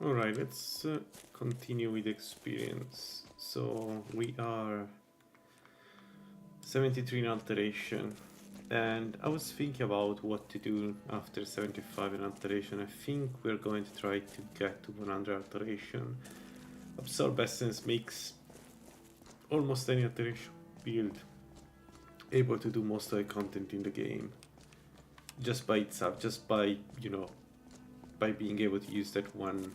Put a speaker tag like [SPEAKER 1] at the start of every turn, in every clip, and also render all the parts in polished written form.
[SPEAKER 1] Alright, let's continue with experience. So we are 73 in alteration, and I was thinking about what to do after 75 in alteration. I think we're going to try to get to 100 alteration. Absorb Essence makes almost any alteration build able to do most of the content in the game just by itself, just by, you know, by being able to use that one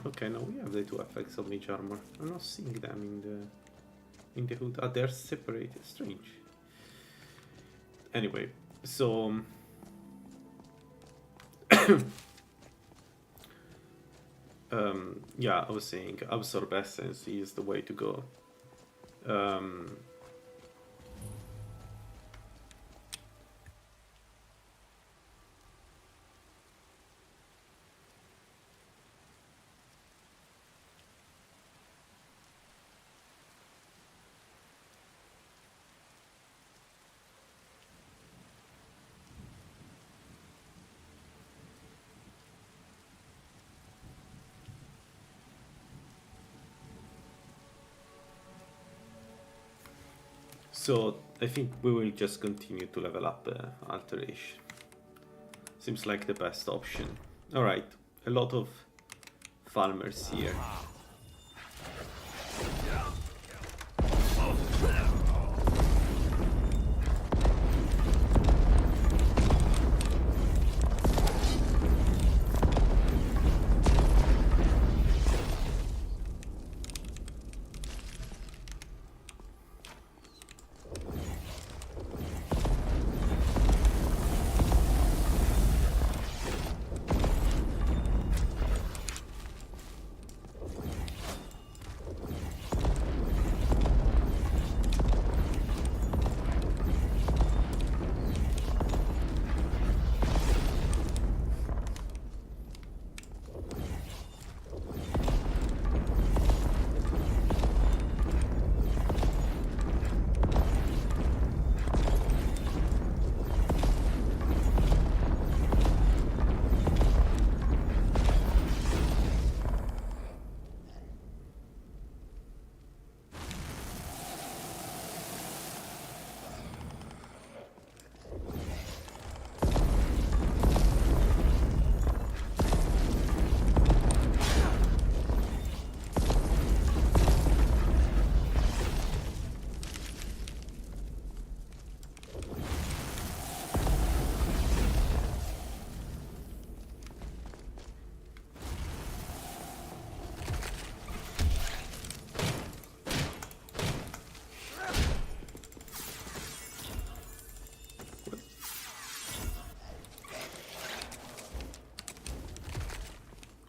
[SPEAKER 1] okay, now we have the two effects of Mage Armor. I'm not seeing them in the hood. Ah, they're separated. Strange. Anyway, so yeah, I was saying Absorb Essence is the way to go. So I think we will just continue to level up Alteration. Seems like the best option. Alright, a lot of farmers here.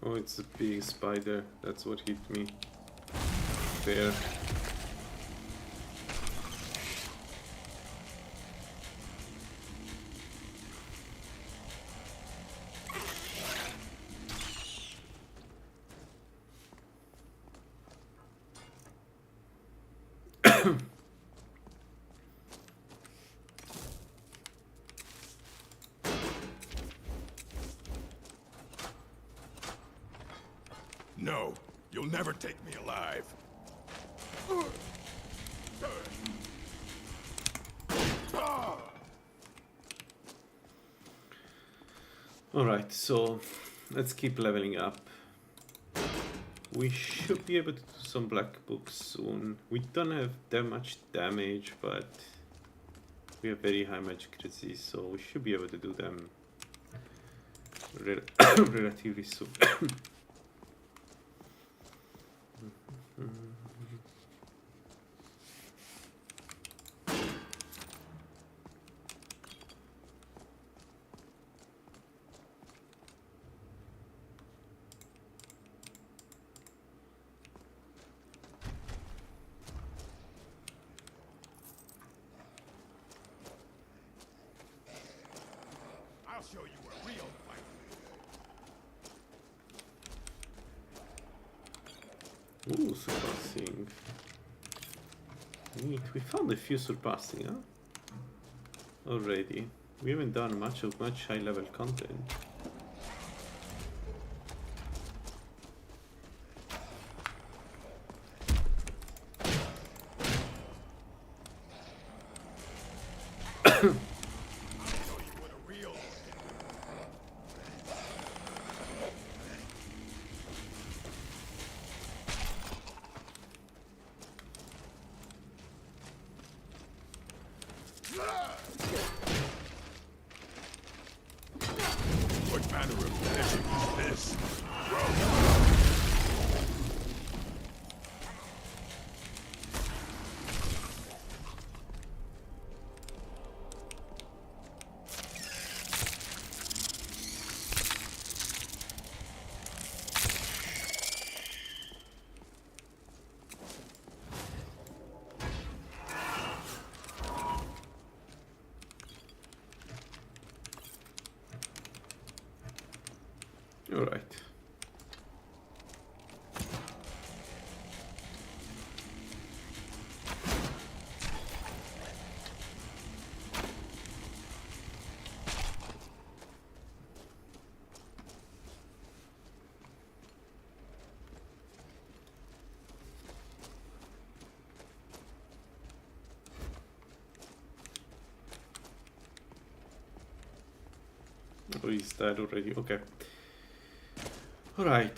[SPEAKER 1] Oh, it's a big spider. That's what hit me. There.
[SPEAKER 2] No, you'll never take me alive.
[SPEAKER 1] Alright, so let's keep leveling up. We should be able to do some black books soon. We don't have that much damage, but we have very high magic resist, so we should be able to do them relatively soon.
[SPEAKER 2] I'll show you a real fight.
[SPEAKER 1] Ooh, surpassing. Neat. We found a few surpassing, huh? Already. We haven't done much high level content.
[SPEAKER 2] What manner of magic is this?
[SPEAKER 1] Alright. Oh, he's dead already. Okay. Alright.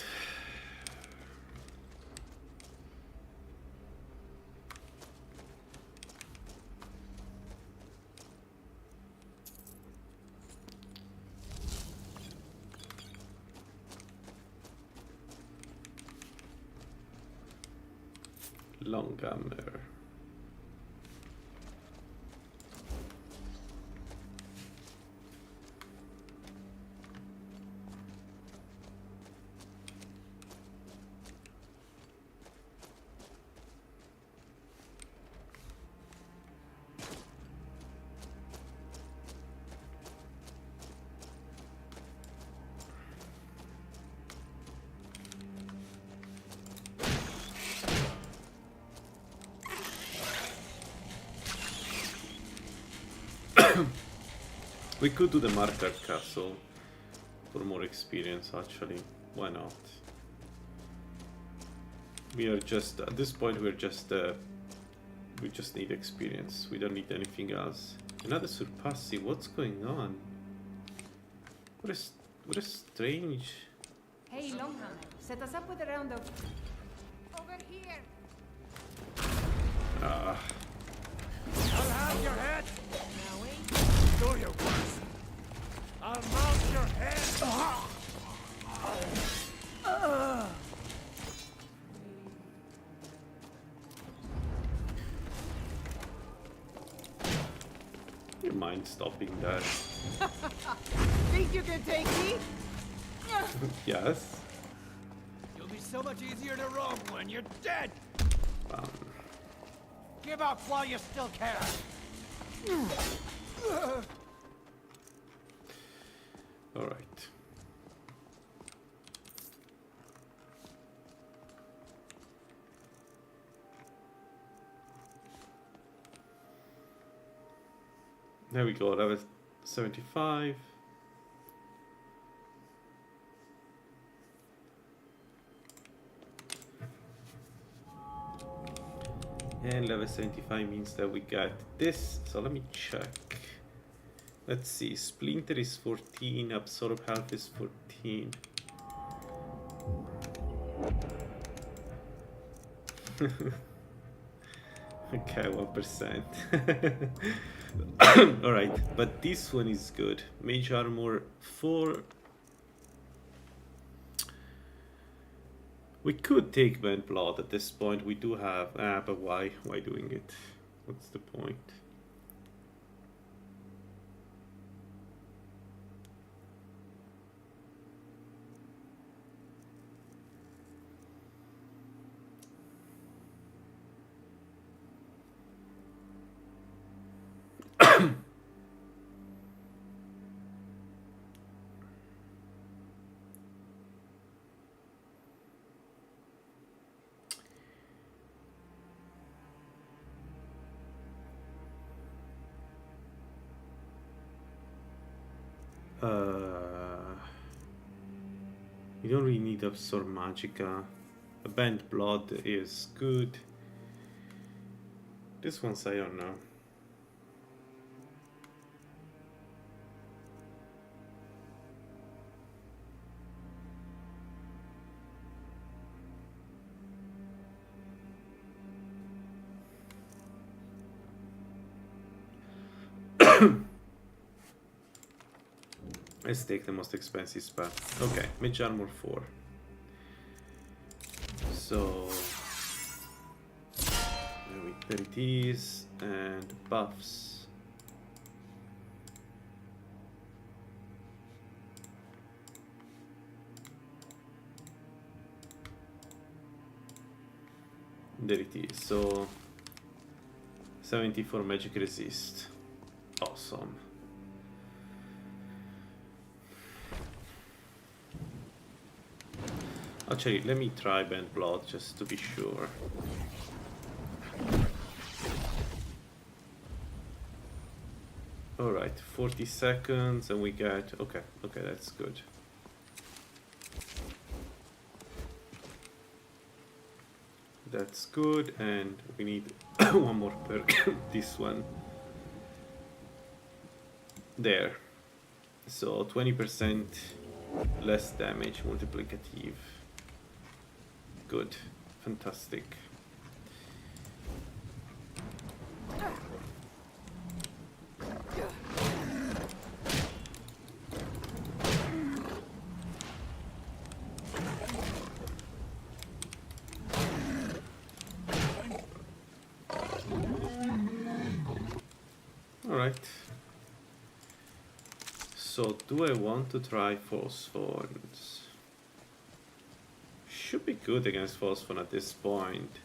[SPEAKER 1] Long hammer. We could do the marker castle for more experience actually. Why not? We are just at this point we just need experience. We don't need anything else. Another surpassing, what's going on? What a strange.
[SPEAKER 3] Hey, Longhand, set us up with a round of... Over here!
[SPEAKER 1] Ah,
[SPEAKER 4] I'll have your head.
[SPEAKER 3] Now wait.
[SPEAKER 4] Do your worst. I'll mount your head.
[SPEAKER 1] you mind stopping that?
[SPEAKER 3] Think you can take me?
[SPEAKER 1] Yes.
[SPEAKER 4] You'll be so much easier to roam when you're dead.
[SPEAKER 1] Um,
[SPEAKER 4] Give up while you still can.
[SPEAKER 1] all right. There we go. Level 75. And level 75 means that we got this. So let me check. Let's see. Splinter is 14. Absorb health is 14. Okay, 1%. Alright, but this one is good. Mage armor 4. We could take Vent Blood at this point. We do have... but why? Why doing it? What's the point? You don't really need Absorb Magica. A Bent Blood is good. This one's I don't know. Let's take the most expensive spell. Okay, Mage Armor 4. So there it is, and buffs. There it is. So 74 magic resist. Awesome. Actually, let me try Bent Blood just to be sure. Alright, 40 seconds and we get... Okay, that's good. That's good, and we need one more perk. This one. There. So 20% less damage, multiplicative. Good. Fantastic. Alright. So, do I want to try False Thorns? Should be good against False Thorn at this point.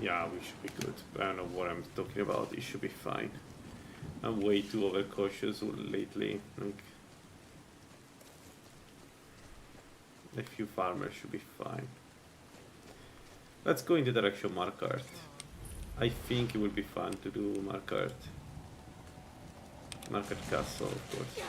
[SPEAKER 1] Yeah, we should be good. I don't know what I'm talking about. It should be fine. I'm way too overcautious lately. Like, a few farmers should be fine. Let's go in the direction of Markart. I think it will be fun to do Markart. Markart Castle, of course.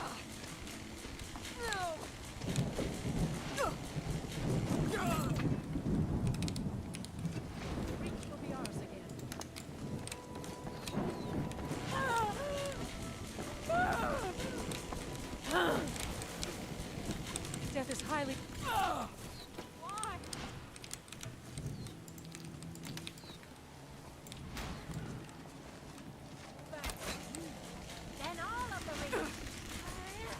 [SPEAKER 3] Death is highly. Why? Then all of the rings.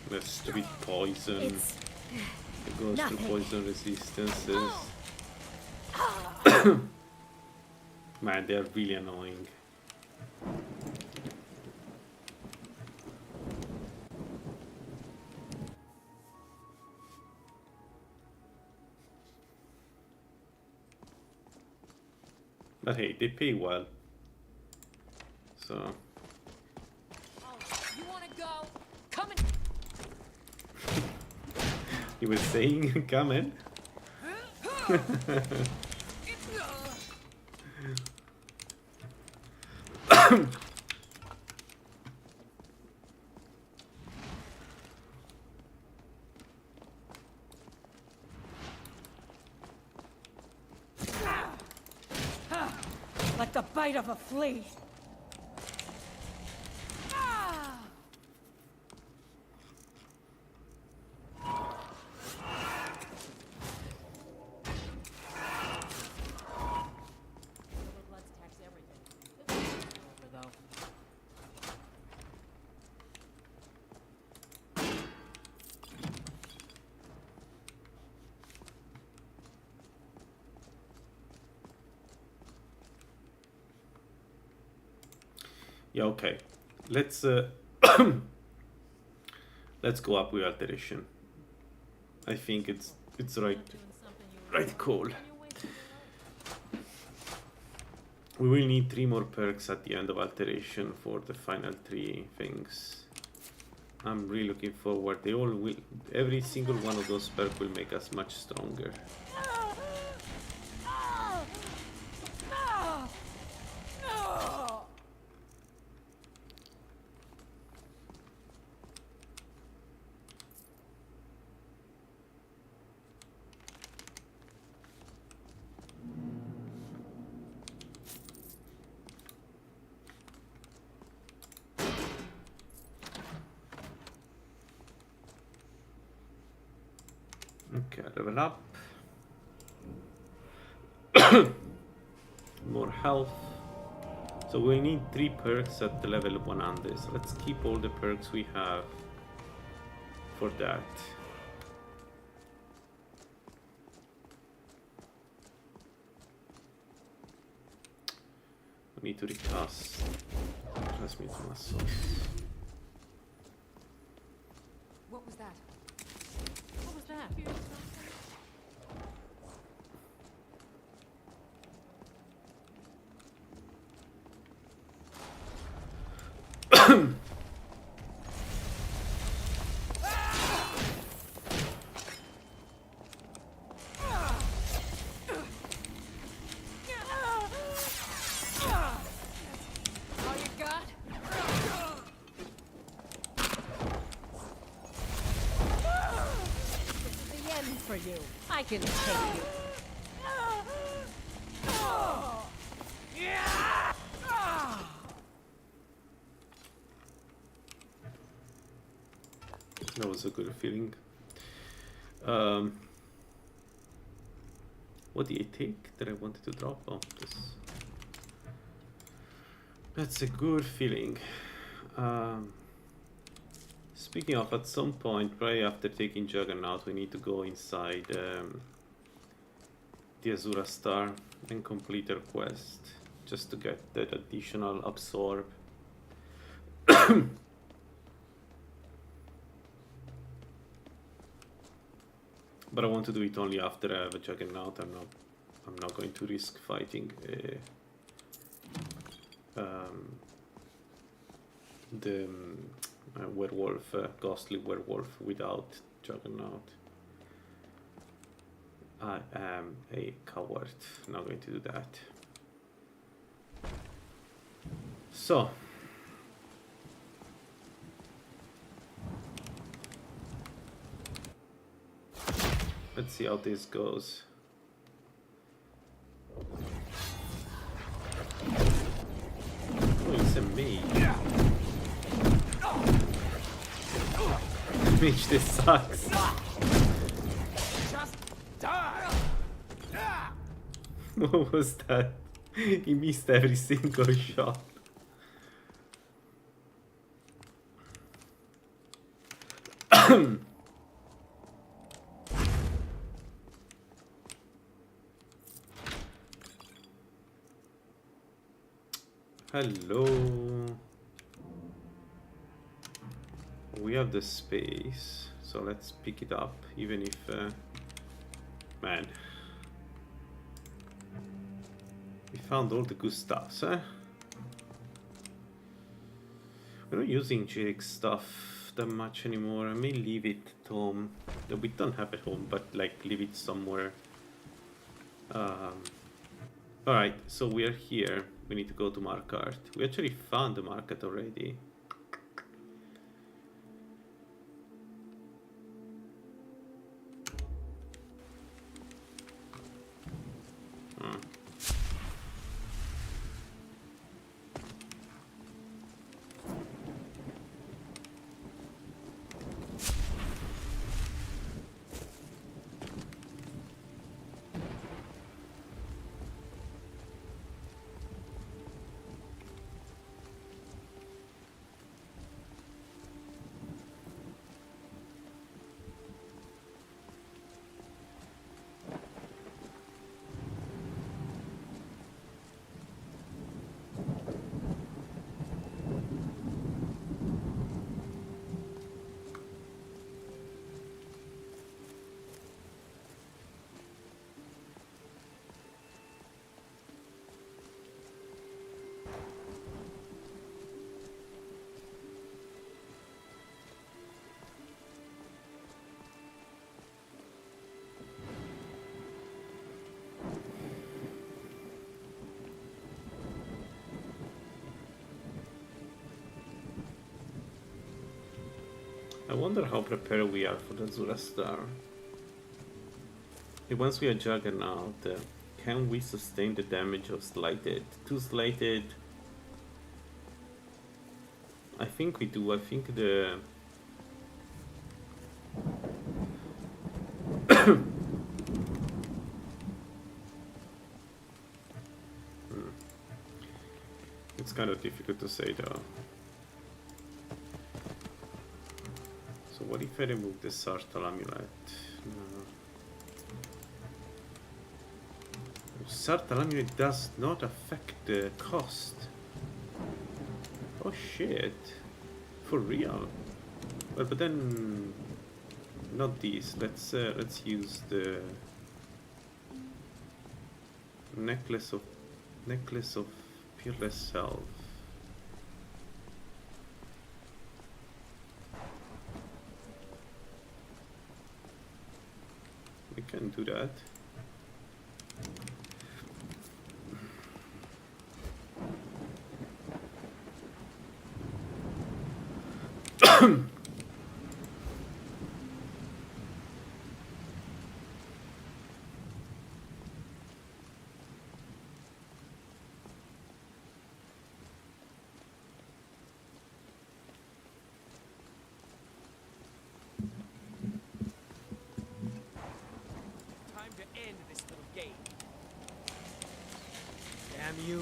[SPEAKER 1] That's stupid poison. It goes through poison resistances. Man, they are really annoying. But hey, they pay well. So.
[SPEAKER 3] Oh, you wanna go? Come and.
[SPEAKER 1] You were saying, come in?
[SPEAKER 3] Like the bite of a flea.
[SPEAKER 1] Yeah, okay. Let's let's go up with alteration. I think it's right call. We will need 3 more perks at the end of alteration for the final 3 things. I'm really looking forward. They all will. Every single one of those perks will make us much stronger. Okay, level up. More health. So we need 3 perks at the level 100. So let's keep all the perks we have for that. We need to recast transmute muscles.
[SPEAKER 3] What was that? What was that? All you got? This is the end for you. I can take you.
[SPEAKER 1] That was a good feeling. What did I take that I wanted to drop? Oh, this. That's a good feeling. Speaking of, at some point, right after taking Juggernaut, we need to go inside the Azura Star and complete our quest, just to get that additional absorb. But I want to do it only after I have a Juggernaut. I'm not going to risk fighting the werewolf, ghostly werewolf without Juggernaut. I am a coward. Not going to do that. So. Let's see how this goes. Oh, it's a mage. Mage, this sucks.
[SPEAKER 4] Just die!
[SPEAKER 1] What was that? He missed every single shot. Hello. We have the space, so let's pick it up, even if man, we found all the good stuff, huh? We're not using Jake's stuff that much anymore. I may leave it at home. We don't have it home, but like leave it somewhere. Alright, so we are here. We need to go to Markart. We actually found the market already. I wonder how prepared we are for the Azura Star. Once we are Juggernaut, can we sustain the damage of Slighted? 2 Slighted. I think we do. I think the It's kind of difficult to say though. So what if I remove the Sartal amulet? No. Sartal amulet does not affect the cost. Oh shit. For real. Well, but then not these. Let's use the necklace of peerless self. We can do that.
[SPEAKER 4] Time to end this little game. Damn you.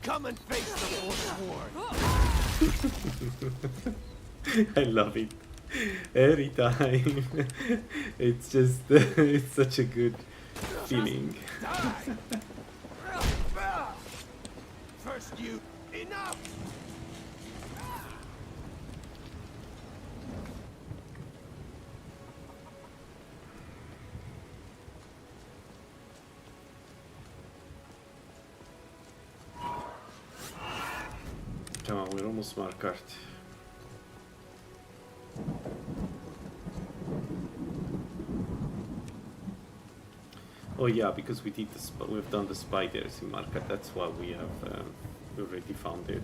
[SPEAKER 4] Come and face the Forsworn.
[SPEAKER 1] I love it. Every time. It's just, it's such a good feeling.
[SPEAKER 4] First you. Enough!
[SPEAKER 1] Come on, we're almost marked. Oh yeah, because we did we've done the spiders in market. That's why we have already found it.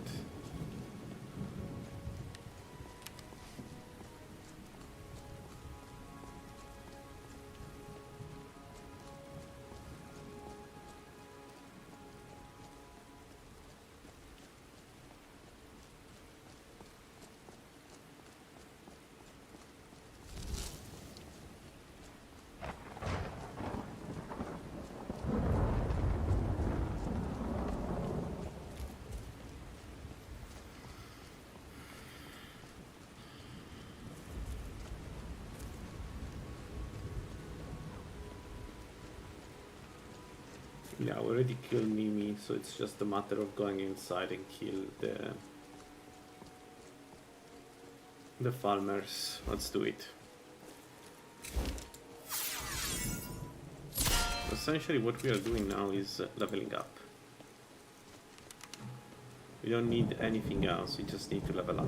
[SPEAKER 1] Yeah, we already killed Mimi, so it's just a matter of going inside and kill the farmers. Let's do it. Essentially what we are doing now is leveling up. We don't need anything else, we just need to level up.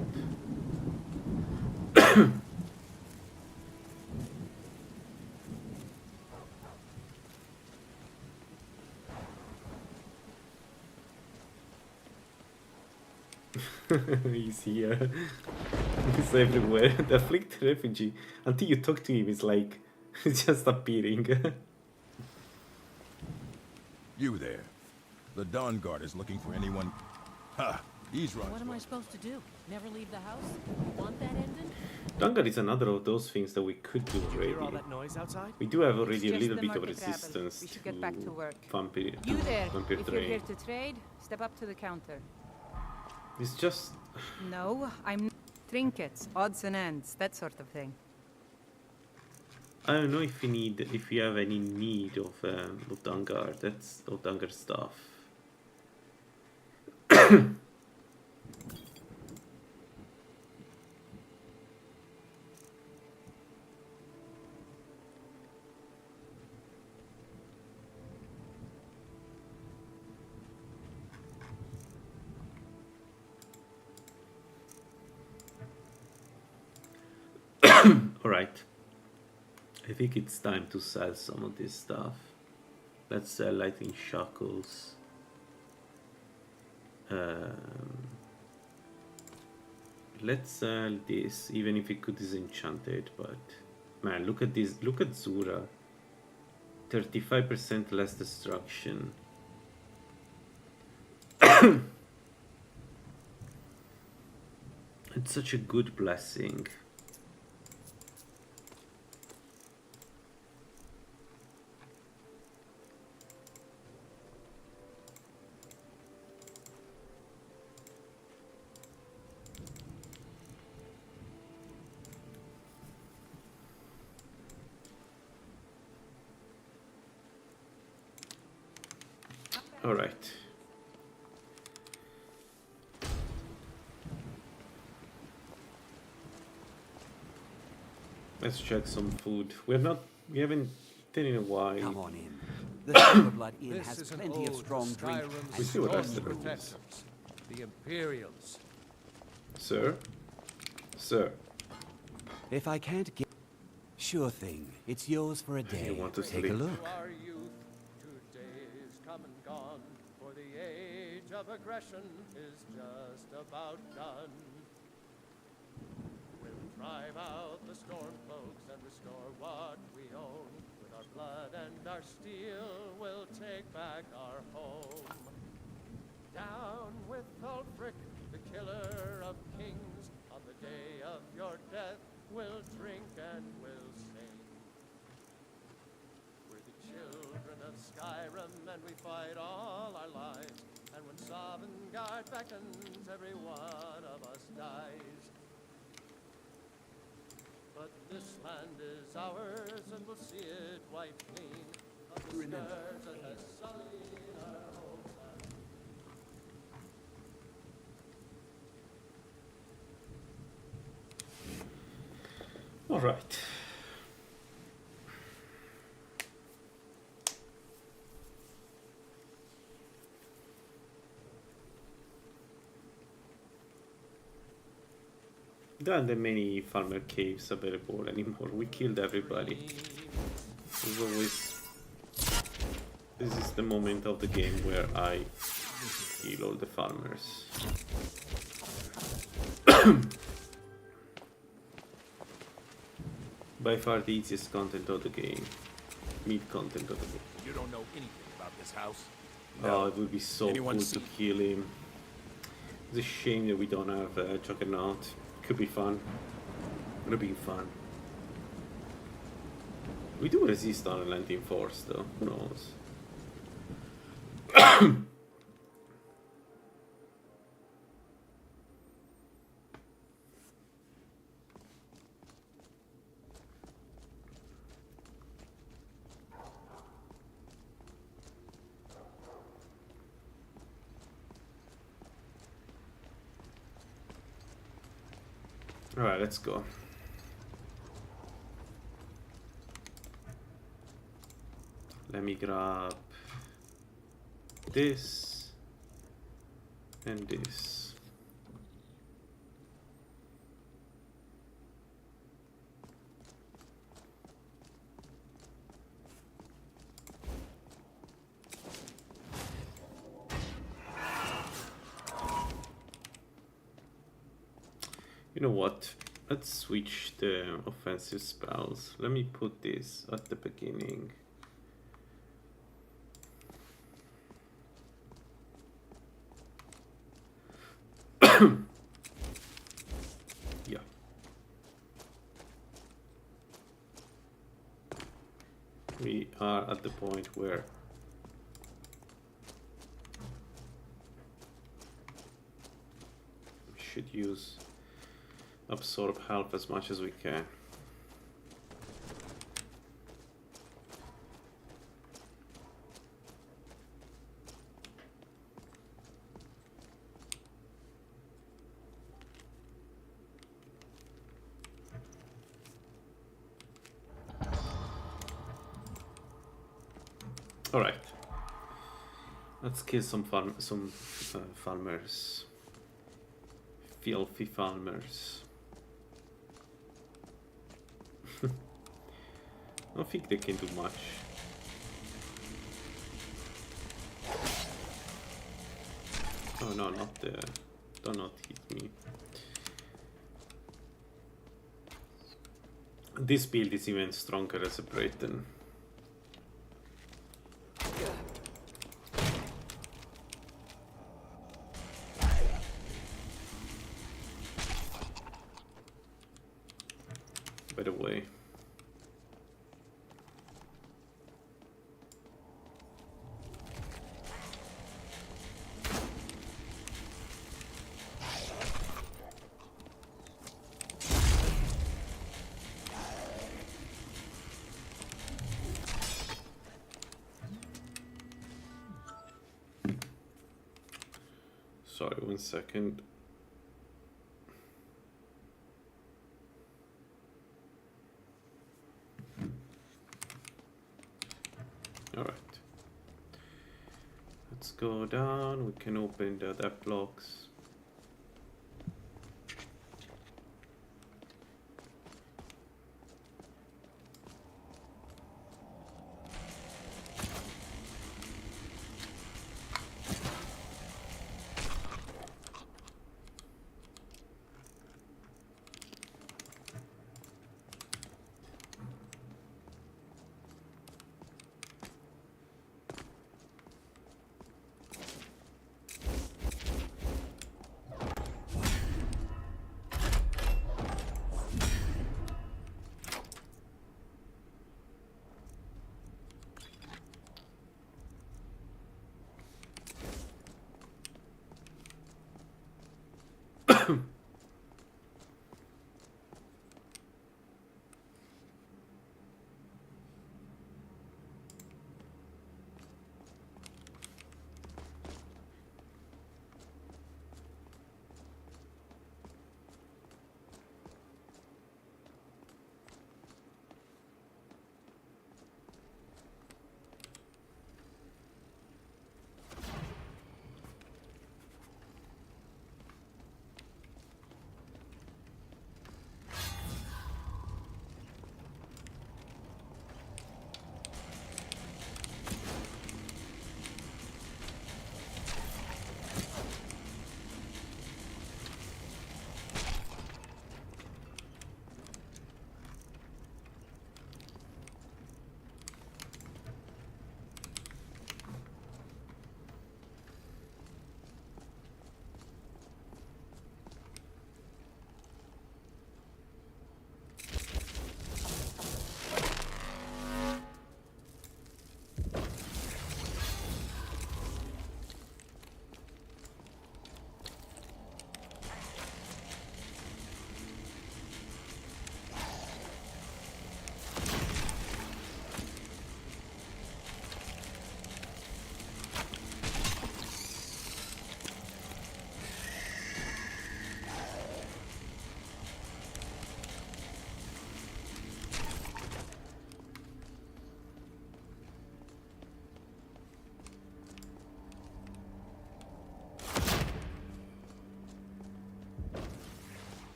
[SPEAKER 1] He's here. He's everywhere. The afflicted refugee. Until you talk to him, he's like, he's just appearing.
[SPEAKER 2] You there. The Dawn Guard is looking for anyone. Ha! He's right.
[SPEAKER 5] What am I supposed to do? Never leave the house? You want that ended?
[SPEAKER 1] Dangar is another of those things that we could do
[SPEAKER 4] Hear all
[SPEAKER 1] already.
[SPEAKER 4] that noise outside?
[SPEAKER 1] We do have already a
[SPEAKER 3] Just
[SPEAKER 1] little
[SPEAKER 3] the
[SPEAKER 1] bit of
[SPEAKER 3] market rabble.
[SPEAKER 1] resistance
[SPEAKER 3] We should get back to work.
[SPEAKER 1] vampire,
[SPEAKER 3] You there,
[SPEAKER 1] vampire
[SPEAKER 3] if you're here
[SPEAKER 1] terrain.
[SPEAKER 3] to trade, step up to the counter.
[SPEAKER 1] It's just...
[SPEAKER 3] No, I'm trinkets, odds and ends, that sort of thing.
[SPEAKER 1] I don't know if we have any need of Dangar. That's of Dangar stuff. Alright. I think it's time to sell some of this stuff. Let's sell lightning shackles. Let's sell this, even if it could disenchant it, but man, look at this, look at Zura. 35% less destruction. It's such a good blessing. All right. Let's check some food. We haven't eaten in a while.
[SPEAKER 6] Come on in. The Silverblood Inn
[SPEAKER 4] This
[SPEAKER 6] has
[SPEAKER 4] is an
[SPEAKER 6] plenty of
[SPEAKER 4] ode to
[SPEAKER 6] strong drink.
[SPEAKER 4] Skyrim's
[SPEAKER 1] We see what else
[SPEAKER 4] storm
[SPEAKER 1] there is.
[SPEAKER 4] protectors, the Imperials.
[SPEAKER 1] Sir? Sir,
[SPEAKER 6] If I can't get... Sure thing. It's yours for a day.
[SPEAKER 1] want to
[SPEAKER 6] Take
[SPEAKER 1] sleep.
[SPEAKER 6] a look.
[SPEAKER 4] To our youth, 2 days come and gone, for the age of aggression is just about done. We'll drive out the storm cloaks and restore what we own. With our blood and our steel, we'll take back our home. Down with Ulfric, the killer of kings. On the day of your death, we'll drink and we'll sing. We're the children of Skyrim, and we fight all our lives. And when Sovngarde beckons, every one of us dies. But this land is ours, and we'll see it wiped clean of the scars that has sullied our homeland.
[SPEAKER 1] all right. There aren't that many farmer caves available anymore. We killed everybody. There's always... This is the moment of the game where I kill all the farmers. By far the easiest content of the game. Meat content of the game.
[SPEAKER 2] You don't know anything about this house?
[SPEAKER 1] Oh, it would be so
[SPEAKER 2] Anyone
[SPEAKER 1] cool to
[SPEAKER 2] see-
[SPEAKER 1] kill him. It's a shame that we don't have Juggernaut. Could be fun. Would have been fun. We do resist unrelenting force though. Who knows? Alright, let's go. Let me grab this and this. You know what? Let's switch the offensive spells. Let me put this at the beginning. Yeah. We are at the point where we should use absorb health as much as we can. All right. Let's kill some farmers. Filthy farmers. I don't think they can do much. Oh no, not the... Do not hit me. This build is even stronger as a Breton. Sorry, 1 second. Alright. Let's go down. We can open the dev blocks.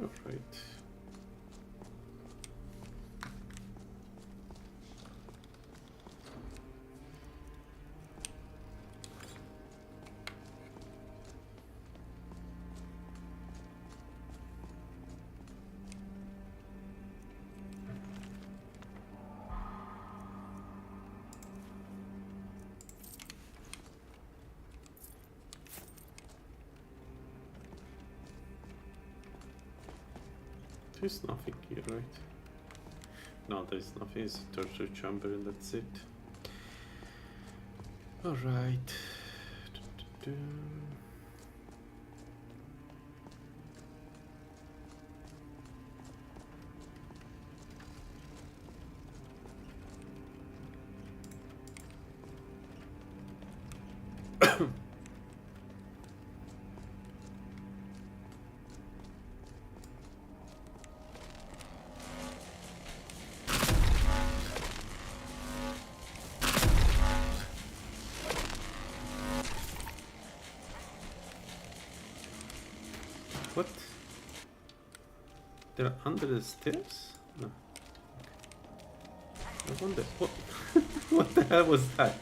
[SPEAKER 1] Alright. There's nothing here, right? No, there's nothing. It's a torture chamber and that's it. Alright. What? They're under the stairs? No. I wonder what what the hell was that?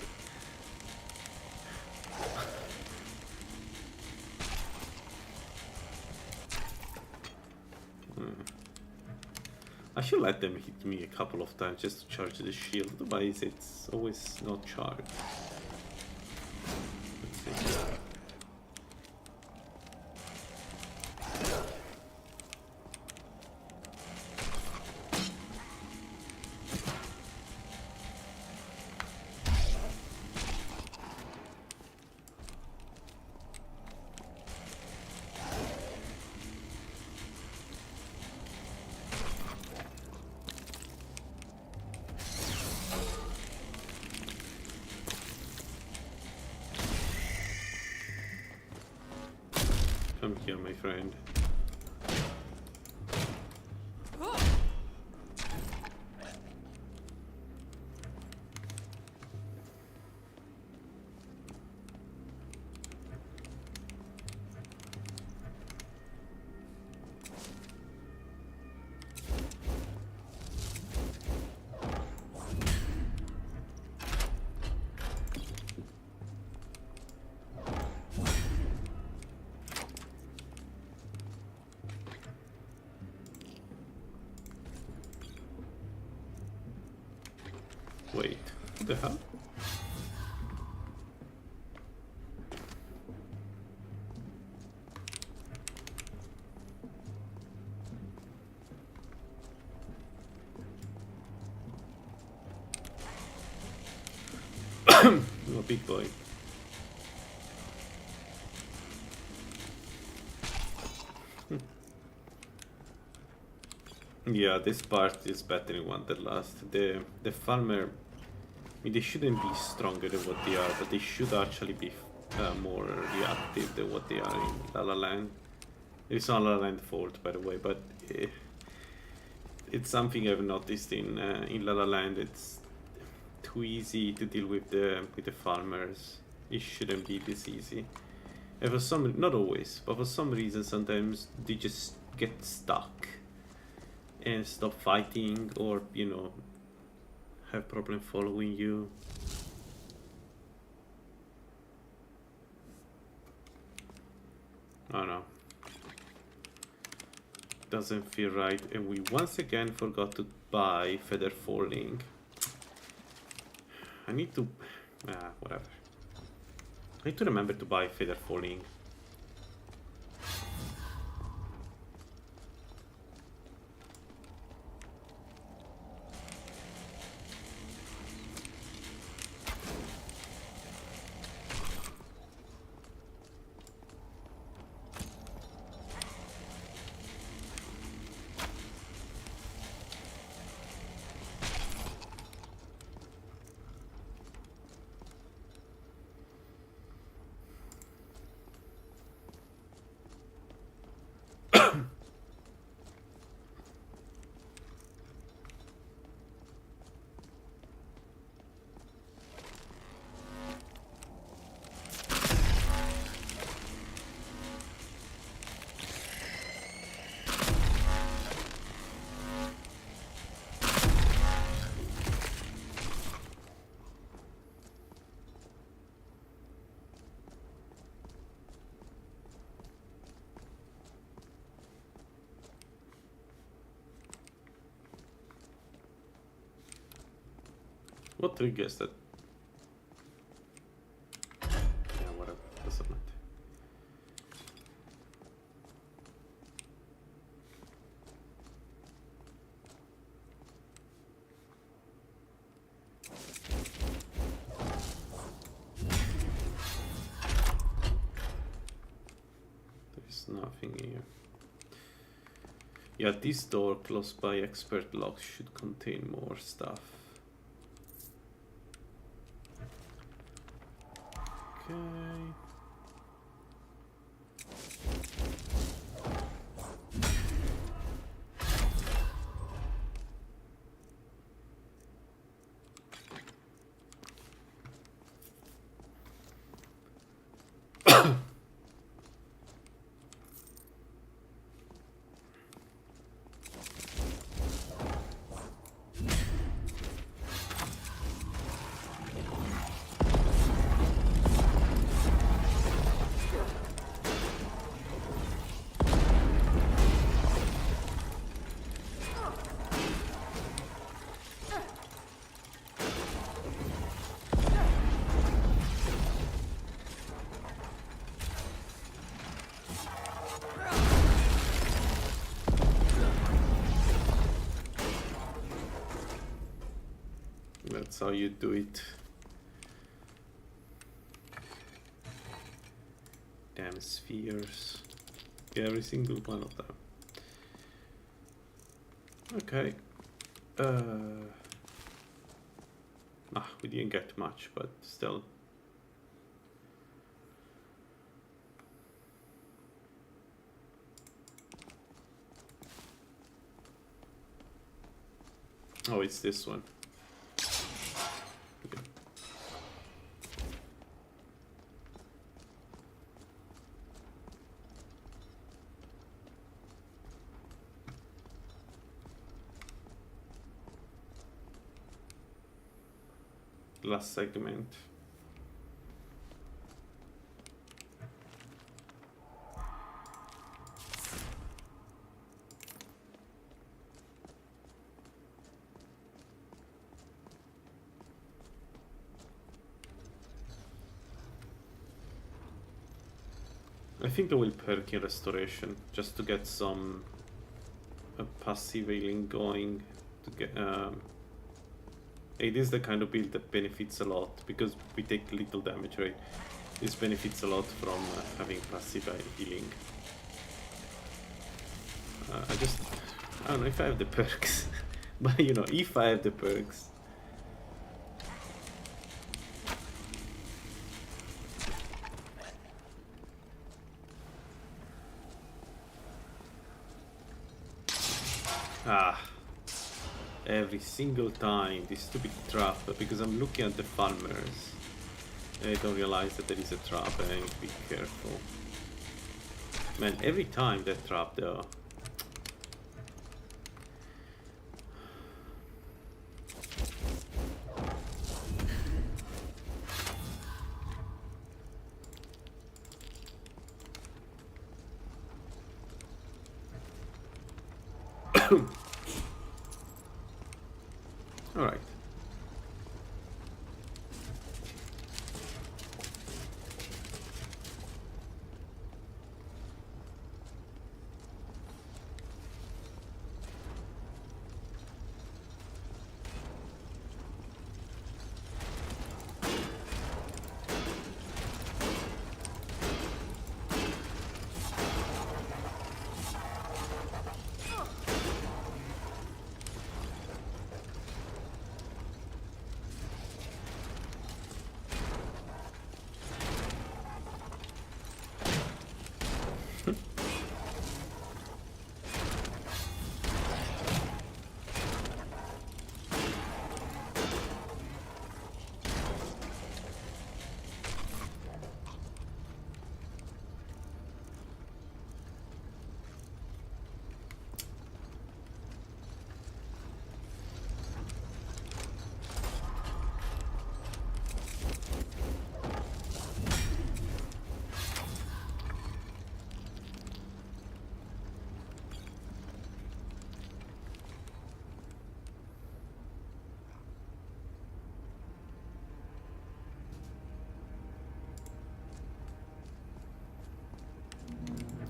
[SPEAKER 1] I should let them hit me a couple of times just to charge the shield, otherwise it's always not charged. Let's see. you, my friend. Wait, what the hell? Oh, big boy. Yeah, this part is better in Wanderlust. The farmer, I mean, they shouldn't be stronger than what they are, but they should actually be more reactive than what they are in LaLaLand. It's not LaLaLand fault, by the way, but it's something I've noticed in LaLaLand. It's too easy to deal with the farmers. It shouldn't be this easy. And for some, not always, but for some reason, sometimes they just get stuck and stop fighting, or you know, have problem following you. I don't know. Doesn't feel right, and we once again forgot to buy feather falling. I need to whatever. I need to remember to buy feather falling. What triggers that? Yeah, whatever. Doesn't matter. There's nothing here. Yeah, this door close by expert locks should contain more stuff. Okay. That's how you do it. Damn spheres. Every single one of them. Okay. We didn't get much, but still. Oh, it's this one. Okay. Last segment. I think I will perk in restoration just to get some passive healing going. To get it is the kind of build that benefits a lot because we take little damage, right? This benefits a lot from having passive healing. I don't know if I have the perks, but you know, if I have the perks. Every single time this stupid trap, because I'm looking at the farmers and I don't realize that there is a trap and I need to be careful. Man, every time that trap though. All right.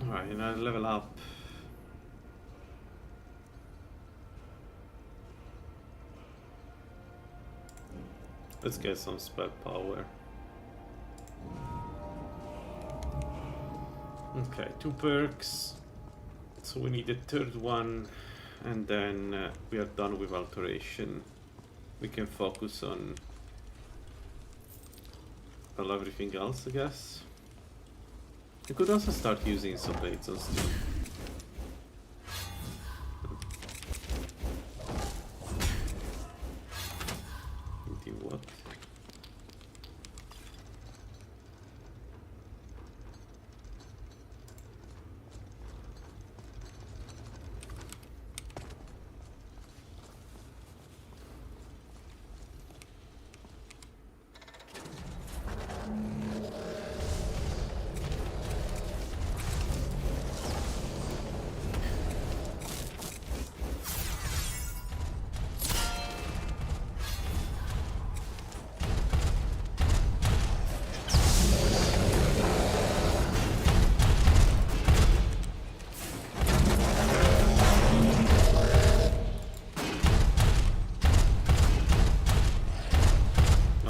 [SPEAKER 1] Alright, and I level up. Let's get some spell power. Okay, 2 perks. So we need a third one, and then we are done with alteration. We can focus on well, everything else, I guess. You could also start using some blades on steel. Do what?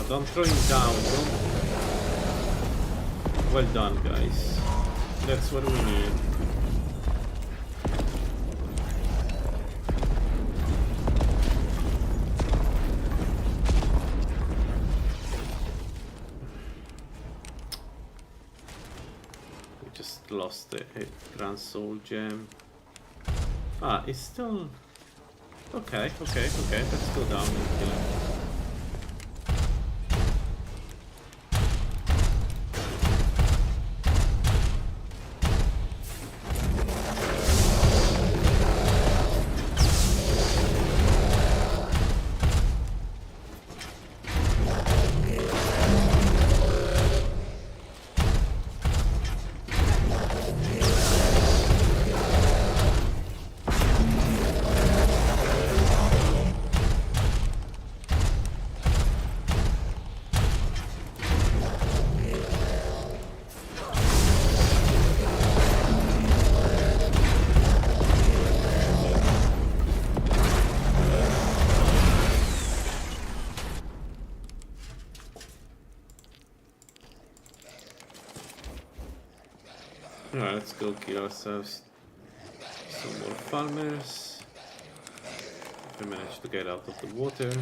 [SPEAKER 1] Don't throw him down, don't. Well done, guys. That's what we need. We just lost a Grand Soul Gem. Ah, it's still Okay, let's go down and kill him. Alright, let's go kill ourselves some more farmers. If we manage to get out of the water.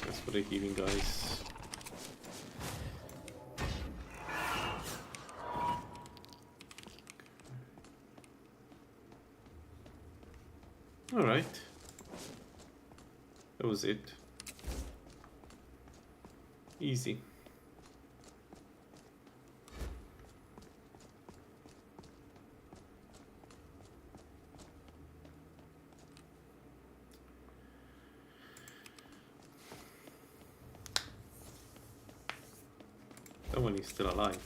[SPEAKER 1] That's for the healing guys. Alright. That was it. Easy. That one is still alive.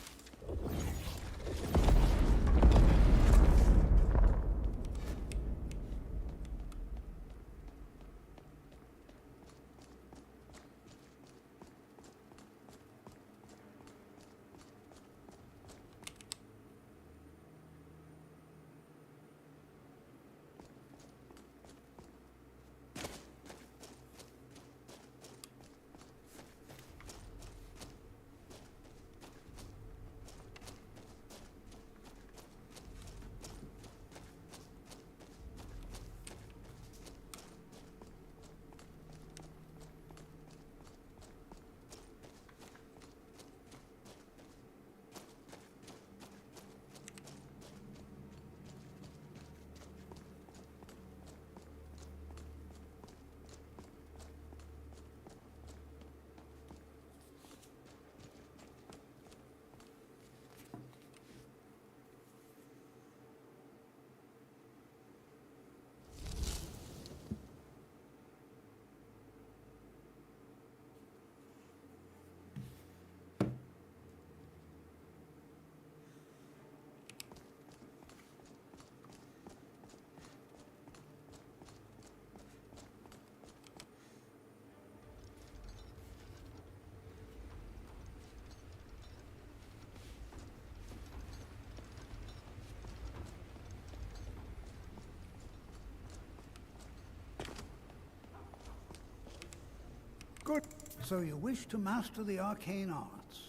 [SPEAKER 7] Good. So you wish to master the arcane arts?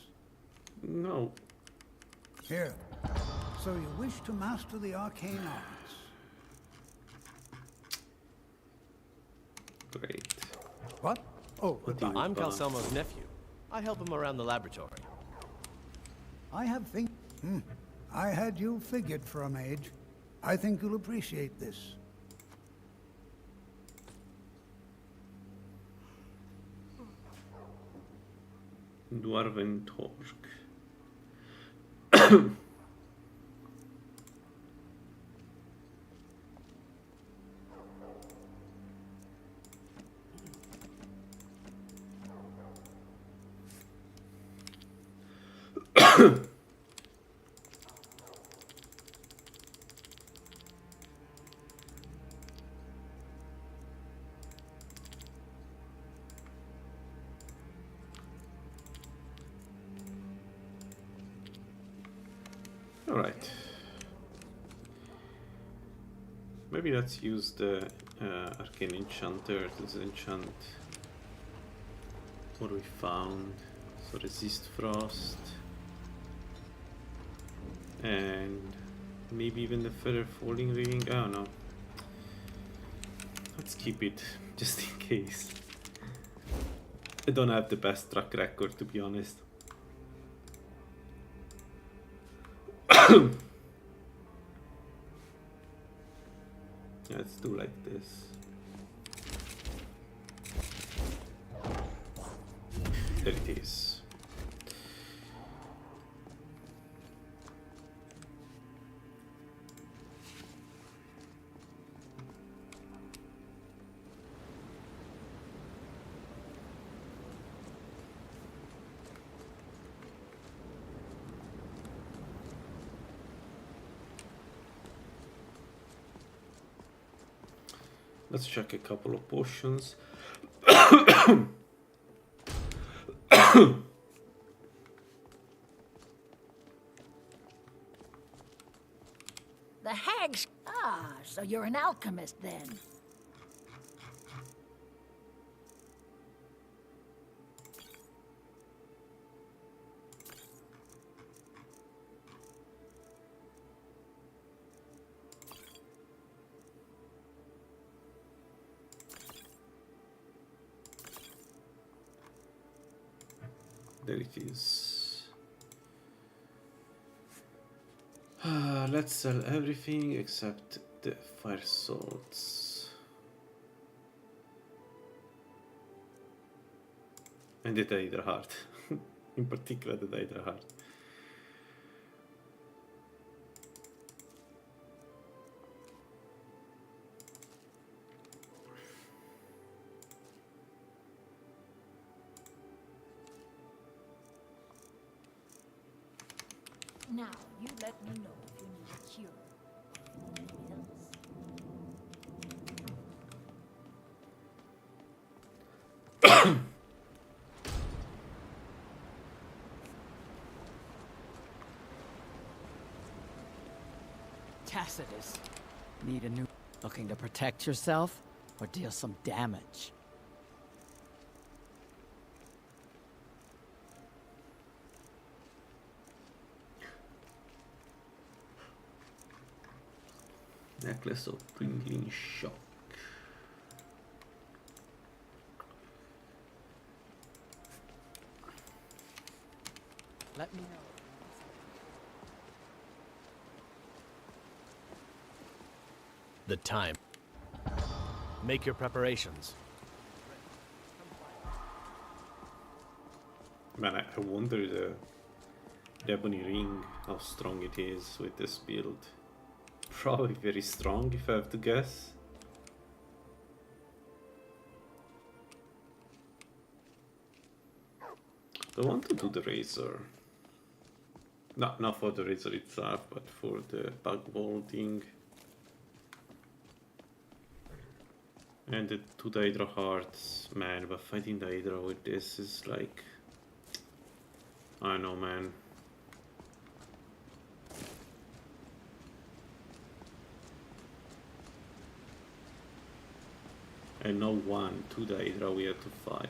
[SPEAKER 1] No.
[SPEAKER 7] Here. So you wish to master the arcane arts?
[SPEAKER 1] Great.
[SPEAKER 7] What? Oh,
[SPEAKER 1] What do you
[SPEAKER 8] I'm
[SPEAKER 1] want?
[SPEAKER 8] Calcelmo's nephew. I help him around the laboratory.
[SPEAKER 7] I have think. I had you figured for a mage. I think you'll appreciate this.
[SPEAKER 1] Dwarven Torsk. Alright. Maybe let's use the Arcane Enchanter to enchant what we found. So resist frost. And maybe even the Feather Falling Ring. I don't know. Let's keep it just in case. I don't have the best track record, to be honest. Let's do like this. There it is. Let's check a couple of potions.
[SPEAKER 9] The hags. Ah, so you're an alchemist then.
[SPEAKER 1] There it is. Let's sell everything except the fire salts. And the Hydra heart. In particular the Hydra heart.
[SPEAKER 9] Now, you let me know if you need a cure. Anything else?
[SPEAKER 10] Tacitus. Need a new... Looking to protect yourself or deal some damage?
[SPEAKER 1] Necklace of Pringling Shock.
[SPEAKER 10] Let me know.
[SPEAKER 8] The time. Make your preparations.
[SPEAKER 1] Man, I wonder the ebony ring, how strong it is with this build. Probably very strong if I have to guess. I want to do the razor. Not for the razor itself, but for the bug vaulting. And the two Hydra hearts, man, but fighting the Hydra with this is like... I don't know, man. And no one, two Hydra we have to fight.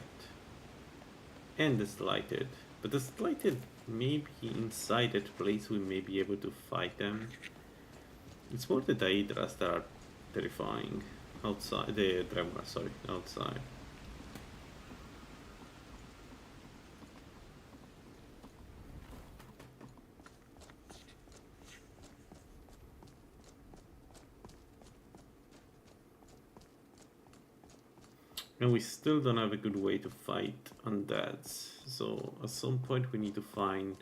[SPEAKER 1] And the Slighted. But the Slighted, maybe inside that place we may be able to fight them. It's more the Hydras that are terrifying. Outside, the Dremora, sorry, outside. And we still don't have a good way to fight undeads, so at some point we need to find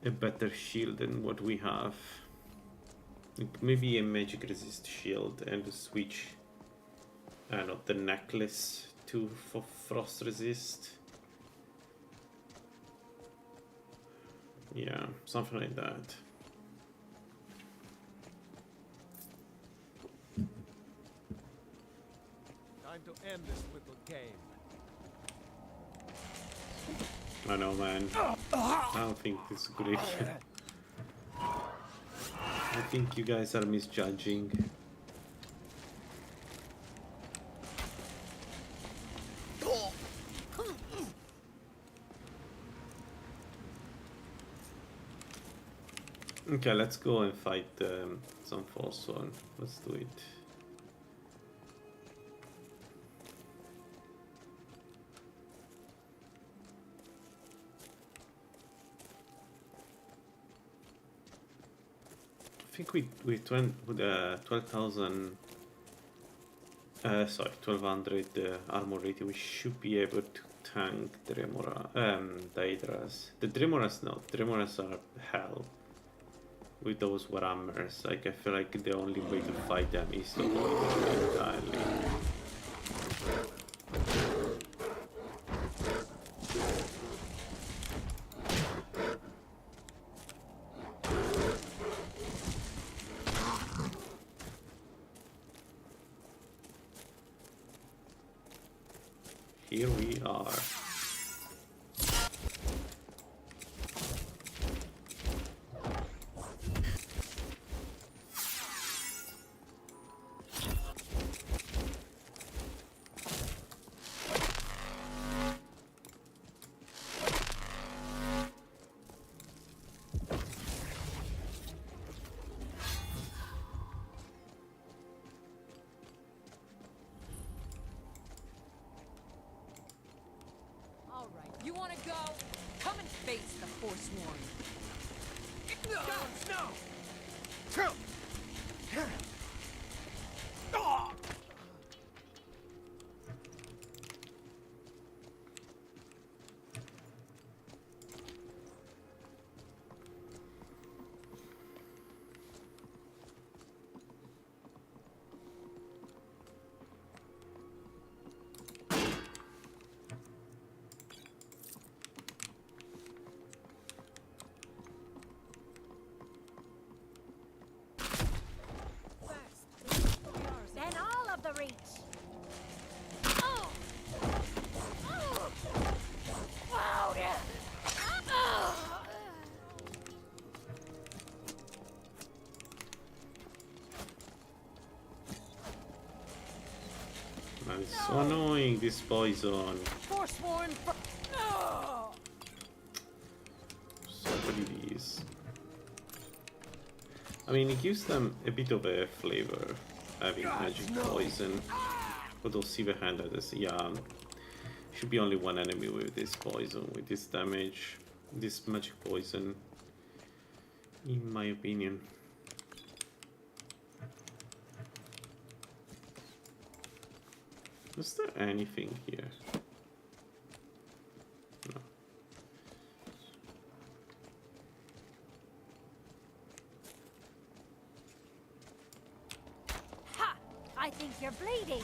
[SPEAKER 1] a better shield than what we have. Like maybe a magic resist shield and switch, I don't know, the necklace to for frost resist. Yeah, something like that.
[SPEAKER 4] Time to end this little game.
[SPEAKER 1] I know, man. I don't think this is a good idea. I think you guys are misjudging. Okay, let's go and fight some false one. Let's do it. think with 12,000, sorry, 1200 armor rating, we should be able to tank the Hydras. The Dremoras, no, Dremoras are hell. With those Warhammers, like I feel like the only way to fight them is to avoid them entirely. Here we are.
[SPEAKER 5] You want to go? Come and face the Forsworn.
[SPEAKER 9] Then all of the reach. Wow, yeah.
[SPEAKER 1] Man, it's so annoying, this poison.
[SPEAKER 5] Forsworn.
[SPEAKER 1] So what it is. I mean, it gives them a bit of a flavor, having magic poison. For those silver-handed, yeah. Should be only one enemy with this poison, with this damage, this magic poison, in my opinion. Is there anything here? No.
[SPEAKER 9] Ha! I think you're bleeding.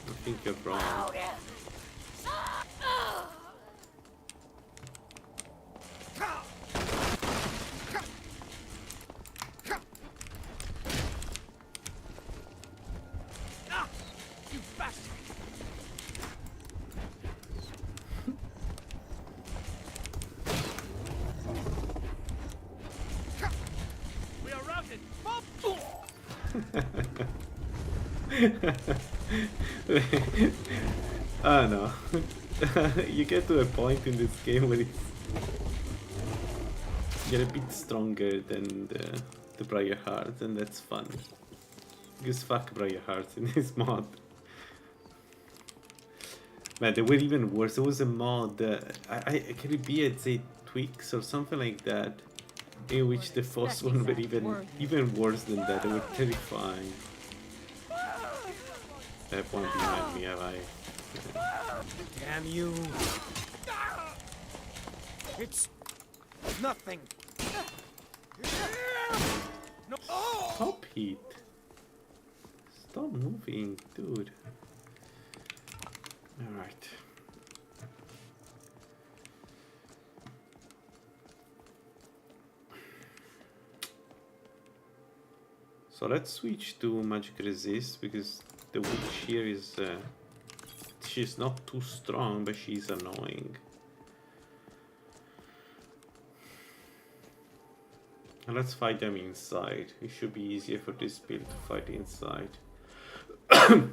[SPEAKER 1] I think you're wrong.
[SPEAKER 9] Wow, yeah.
[SPEAKER 5] You bastard! We are routed!
[SPEAKER 1] I don't know. You get to a point in this game where you're a bit stronger than the Briar Heart, and that's fun. Because fuck Briar Hearts in this mod. Man, they were even worse. There was a mod, can it be at say Twix or something like that, in which the first one were even worse than that. They were terrifying. I have one behind me, have I?
[SPEAKER 11] Damn you! It's nothing. No.
[SPEAKER 1] Stop it! Stop moving, dude. Alright. So let's switch to Magic Resist, because the witch here is she's not too strong, but she's annoying. And let's fight them inside. It should be easier for this build to fight inside. Huh?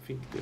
[SPEAKER 1] think the...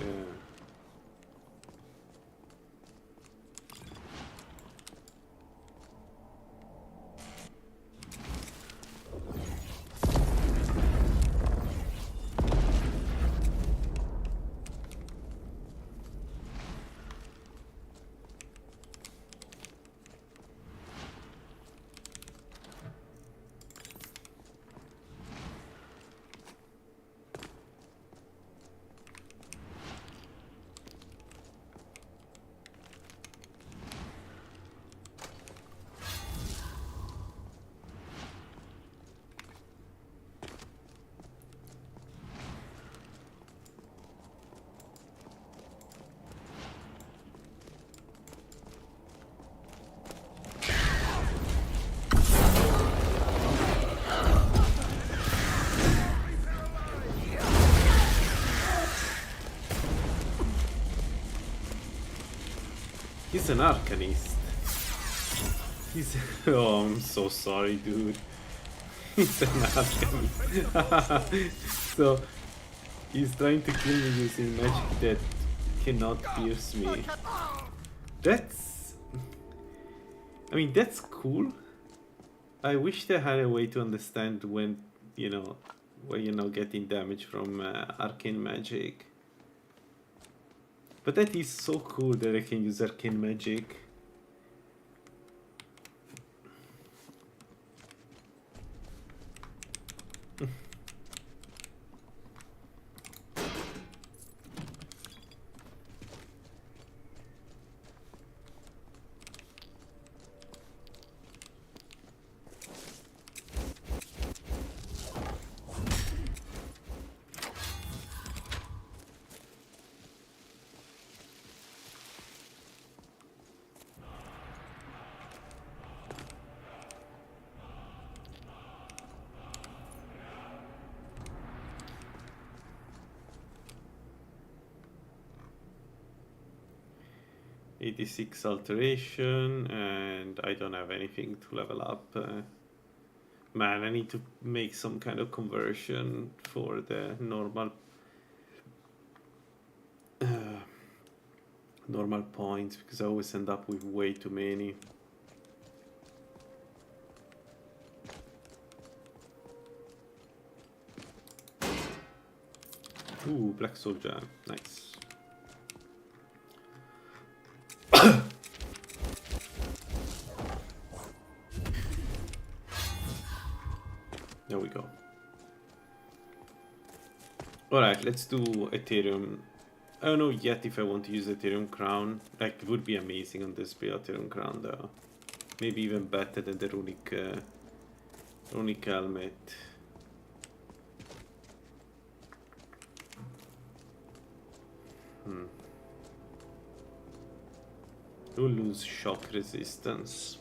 [SPEAKER 1] He's an Arcanist. He's... Oh, I'm so sorry, dude. He's an Arcanist. So, he's trying to kill me using magic that cannot pierce me. That's... I mean, that's cool. I wish they had a way to understand when, you know, when you're not getting damage from arcane magic. But that is so cool that I can use arcane magic. '86 alteration, and I don't have anything to level up. Man, I need to make some kind of conversion for the normal normal points, because I always end up with way too many. Ooh, Black Soldier, nice. There we go. Alright, let's do Ethereum. I don't know yet if I want to use Ethereum Crown. Like, it would be amazing on this build, Ethereum Crown though. Maybe even better than the Runic Helmet. We'll lose shock resistance.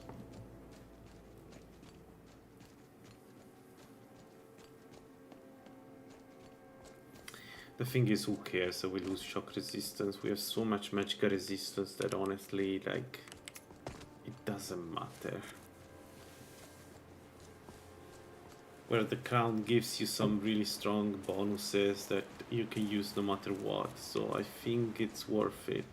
[SPEAKER 1] The thing is, who cares that we lose shock resistance? We have so much magical resistance that honestly, like, it doesn't matter. Where the crown gives you some really strong bonuses that you can use no matter what, so I think it's worth it.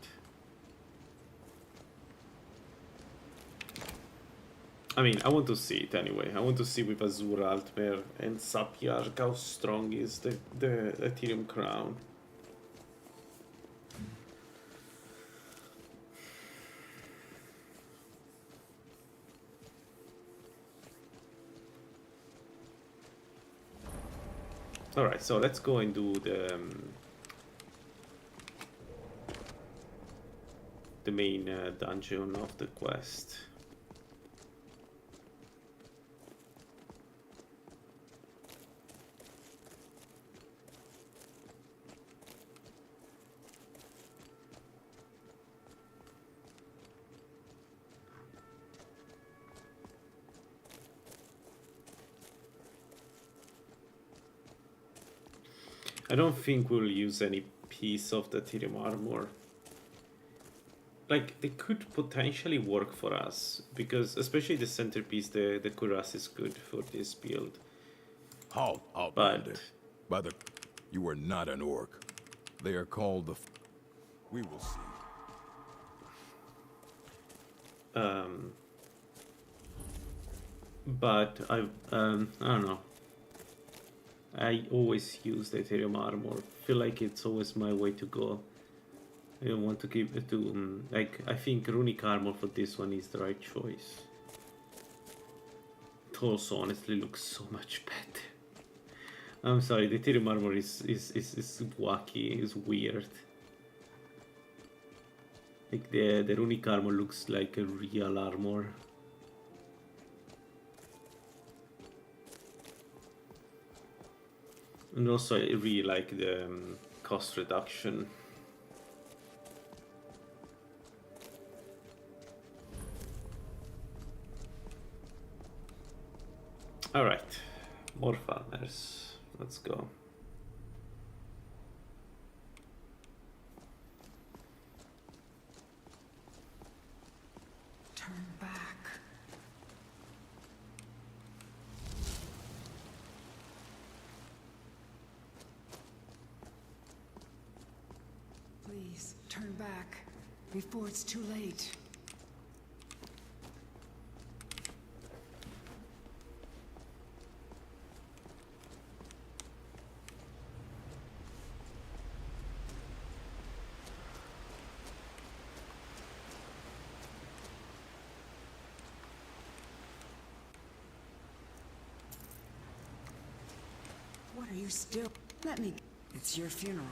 [SPEAKER 1] I mean, I want to see it anyway. I want to see with Azura, Altmer, and Sapyark how strong is the Ethereum Crown. Alright, so let's go and do the main dungeon of the quest. I don't think we'll use any piece of the Ethereum armor. Like, they could potentially work for us, because especially the centerpiece, the cuirass is good for this build.
[SPEAKER 2] Halt,
[SPEAKER 1] But
[SPEAKER 2] Outlander. You are not an orc. They are called the... We will see.
[SPEAKER 1] But I don't know. I always use the Ethereum armor. Feel like it's always my way to go. I don't want to keep it to like. I think runic armor for this one is the right choice. It also honestly looks so much better. I'm sorry, the Ethereum armor is wacky, is weird. Like the runic armor looks like a real armor. And also I really like the cost reduction. Alright, more farmers. Let's go.
[SPEAKER 3] Turn back. Please, turn back before it's too late. What are you still? Let me. It's your funeral.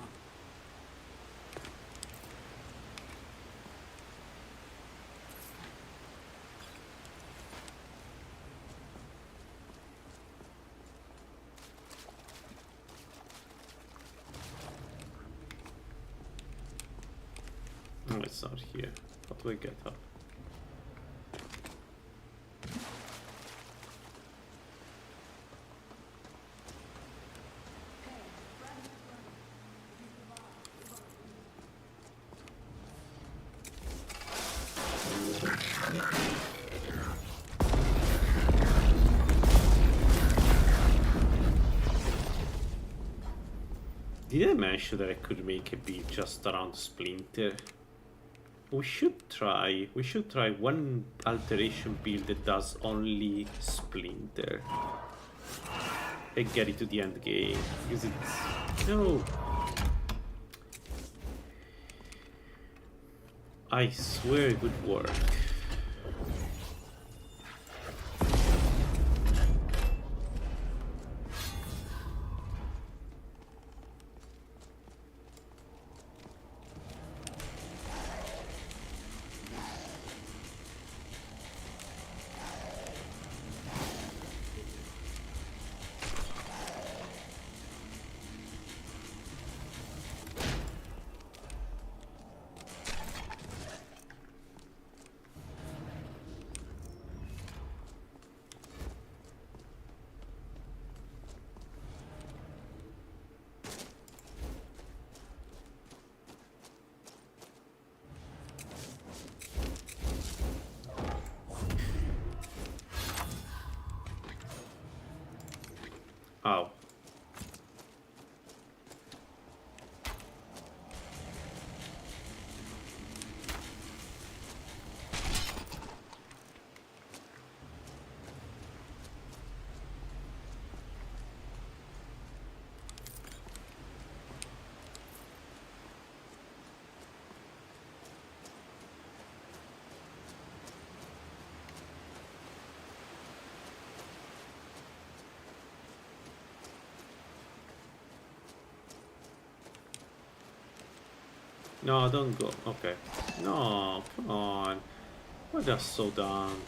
[SPEAKER 1] No, it's not here. How do I get up? Did I mention that I could make a beat just around Splinter? We should try one alteration build that does only Splinter. And get it to the end game. Because it's... No! I swear it would work. Oh. No, don't go. Okay. No, come on. Why they're so dumb?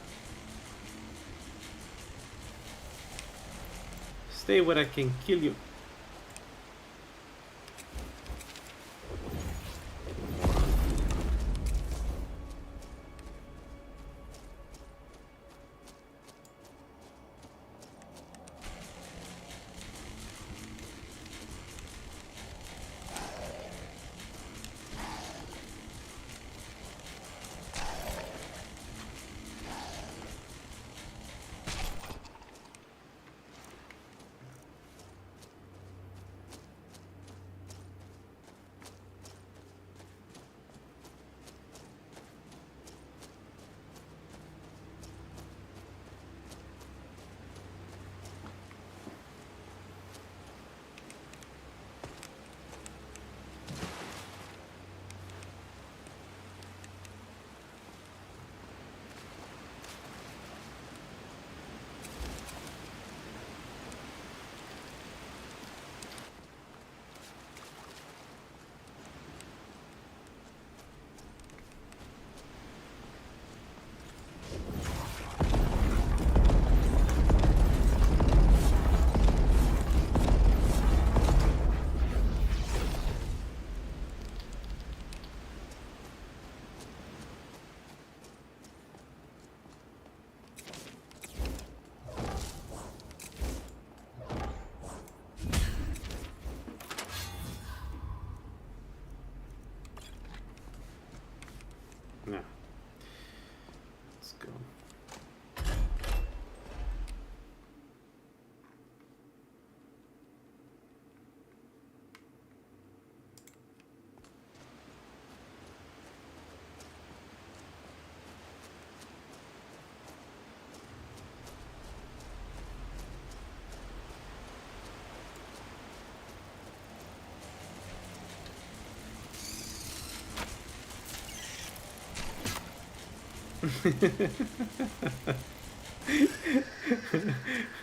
[SPEAKER 1] Stay where I can kill you.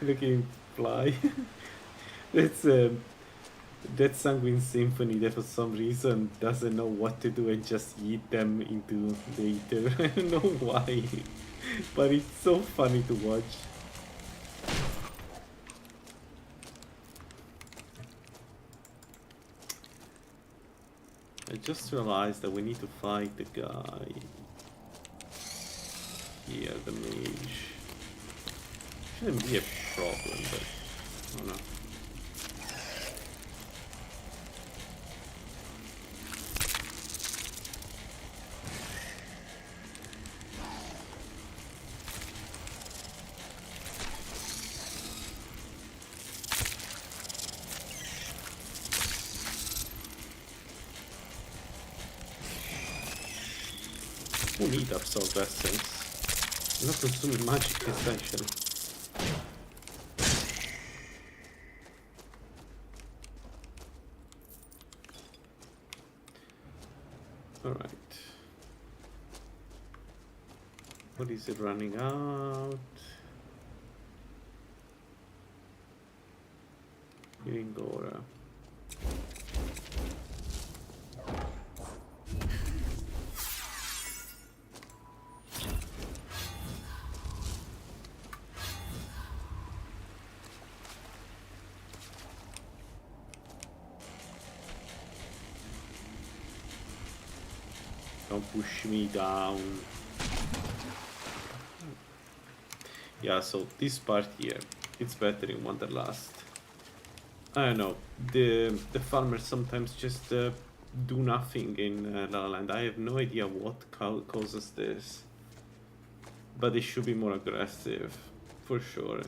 [SPEAKER 1] Look at him fly. That's that Sanguine Symphony that for some reason doesn't know what to do and just eat them into the ether. I don't know why, but it's so funny to watch. I just realized that we need to fight the guy here, the mage. Shouldn't be a problem, but I don't know. Who need absorb essence? I'm not consuming magic essentially. Alright. What is it running out? Iringora. Don't push me down. Yeah, so this part here, it's better in Wanderlust. I don't know, the farmers sometimes just do nothing in LaLaLand. I have no idea what causes this, but they should be more aggressive, for sure.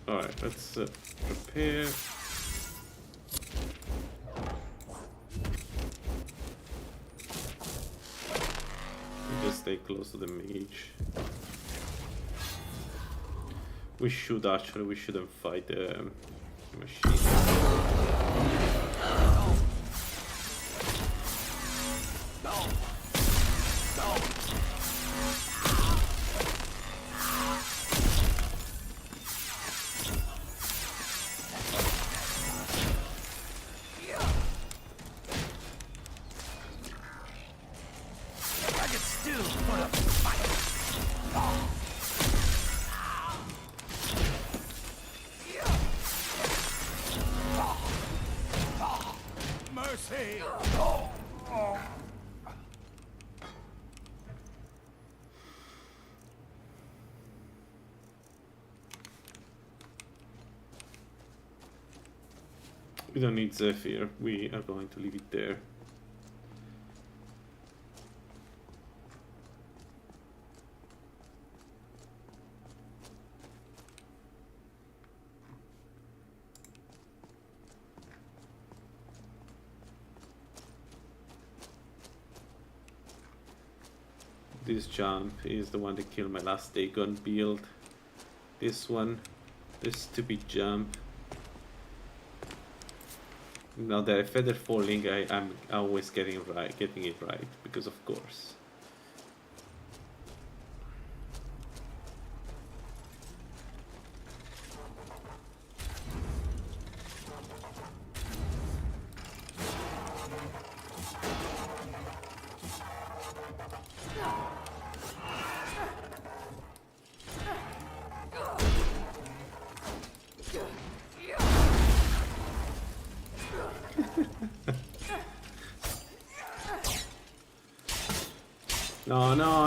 [SPEAKER 1] Alright, let's prepare. Just stay close to the mage. We shouldn't fight the machine. We don't need Zephyr, we are going to leave it there. This jump is the one that killed my last Dagon build. This one, this stupid jump. Now that I feather falling, I'm always getting it right, because of course.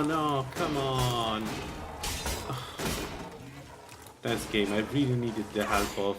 [SPEAKER 1] No, come on. That's game. I really needed the help of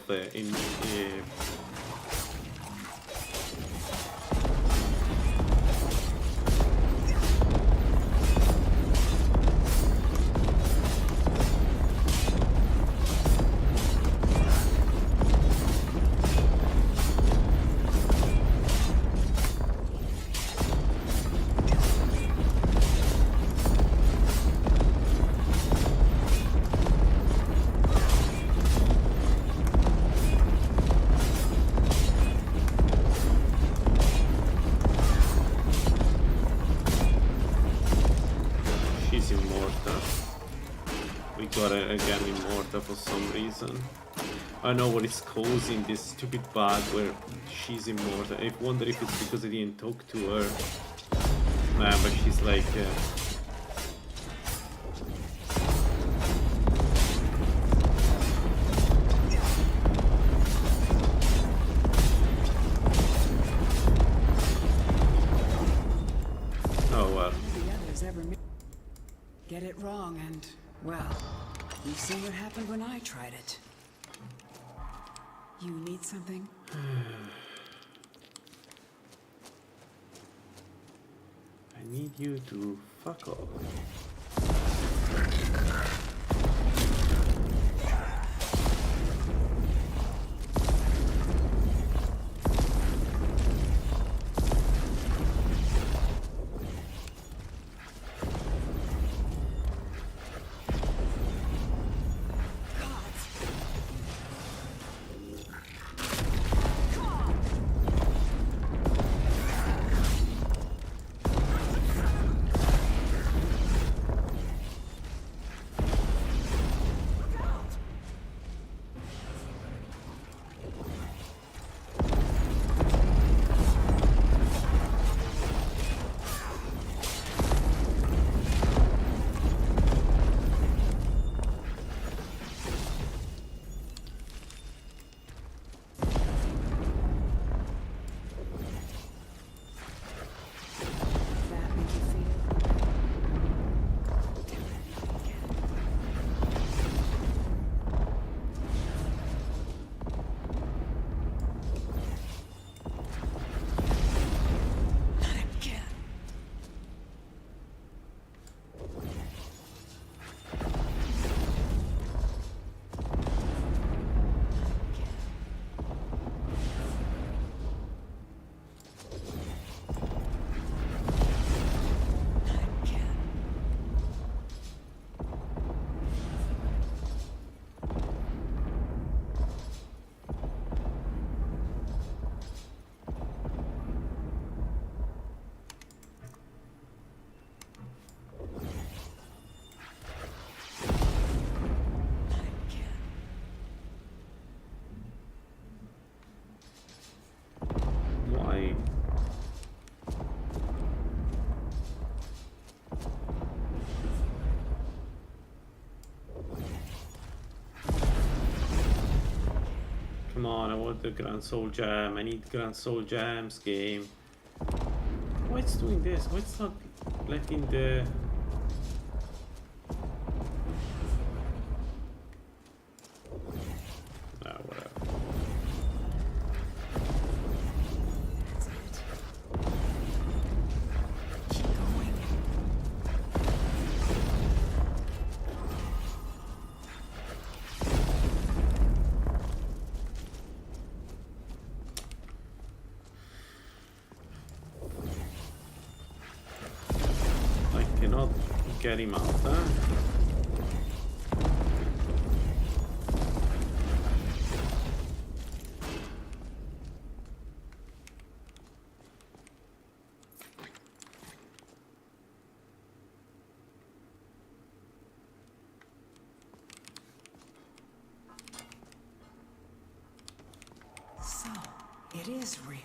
[SPEAKER 1] she's immortal. We got her again immortal for some reason. I don't know what is causing this stupid bug where she's immortal. I wonder if it's because I didn't talk to her. Man, but she's like... oh well.
[SPEAKER 10] The others ever get it wrong and, well, you've seen what happened when I tried it. You need something?
[SPEAKER 1] I need you to fuck off. Why? Come on, I want the Grand Soul Gem. I need Grand Soul Gems game. Why it's doing this? Why it's not letting the... Ah, whatever. Get him out, huh?
[SPEAKER 10] So, it is real.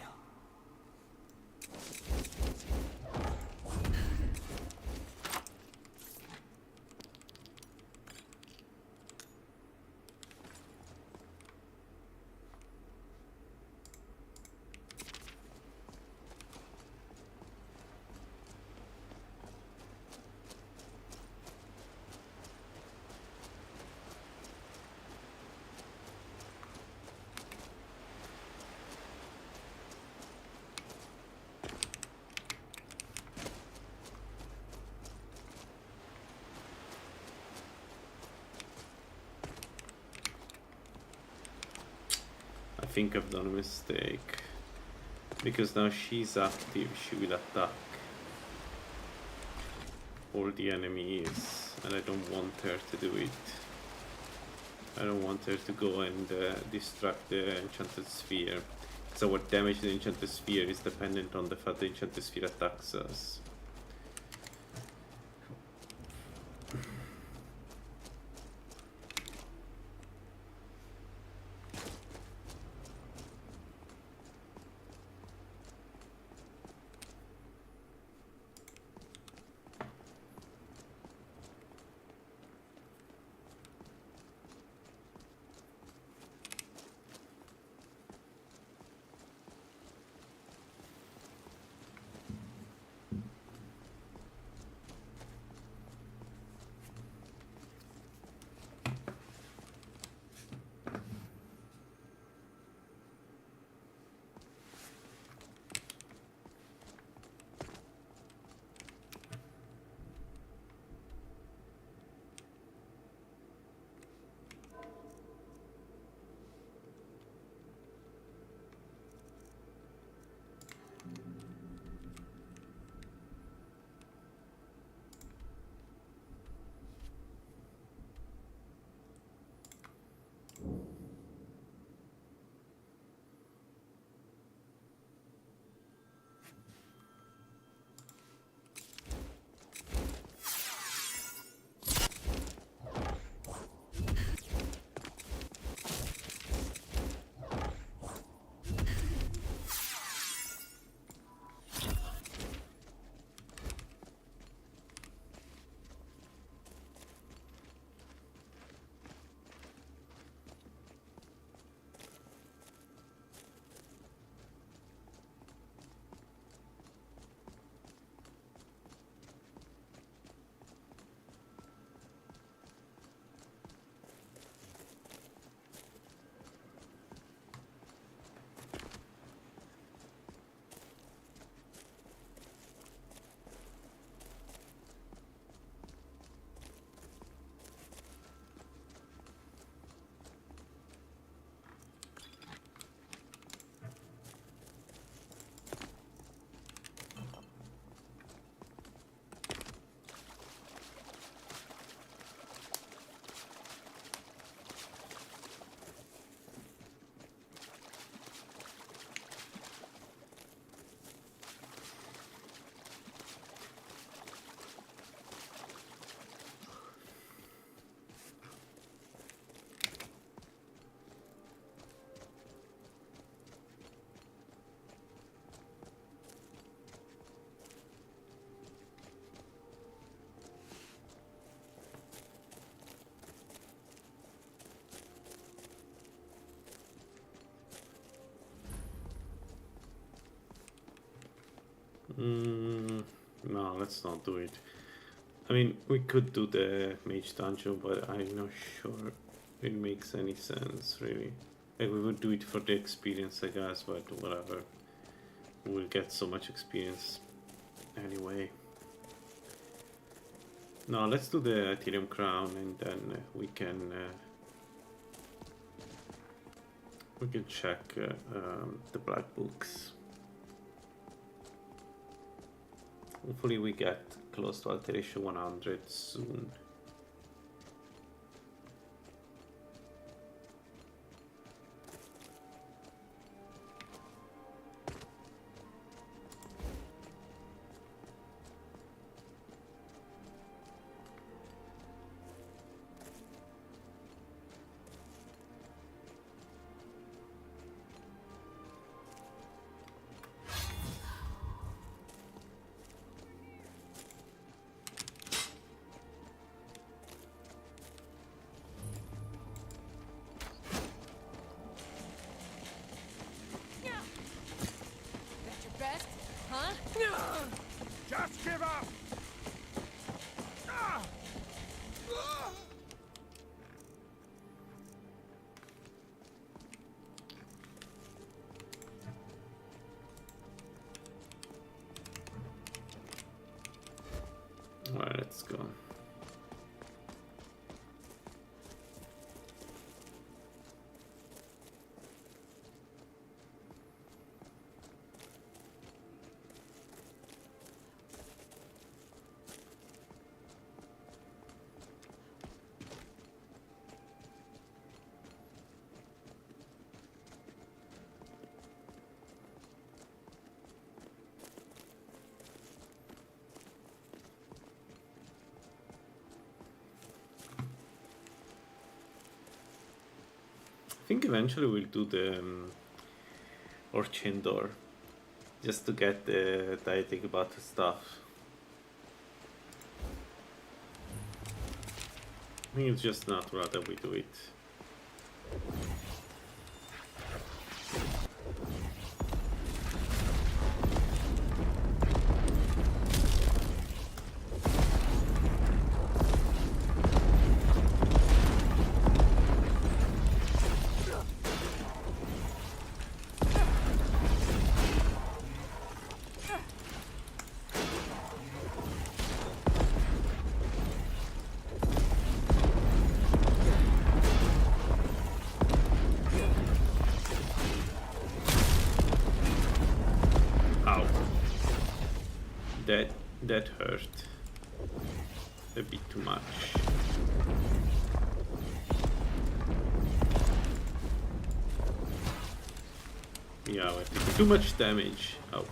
[SPEAKER 1] I think I've done a mistake. Because now she's active, she will attack all the enemies, and I don't want her to do it. I don't want her to go and distract the Enchanted Sphere. So our damage to the Enchanted Sphere is dependent on the fact the Enchanted Sphere attacks us. let's not do it. I mean, we could do the Mage dungeon, but I'm not sure it makes any sense, really. Like, we would do it for the experience, I guess, but whatever. We'll get so much experience anyway. No, let's do the Ethereum Crown, and then we can check the black books. Hopefully we get close to Alteration 100 soon.
[SPEAKER 5] That's your best, huh?
[SPEAKER 11] Just give up!
[SPEAKER 1] Alright, let's go. I think eventually we'll do the Orchin door, just to get the dieting about stuff. I think it's just natural that we do it. That hurt a bit too much. Yeah, we're taking too much damage. Oh.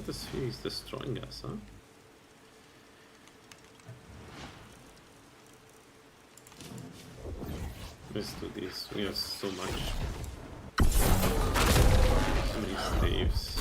[SPEAKER 1] The sphere is destroying us, huh? Let's do this. We have so much. So many staves.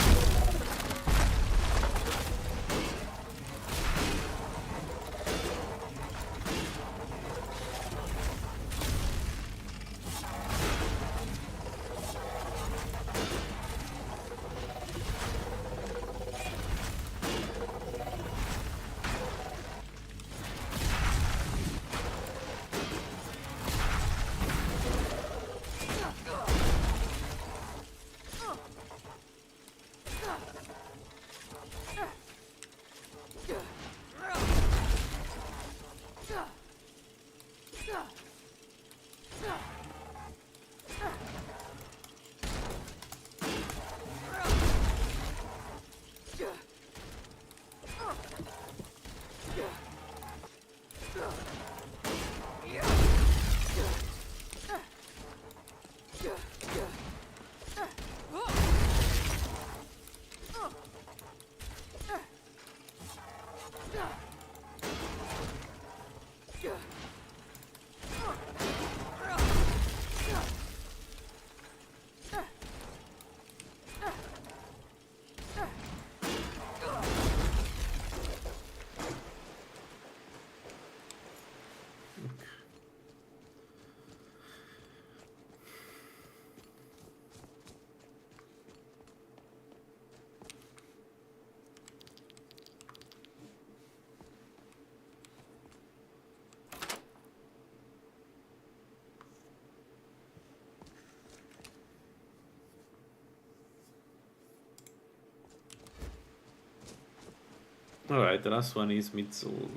[SPEAKER 1] Alright, the last one is Mitsulf.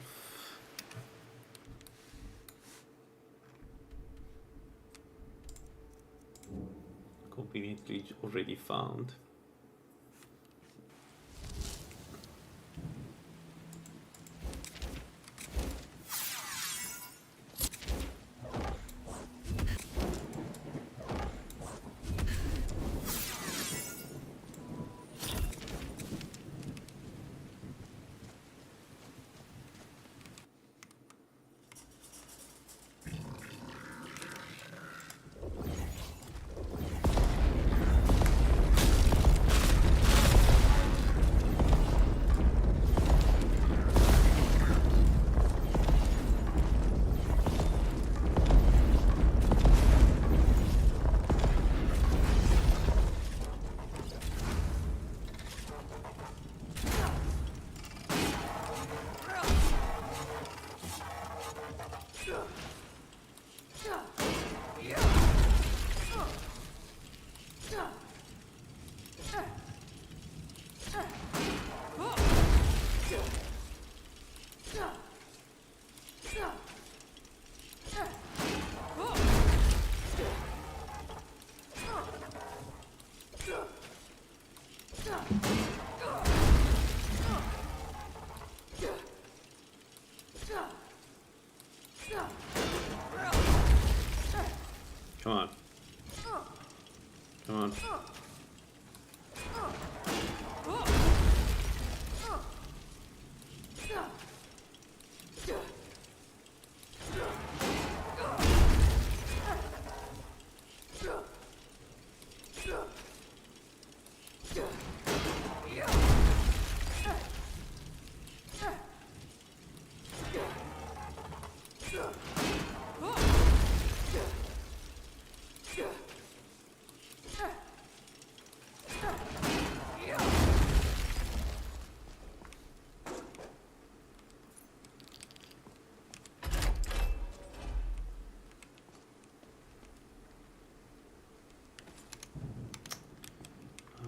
[SPEAKER 1] Conveniently already found. Come on. Come on.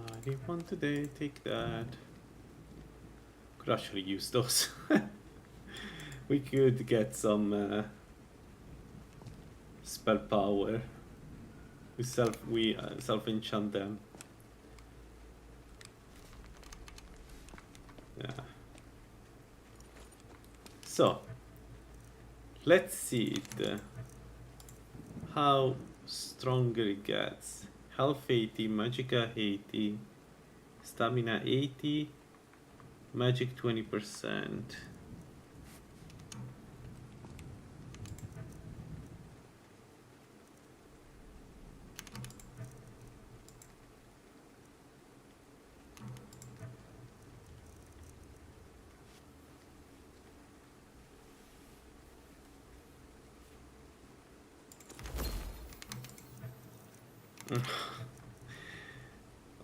[SPEAKER 1] I need one today, take that. Could actually use those. We could get some spell power. We self enchant them. Yeah. So let's see it. How stronger it gets. Health 80, Magicka 80, Stamina 80, Magic 20%.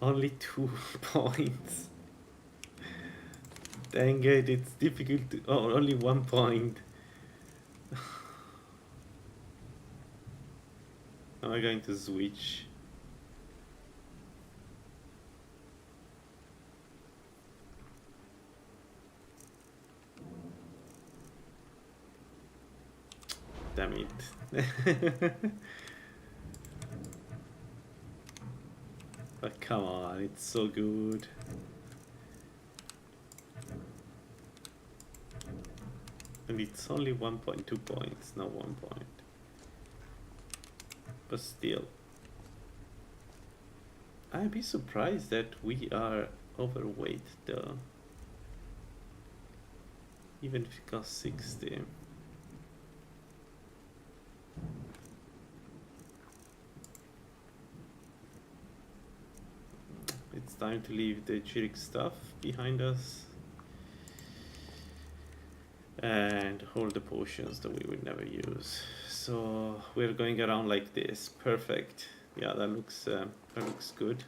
[SPEAKER 1] Only 2 points. Dang it, it's difficult to... Oh, only 1 point. Am I going to switch? Damn it. But come on, it's so good. And it's only 1.2 points, not 1 point. But still. I'd be surprised that we are overweight though. Even if it costs 60. It's time to leave the Chirik stuff behind us. and hold the potions that we would never use. So we're going around like this. Perfect. Yeah, that looks good.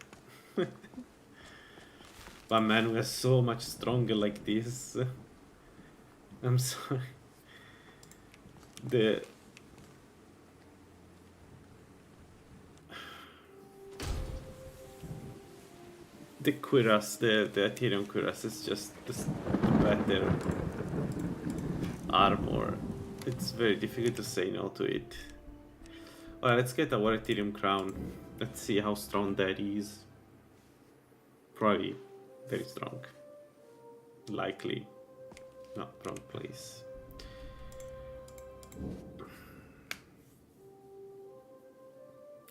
[SPEAKER 1] But man, we're so much stronger like this. I'm sorry. The cuirass, the Ethereum cuirass is just better armor. It's very difficult to say no to it. Alright, let's get our Ethereum crown. Let's see how strong that is. Probably very strong. Likely. No, wrong place.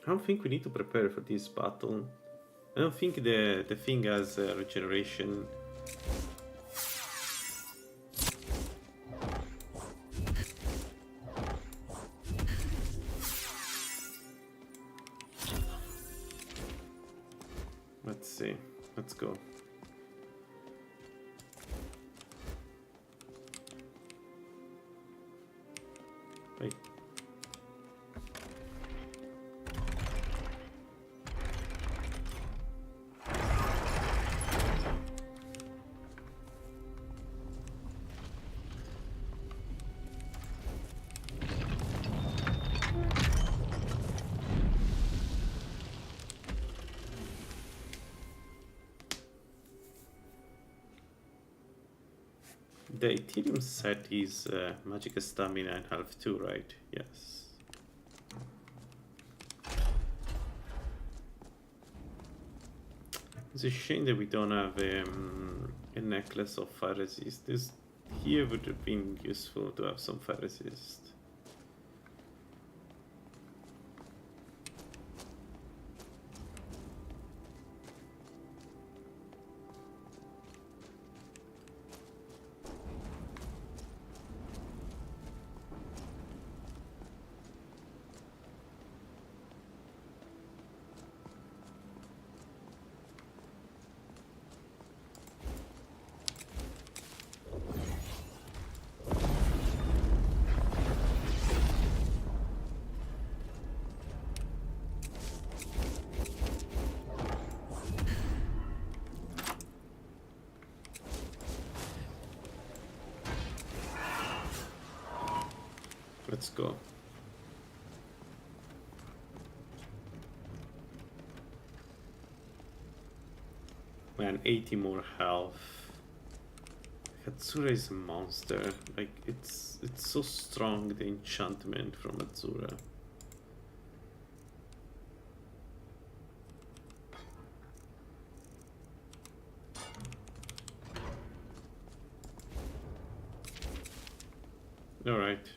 [SPEAKER 1] I don't think we need to prepare for this battle. I don't think the thing has regeneration. Let's see. Let's go. Wait. The Ethereum set is magic stamina and health too, right? Yes. It's a shame that we don't have a necklace of fire resist. This here would have been useful to have some fire resist. Let's go. Man, 80 more health. Azura is a monster. Like it's so strong, the enchantment from Azura. All right.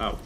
[SPEAKER 1] Oh.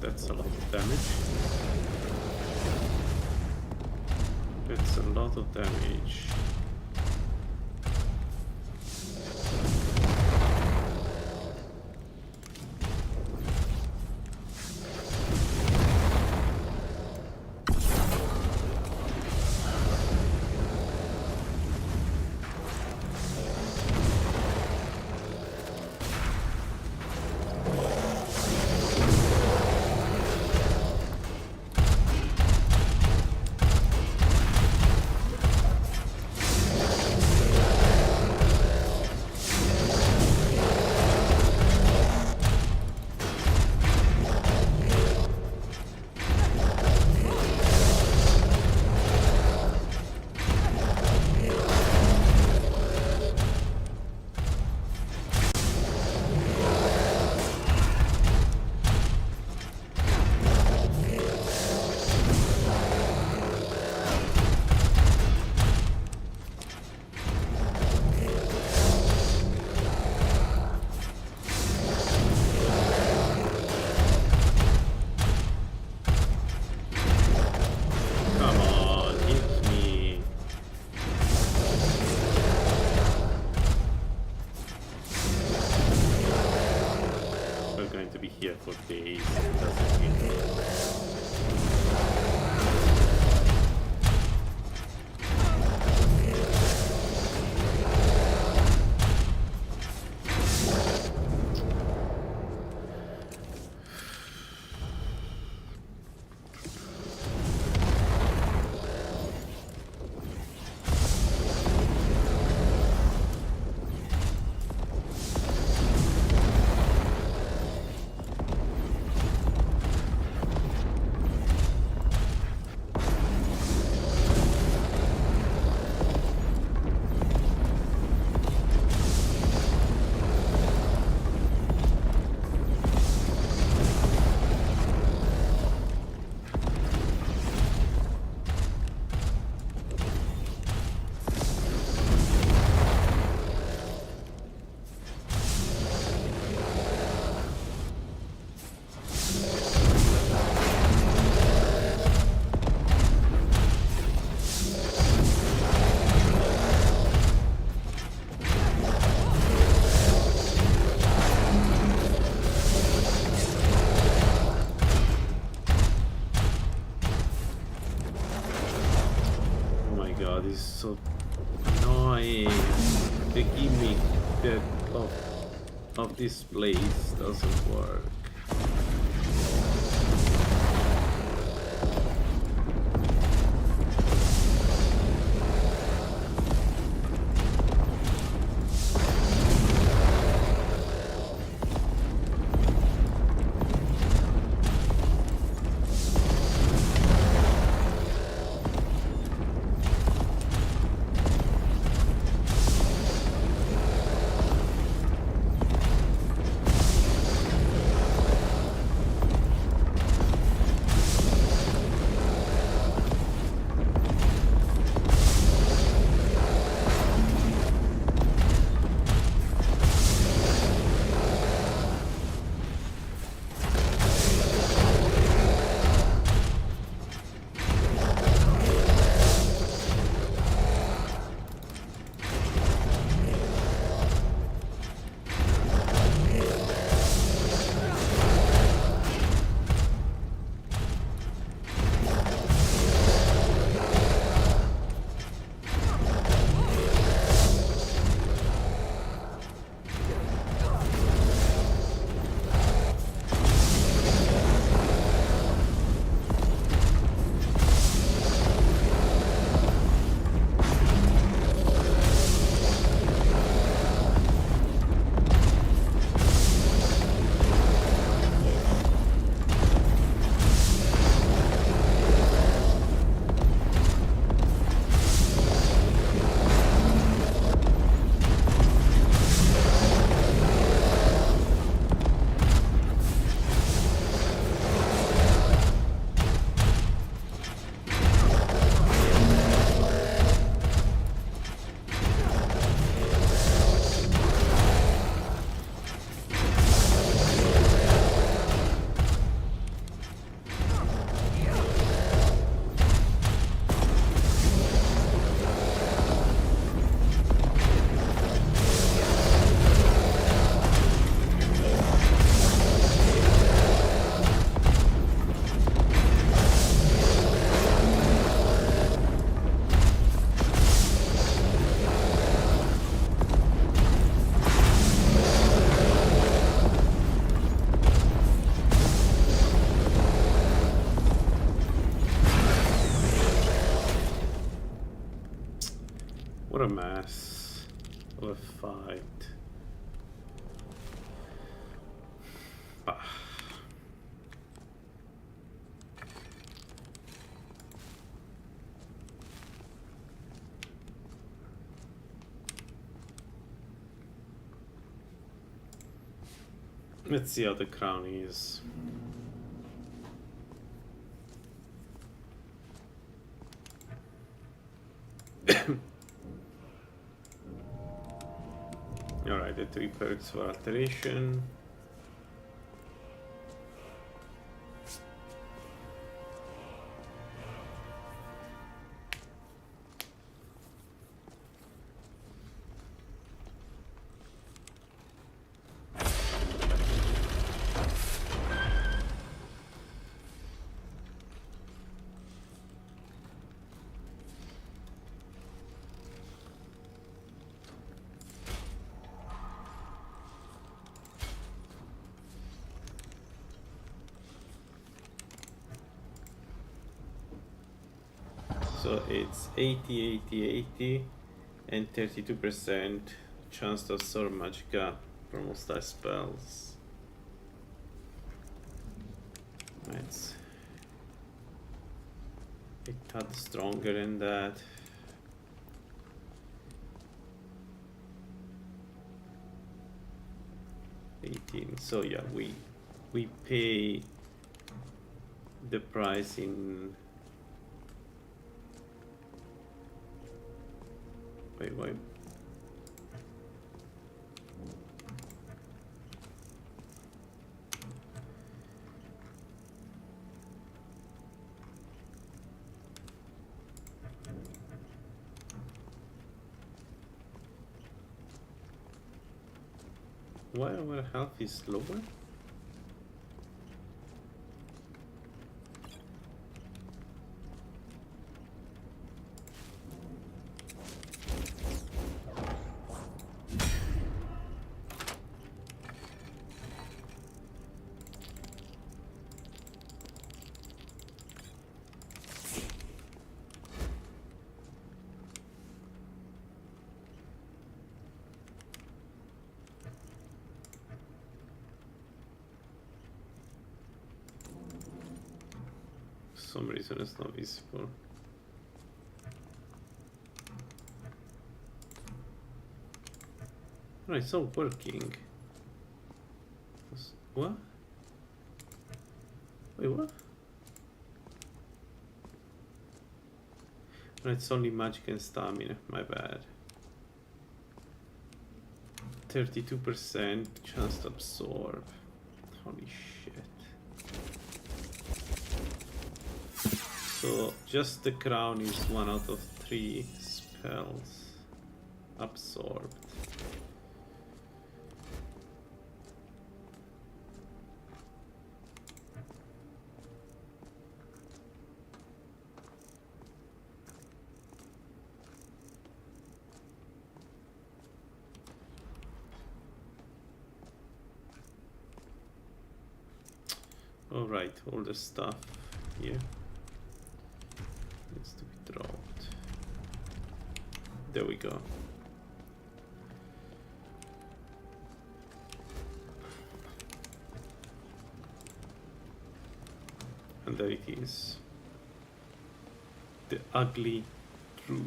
[SPEAKER 1] That's a lot of damage. That's a lot of damage. For days, it doesn't mean is so annoying. The gimmick that of this place doesn't work. What a mess of a fight. Ah. Let's see how the crown is. Alright, the 3 perks for alteration. So it's 80, 80, 80, and 32% chance to absorb Magicka from hostile spells. It's a tad stronger than that. So yeah, we pay the price in. Wait. Why our health is lower? For some reason it's not visible. Right, it's all working. What? Wait, what? Right, it's only magic and stamina, my bad. 32% chance to absorb. Holy shit. So just the crown is 1 out of 3 spells absorbed. All right, all the stuff here needs to be dropped. There we go. And there it is. The ugly truth.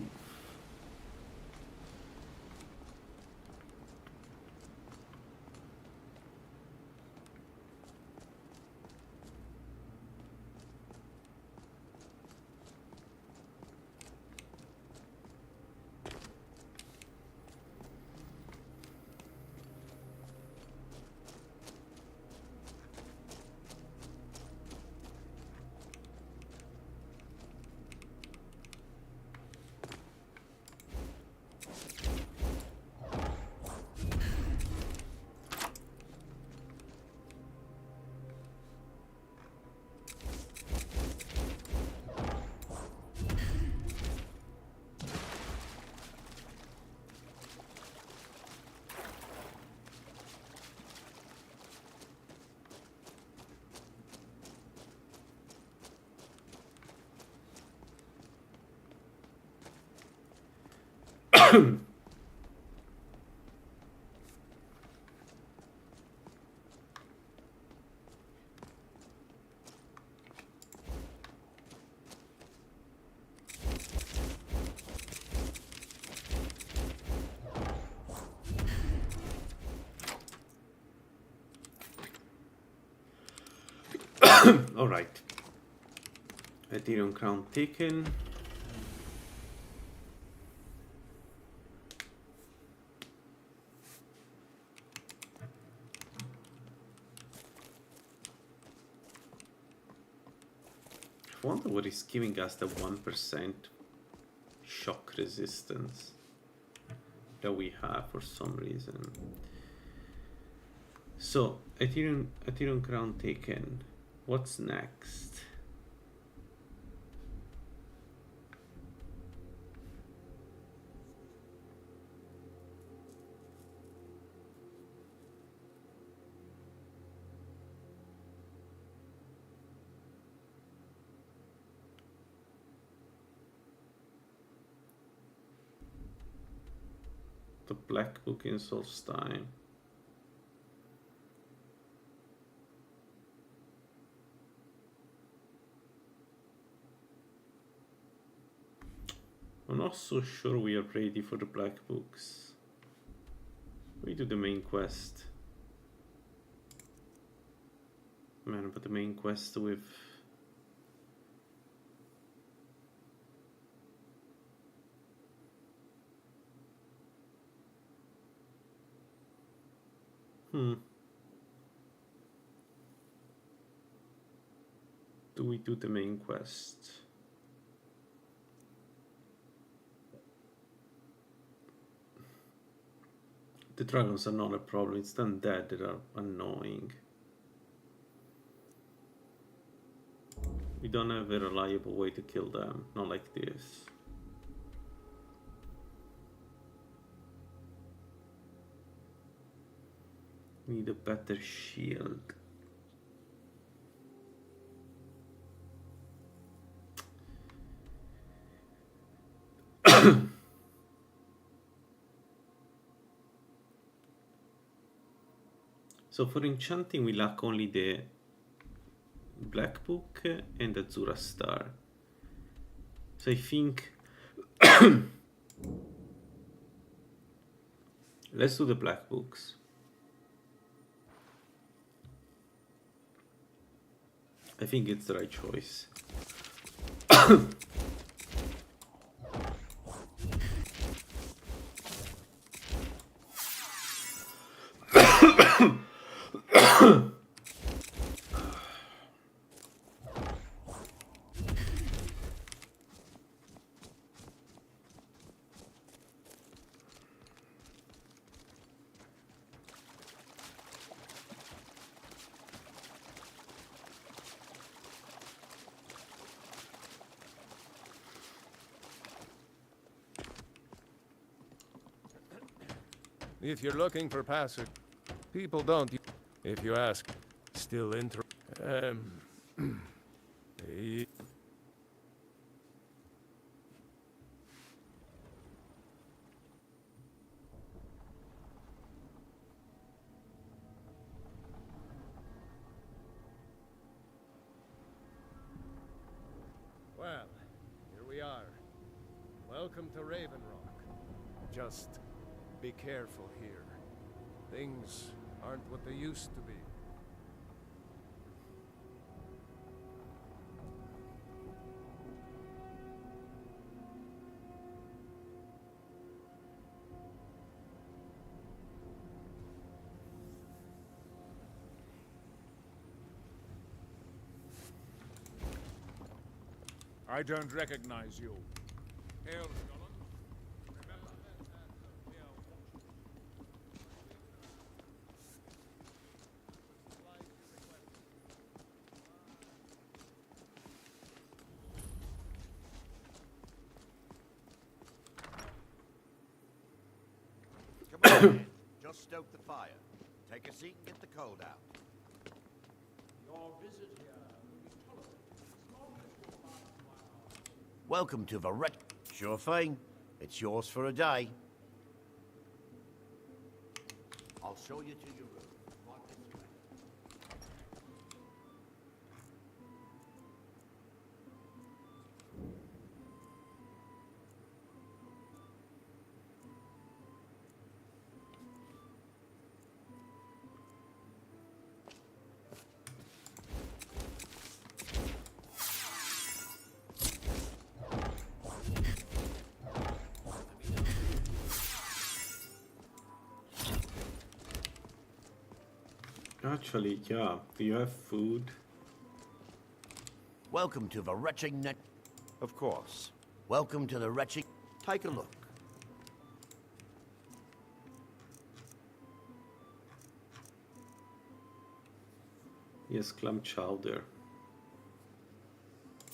[SPEAKER 1] All right. Ethereum crown taken. I wonder what is giving us the 1% shock resistance that we have for some reason. So Ethereum crown taken. What's next? The Black Book in Solstein. I'm not so sure we are ready for the Black Books. We do the main quest. Man, but the main quest with... Do we do the main quest? The dragons are not a problem, it's the undead that are annoying. We don't have a reliable way to kill them, not like this. Need a better shield. So for enchanting we lack only the Black Book and the Azura Star. So I think let's do the Black Books. I think it's the right choice.
[SPEAKER 11] If you're looking for passage, people don't. If you ask, still Well, here we are. Welcome to Raven Rock. Just be careful here. Things aren't what they used to be.
[SPEAKER 12] I don't recognize you. Hail,
[SPEAKER 13] Come on, man. Just stoke the fire. Take a seat and get the cold out.
[SPEAKER 12] Your visit here will be tolerated as long as you're
[SPEAKER 13] Welcome to the Sure thing. It's yours for a day. show you to your room. Walk this way.
[SPEAKER 1] Actually, yeah. Do you have food?
[SPEAKER 13] Welcome to the retching net. Of course. Welcome to the retching. Take a look.
[SPEAKER 1] Yes, clam chowder.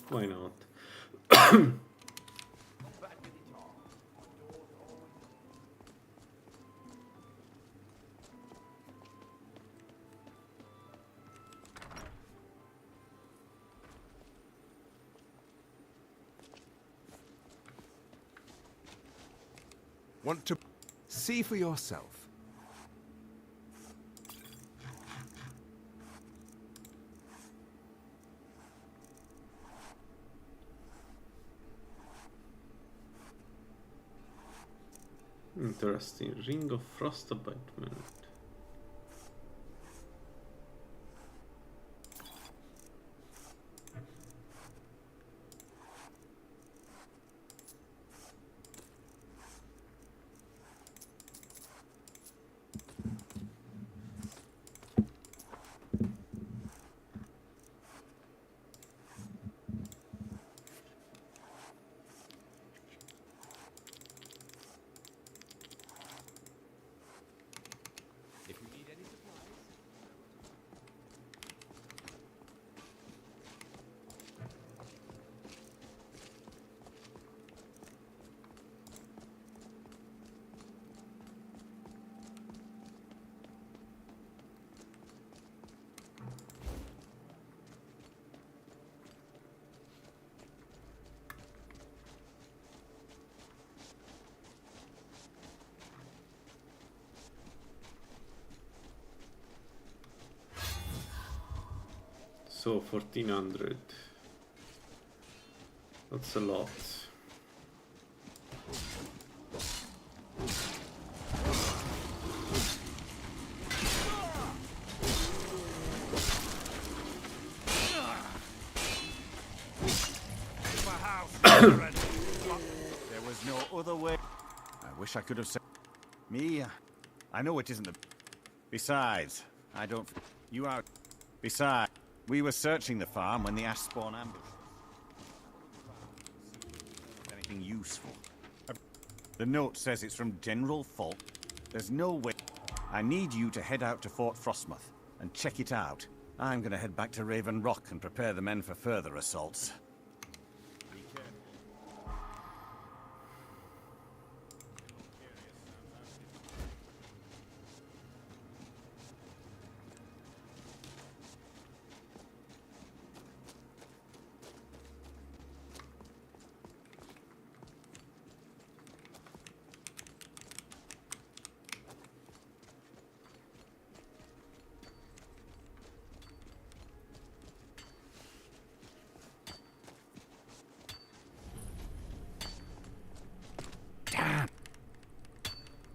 [SPEAKER 1] Why not?
[SPEAKER 6] Want to see for yourself.
[SPEAKER 1] Interesting. Ring of Frost Abatement. So 1400. That's a lot.
[SPEAKER 14] There was no other way. I wish I could have said. Me? I know it isn't the. Besides, I don't. You are. Besides, we were searching the farm when the ash spawn ambushed us. Anything useful? The note says it's from General Falk. There's no way. I need you to head out to Fort Frostmoth and check it out. I'm gonna head back to Raven Rock and prepare the men for further assaults.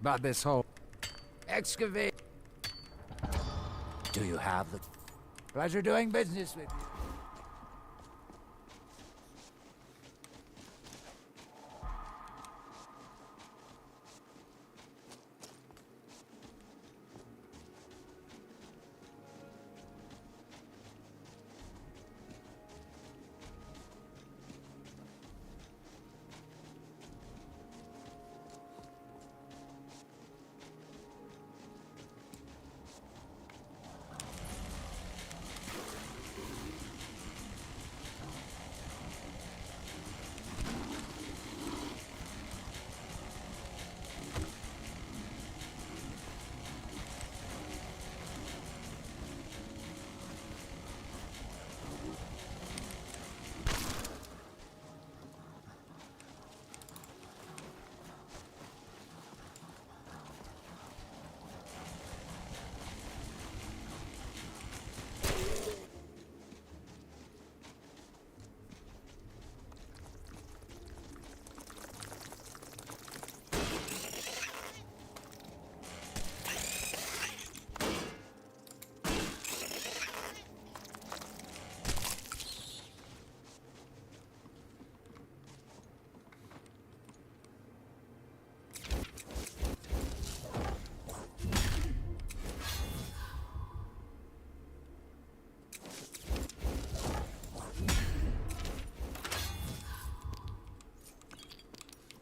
[SPEAKER 15] About this whole excavate. Do you have the pleasure doing business with you?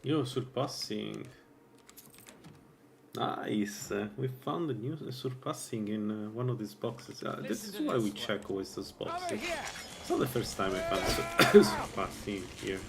[SPEAKER 1] Yo, surpassing. Nice. We found a new surpassing in one of these boxes. This is why we check always those boxes. It's not the first time I found surpassing here.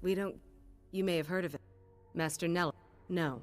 [SPEAKER 16] We don't... You may have heard of it. Master Nella. No.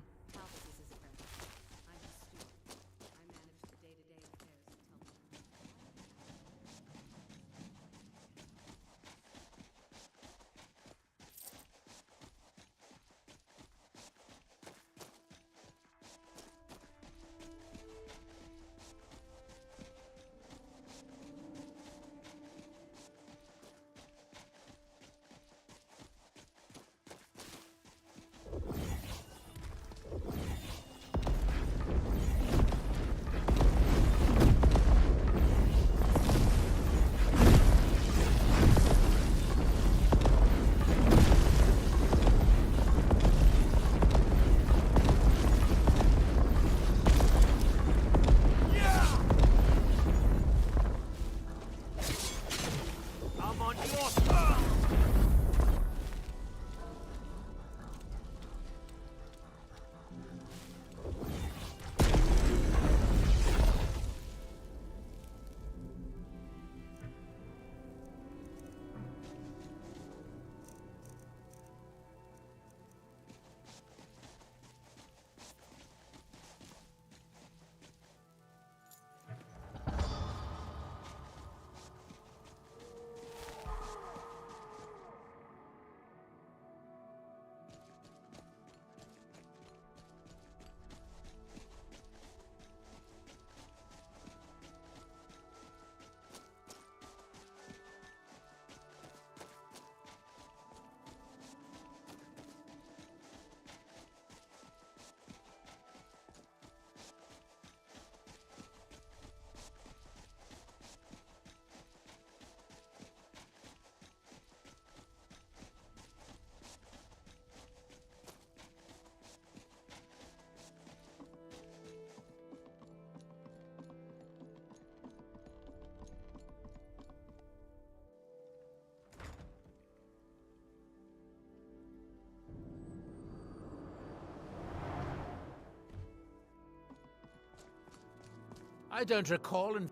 [SPEAKER 15] I don't recall, and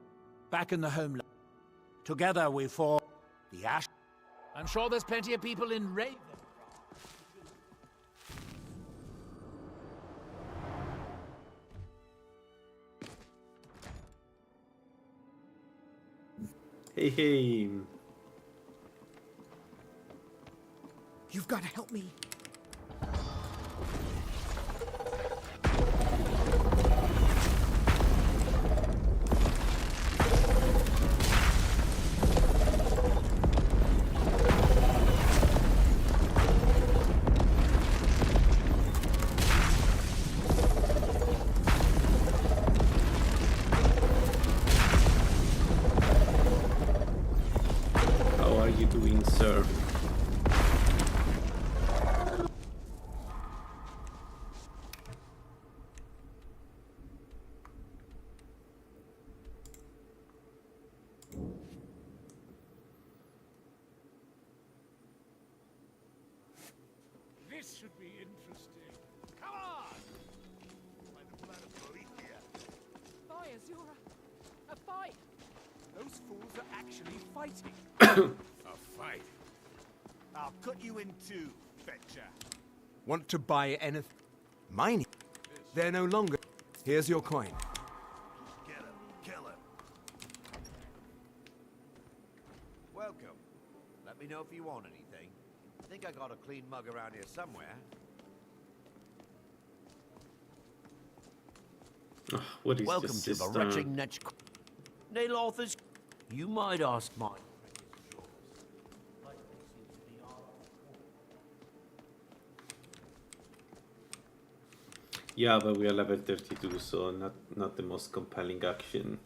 [SPEAKER 15] back in the homeland. Together we fought the Ash. I'm sure there's plenty of people in Raven.
[SPEAKER 1] Hey, hey.
[SPEAKER 15] You've got to help me.
[SPEAKER 1] How are you doing, sir?
[SPEAKER 12] This should be interesting. Come on! By the blood of Boethia.
[SPEAKER 5] By Azura. A fight.
[SPEAKER 12] Those fools are actually fighting.
[SPEAKER 11] A fight.
[SPEAKER 13] I'll cut you in two, Fetcher.
[SPEAKER 17] Want to buy anything? Mine? They're no longer. Here's your coin.
[SPEAKER 13] Get him. Kill him. Welcome. Let me know if you want anything. I think I got a clean mug around here somewhere.
[SPEAKER 1] What is
[SPEAKER 18] Welcome
[SPEAKER 1] this
[SPEAKER 18] to the
[SPEAKER 1] system?
[SPEAKER 18] wretching Netch. Nalauthers, you might ask mine.
[SPEAKER 1] Yeah, but we are level 32, so not the most compelling action.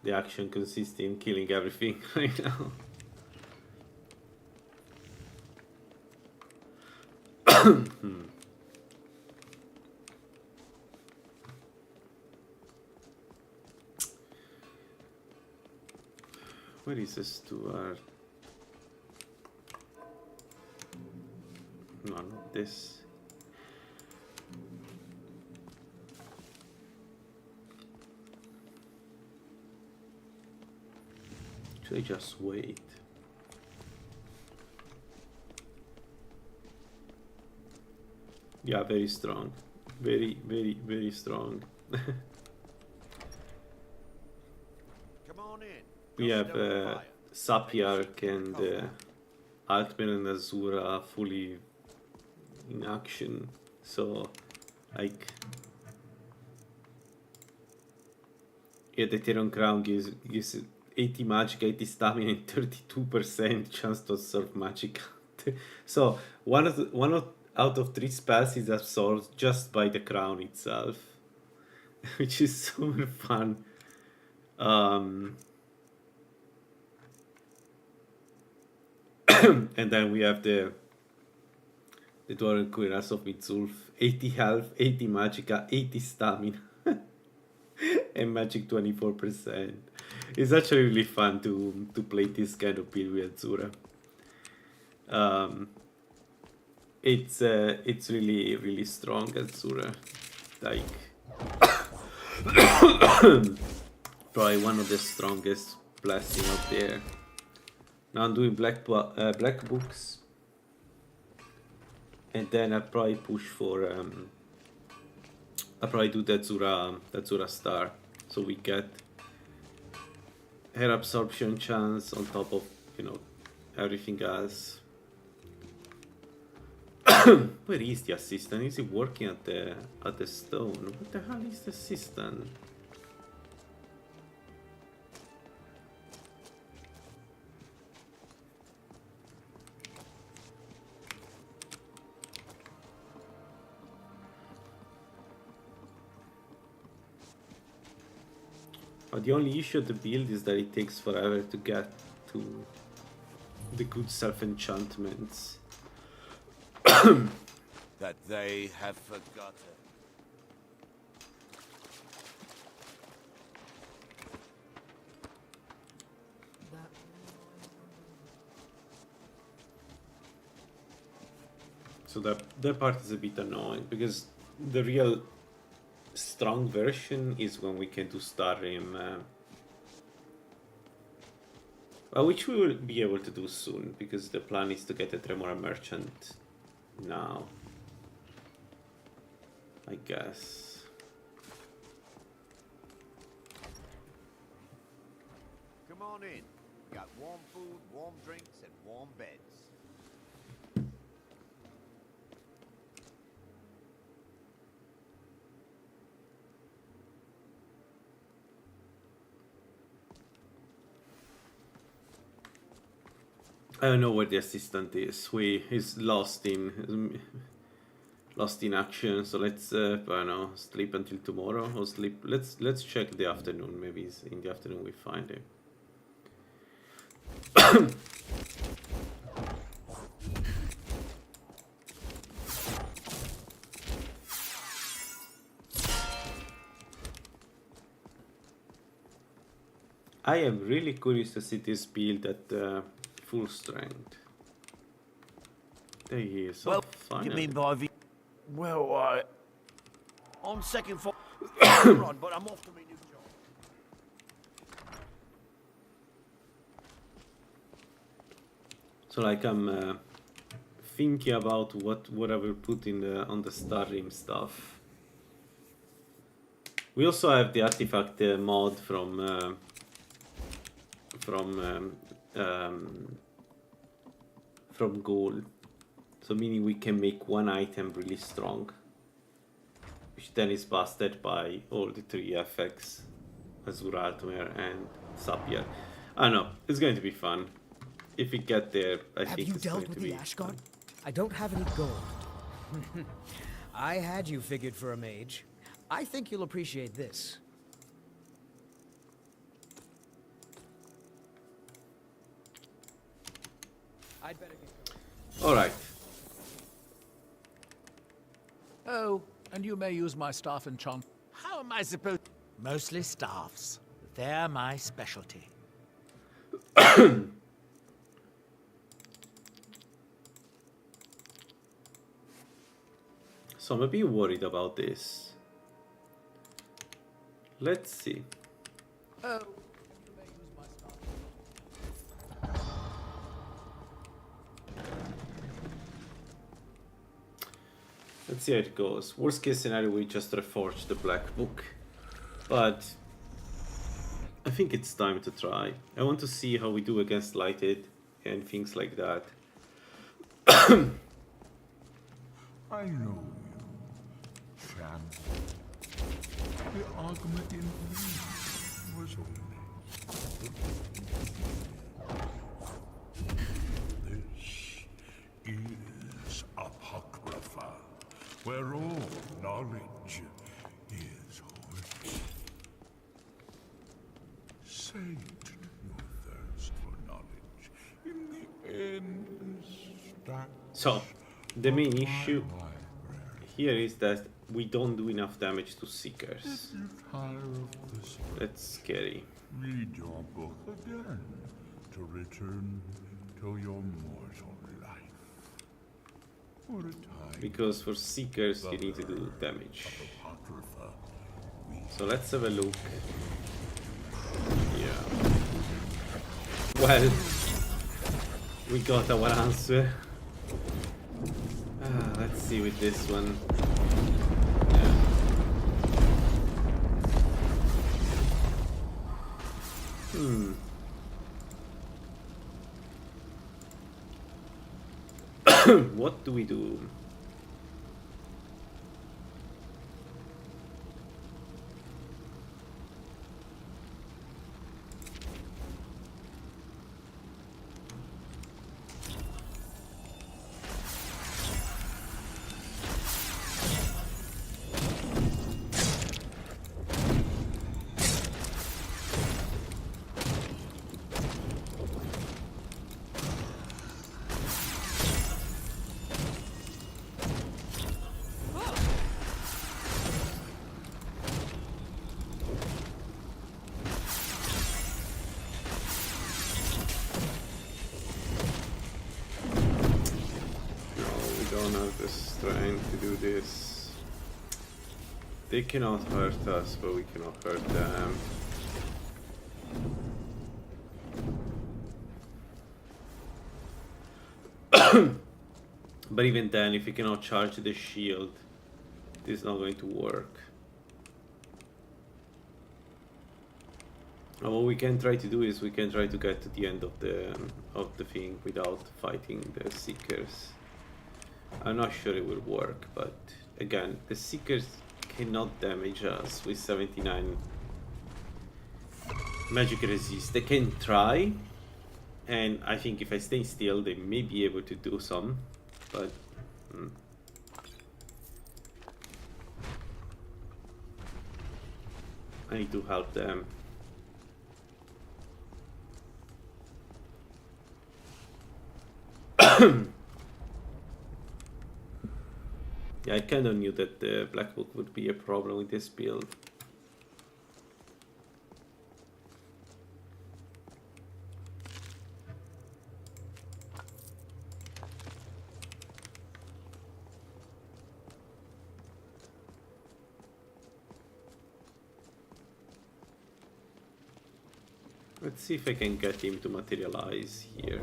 [SPEAKER 1] The action consists in killing everything right now. Where is the steward? No, not this. Should I just wait? Yeah, very strong. Very, very, very strong.
[SPEAKER 13] Come on in.
[SPEAKER 1] We have Sapiarch and Altman and Azura fully in action. So, like, yeah, the Terran Crown gives 80 magic, 80 stamina, and 32% chance to absorb magic. So out of 3 spells is absorbed just by the crown itself, which is super fun. And then we have the Dwarven Cuirass of Mitzulf, 80 health, 80 magicka, 80 stamina, and magic 24%. It's actually really fun to play this kind of build with Azura. It's really strong Azura. Like probably one of the strongest blessing out there. Now I'm doing black books, and then I probably push for I probably do the Azura star, so we get hair absorption chance on top of, you know, everything else. Where is the assistant? Is he working at the stone? What the hell is the assistant? The only issue of the build is that it takes forever to get to the good self-enchantments.
[SPEAKER 18] That they have forgotten.
[SPEAKER 1] So that part is a bit annoying, because the real strong version is when we can do Starrim, which we will be able to do soon, because the plan is to get a Tremora Merchant now, I guess.
[SPEAKER 13] Come on in. Got warm food, warm drinks, and warm beds.
[SPEAKER 1] I don't know where the assistant is. He's lost in action. So let's I don't know, sleep until tomorrow, or sleep. Let's check the afternoon. Maybe it's in the afternoon we find him. I am really curious to see this build at full strength. There he is.
[SPEAKER 18] Well,
[SPEAKER 1] finally.
[SPEAKER 18] you mean by the... Well, on second thought... Run, but I'm off to my new job.
[SPEAKER 1] So like I'm thinking about what I will put in on the Starrim stuff. We also have the artifact mod from gold, so meaning we can make one item really strong, which then is busted by all the 3 FX, Azura, Altmer, and Sapir. I don't know, it's going to be fun. If we get there, I think it's going to be. Have you dealt with the
[SPEAKER 19] Ashguard? I don't have any gold. I had you figured for a mage. I think you'll appreciate this. I'd better get going.
[SPEAKER 1] All right.
[SPEAKER 15] Oh, and you may use my staff enchant. How am I supposed? Mostly staffs. They're my specialty.
[SPEAKER 1] So I'm a bit worried about this. Let's see.
[SPEAKER 15] Oh.
[SPEAKER 1] Let's see how it goes. Worst case scenario, we just reforge the Black Book. But I think it's time to try. I want to see how we do against Lighted and things like that.
[SPEAKER 20] I know you, champ. The argument in me was only... This is Apocrypha, where all knowledge is hoarded. Sate your thirst for knowledge in the endless stacks.
[SPEAKER 1] So, the main issue here is that we don't do enough damage to Seekers. That's scary.
[SPEAKER 20] Read your book again to return to your mortal life. For a time.
[SPEAKER 1] Because for Seekers you need to do damage. So let's have a look. Yeah. Well, we got our answer. Let's see with this one. What do we do? Trying to do this. They cannot hurt us, but we cannot hurt them. But even then, if we cannot charge the shield, this is not going to work. And what we can try to do is we can try to get to the end of the thing without fighting the Seekers. I'm not sure it will work, but again, the Seekers cannot damage us with 79 magic resist. They can try, and I think if I stay still, they may be able to do some, but I need to help them. Yeah, I kind of knew that the Black Book would be a problem with this build. Let's see if I can get him to materialize here.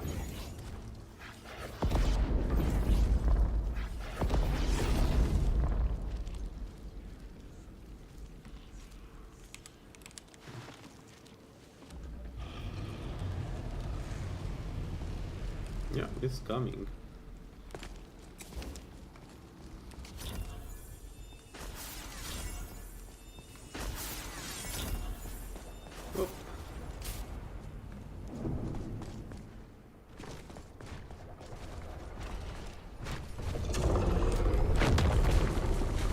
[SPEAKER 1] Yeah, it's coming. Oh.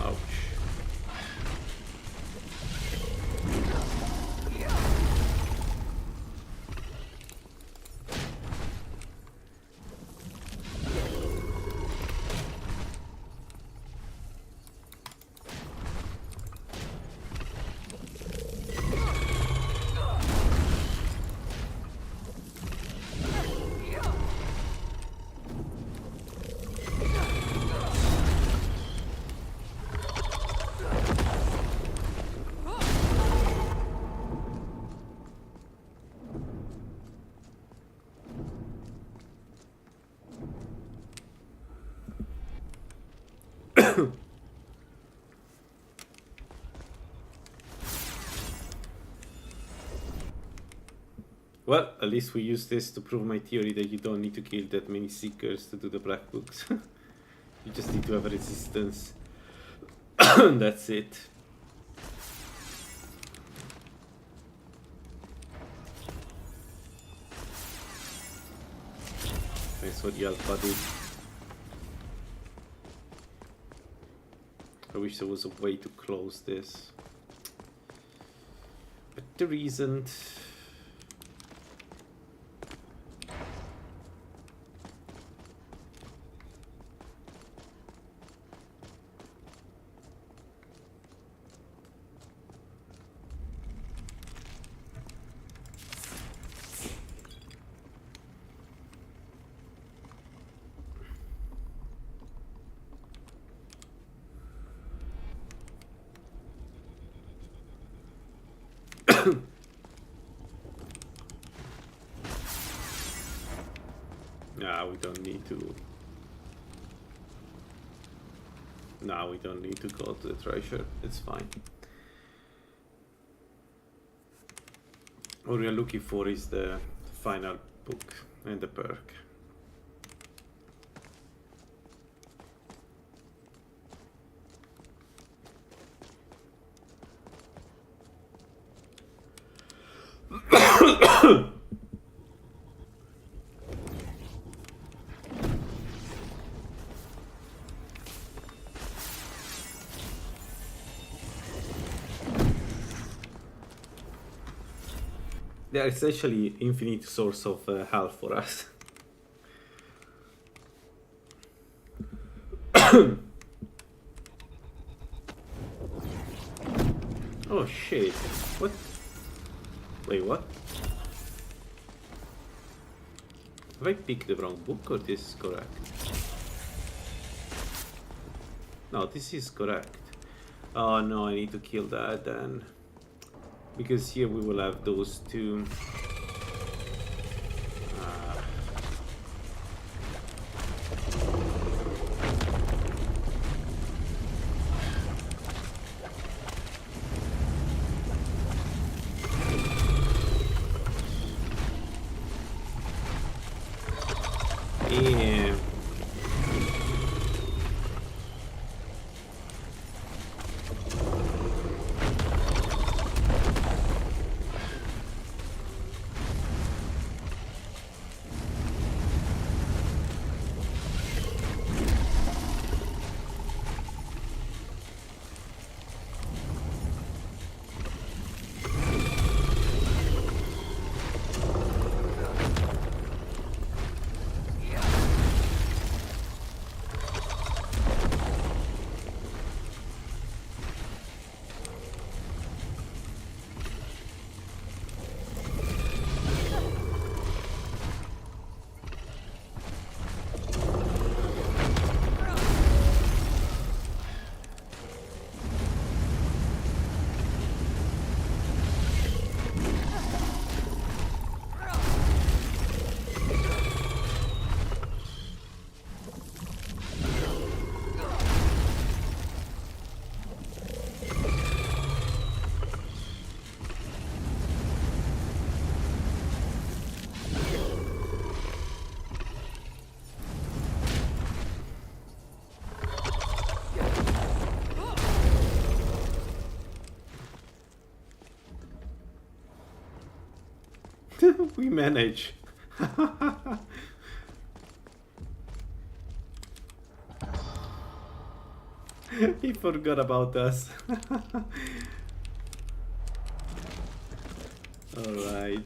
[SPEAKER 1] Ouch. Well, at least we use this to prove my theory that you don't need to kill that many seekers to do the black books. You just need to have a resistance. That's it. Thanks for the help, buddy. I wish there was a way to close this. But there isn't. Nah, we don't need to. Nah, we don't need to go to the treasure. It's fine. What we are looking for is the final book and the perk. They are essentially infinite source of health for us. Oh shit. What? Wait, what? Have I picked the wrong book or this is correct? No, this is correct. Oh no, I need to kill that then. Because here we will have those two. Yeah. We manage. He forgot about us. All right.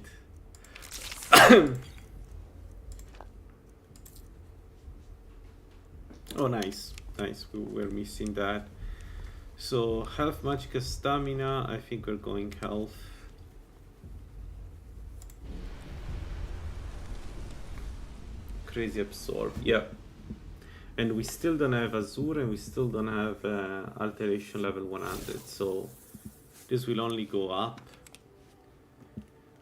[SPEAKER 1] Oh, nice. Nice. We were missing that. So, health, magicka, stamina. I think we're going health. Crazy absorb. Yeah. And we still don't have Azura and we still don't have alteration level 100. So, this will only go up.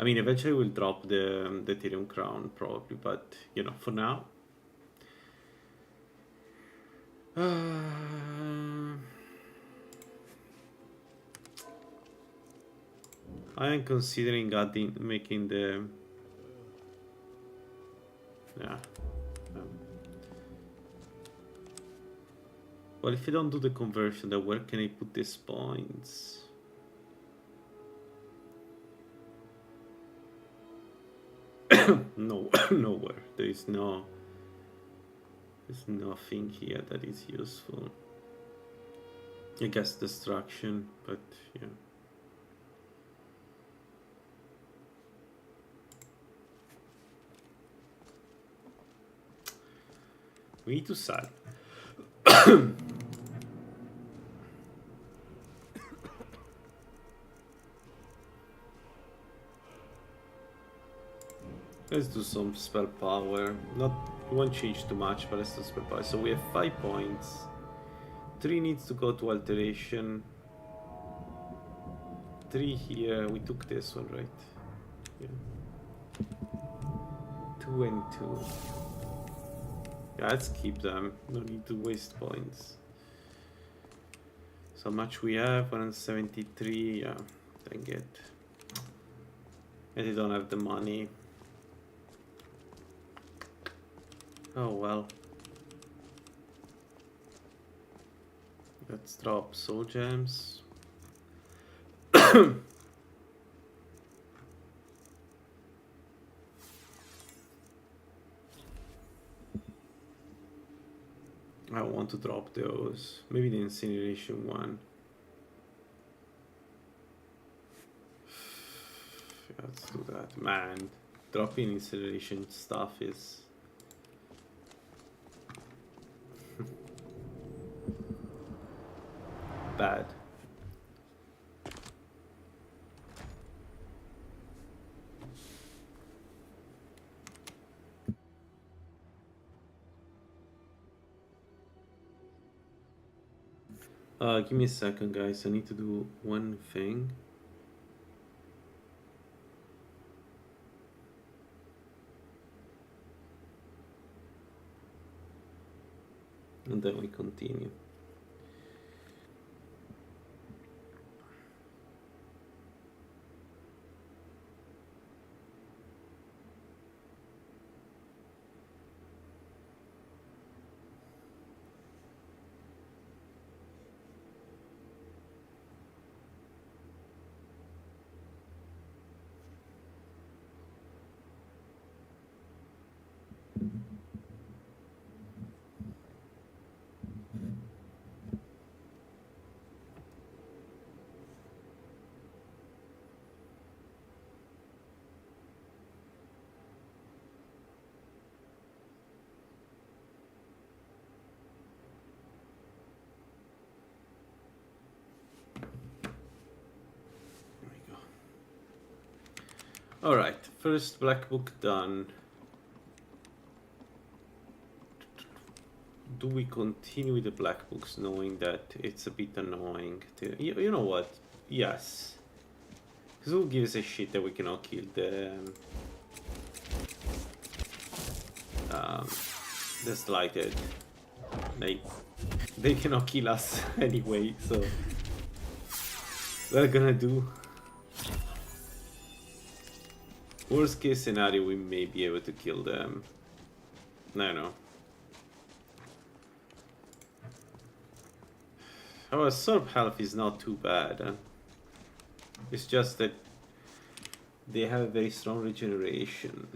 [SPEAKER 1] I mean, eventually we'll drop the Ethereum crown probably, but you know, for now. I am considering making the Yeah. Well, if you don't do the conversion, then where can I put these points? No, nowhere. There's nothing here that is useful. I guess destruction, but yeah. We need to sell. Let's do some spell power. Not, it won't change too much, but let's do spell power. So we have 5 points. 3 needs to go to alteration. 3 here. We took this one, right? Yeah. 2 and 2. Yeah, let's keep them. No need to waste points. So much we have? 173. Yeah, dang it. And they don't have the money. Oh well. Let's drop soul gems. I want to drop those. Maybe the incineration one. Yeah, let's do that. Man, dropping incineration stuff is bad. Give me a second, guys. I need to do one thing. And then we continue. Alright, first black book done. Do we continue with the black books knowing that it's a bit annoying? You know what? Yes. Because who gives a shit that we cannot kill the slighted? They cannot kill us anyway, so we're gonna do. Worst case scenario, we may be able to kill them. No. Our Sorb health is not too bad. It's just that they have a very strong regeneration.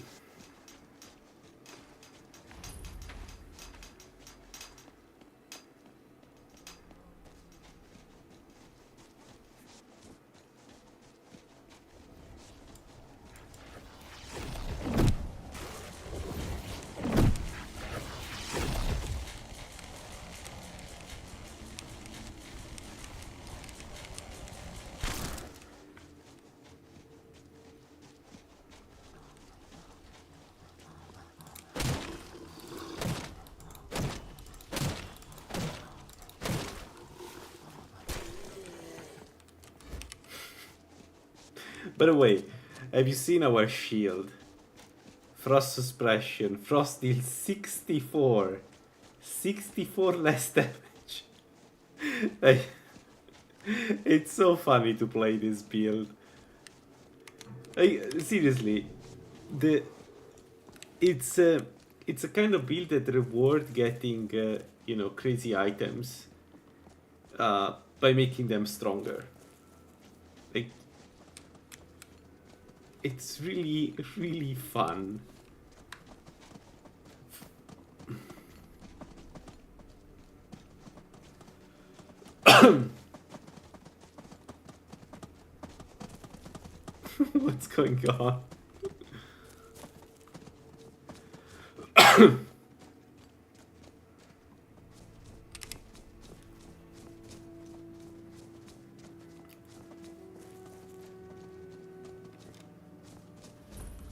[SPEAKER 1] By the way, have you seen our shield? Frost suppression. Frost deals 64. 64 less damage. Like, it's so funny to play this build. Like, seriously, it's it's a kind of build that reward getting you know, crazy items by making them stronger. Like, it's really, really fun. What's going on?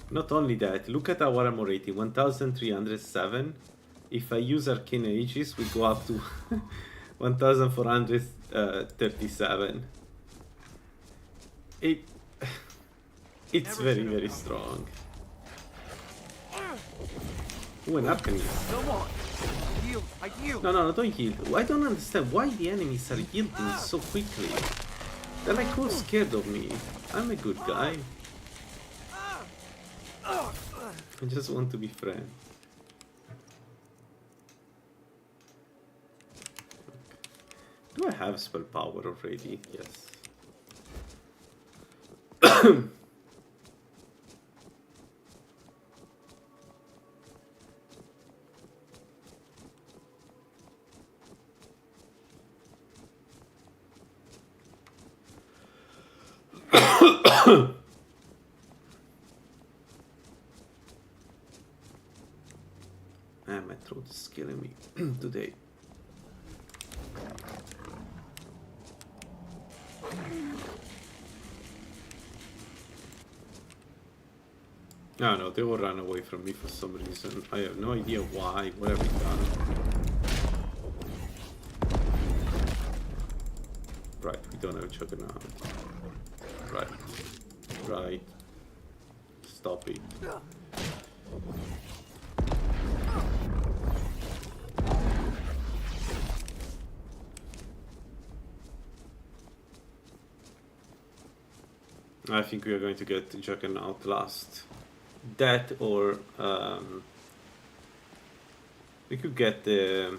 [SPEAKER 1] Not only that, look at our armor rating, 1307. If I use Arcane Aegis, we go up to 1437. It's very, very strong. Ooh, an Arcanist.
[SPEAKER 13] Come on. Yield. I yield.
[SPEAKER 1] No, don't yield. I don't understand why the enemies are yielding so quickly. They're like all scared of me. I'm a good guy. I just want to be friends. Do I have spell power already? Yes. My throat is killing me today. Oh no, they all ran away from me for some reason. I have no idea why. What have we done? Right, we don't have a Juggernaut. Right. Stop it. I think we are going to get Juggernaut last. That or we could get the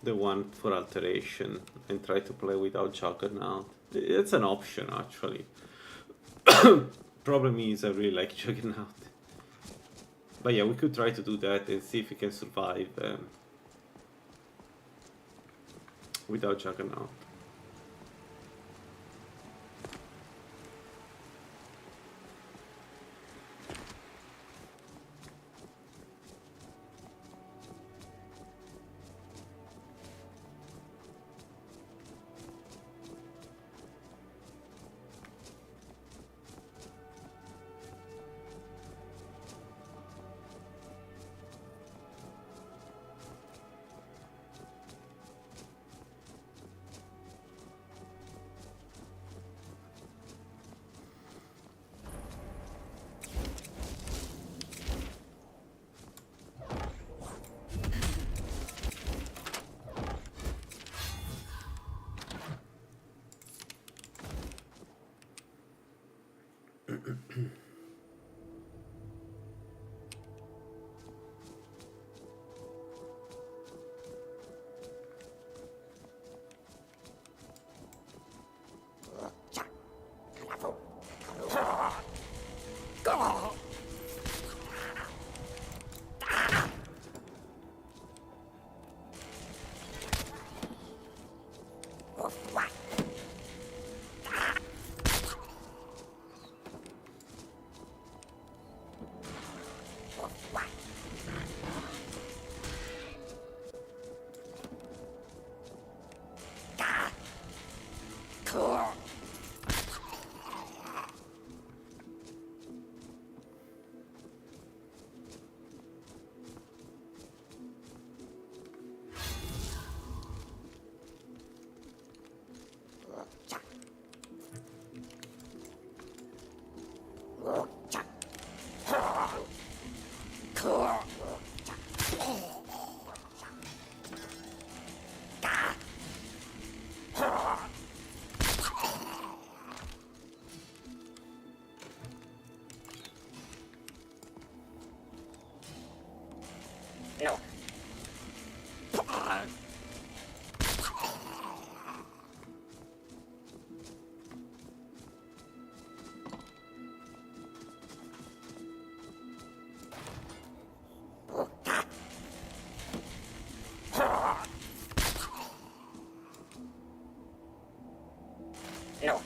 [SPEAKER 1] one for alteration and try to play without Juggernaut. It's an option actually. Problem is I really like Juggernaut. But yeah, we could try to do that and see if we can survive without Juggernaut.
[SPEAKER 9] No. No.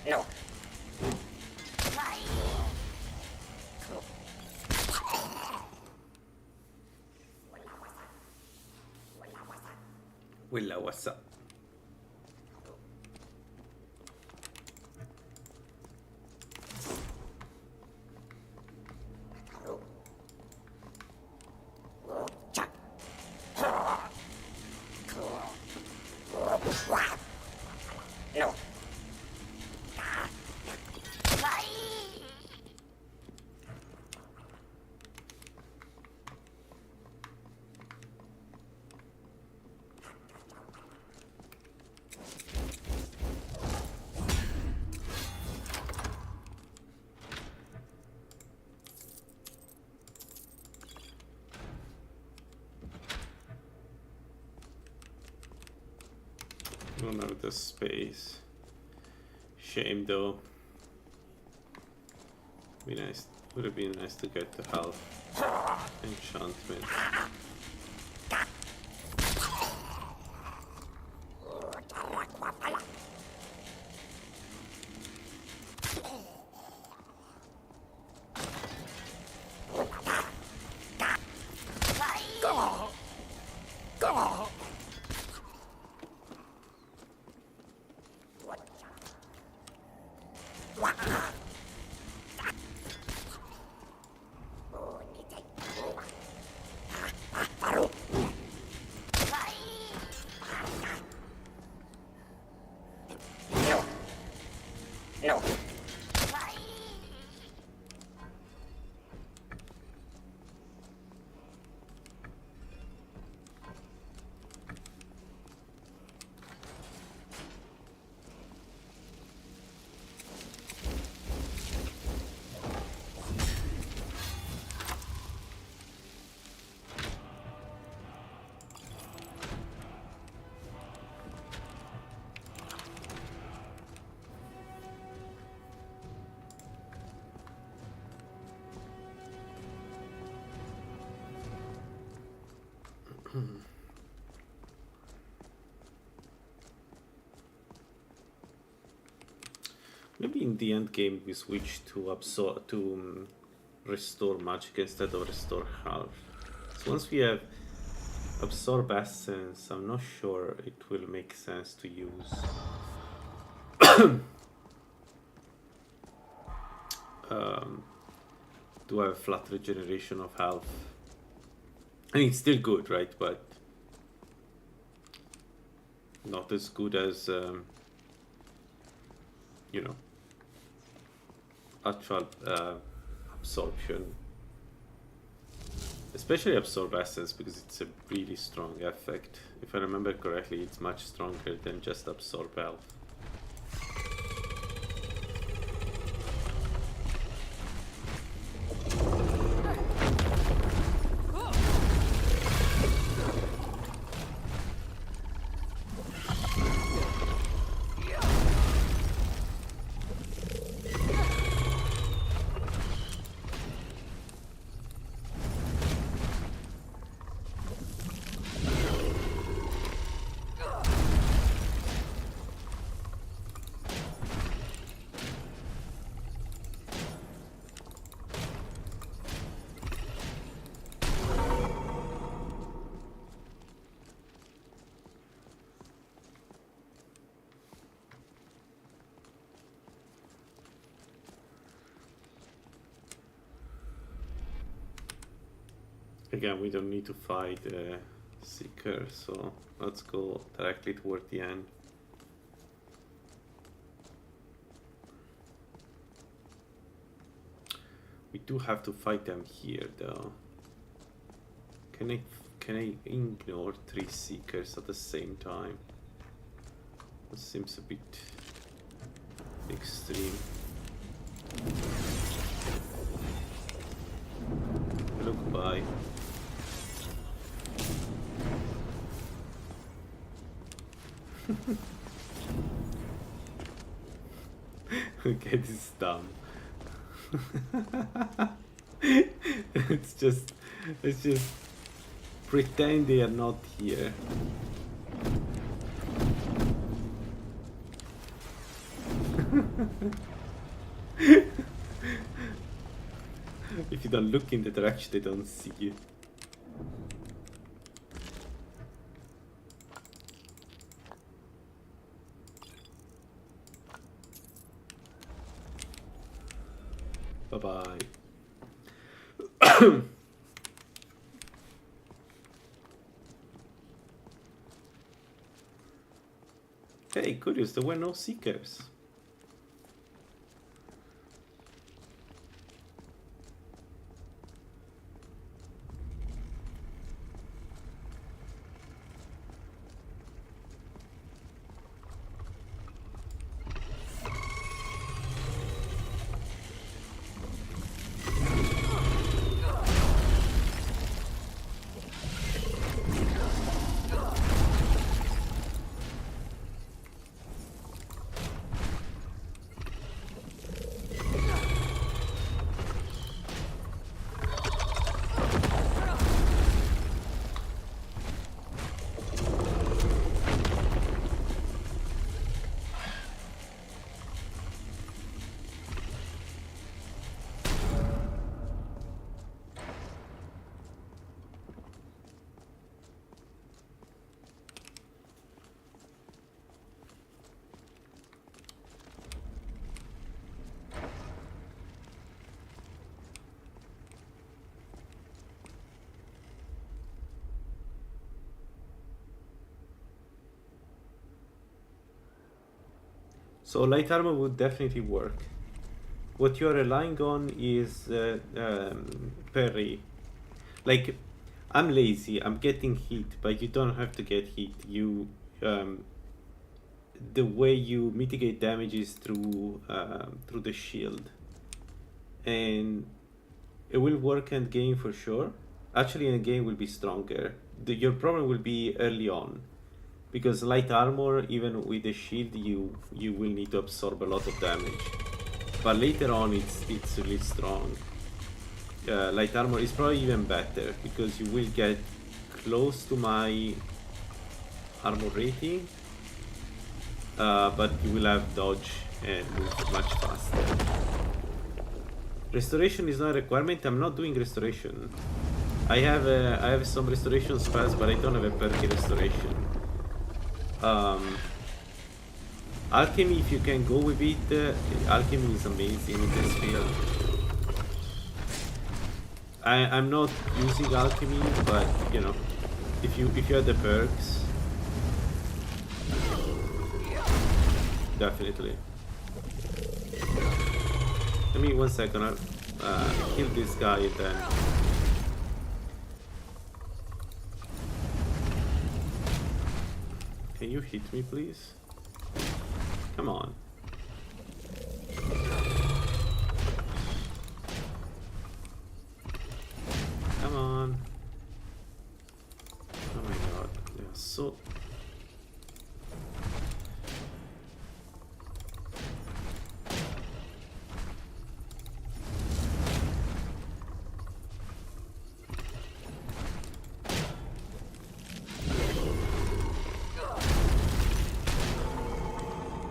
[SPEAKER 9] No.
[SPEAKER 1] Willa, what's up?
[SPEAKER 9] No.
[SPEAKER 1] Don't have the space. Shame though. Be nice. Would have been nice to get to half enchantment.
[SPEAKER 9] No.
[SPEAKER 1] Maybe in the end game we switch to absorb to restore magic instead of restore health. So once we have absorb essence, I'm not sure it will make sense to use to have flat regeneration of health. I mean, it's still good, right? But not as good as you know, actual absorption, especially absorb essence, because it's a really strong effect. If I remember correctly, it's much stronger than just absorb health. Again, we don't need to fight Seeker, so let's go directly toward the end. We do have to fight them here, though. Can I ignore 3 Seekers at the same time? That seems a bit extreme. Look, bye. Okay, this is dumb. It's just pretend they are not here. If you don't look in the direction, they don't see you. Bye-bye. Hey, curious, there were no Seekers. So light armor would definitely work. What you're relying on is parry. Like, I'm lazy, I'm getting hit, but you don't have to get hit. You, the way you mitigate damage is through the shield, and it will work end game for sure. Actually, in game will be stronger. Your problem will be early on. Because light armor, even with the shield, you will need to absorb a lot of damage. But later on, it's really strong. Light armor is probably even better because you will get close to my armor rating, but you will have dodge and move much faster. Restoration is not a requirement. I'm not doing restoration. I have some restoration spells, but I don't have a perky restoration. Alchemy, if you can go with it, alchemy is amazing in this field. I'm not using alchemy, but you know, if you have the perks, definitely. Let me 1 second. I'll kill this guy and then. Can you hit me, please? Come on. Come on. Oh my god, they are so...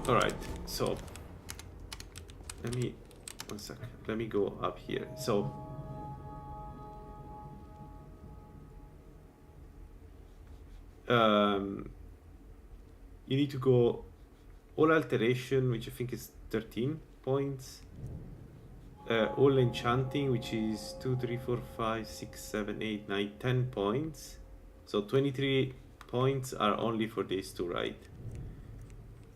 [SPEAKER 1] Alright, so let me 1 second. Let me go up here. So you need to go all alteration, which I think is 13 points. all enchanting, which is 2, 3, 4, 5, 6, 7, 8, 9, 10 points. So 23 points are only for these two, right?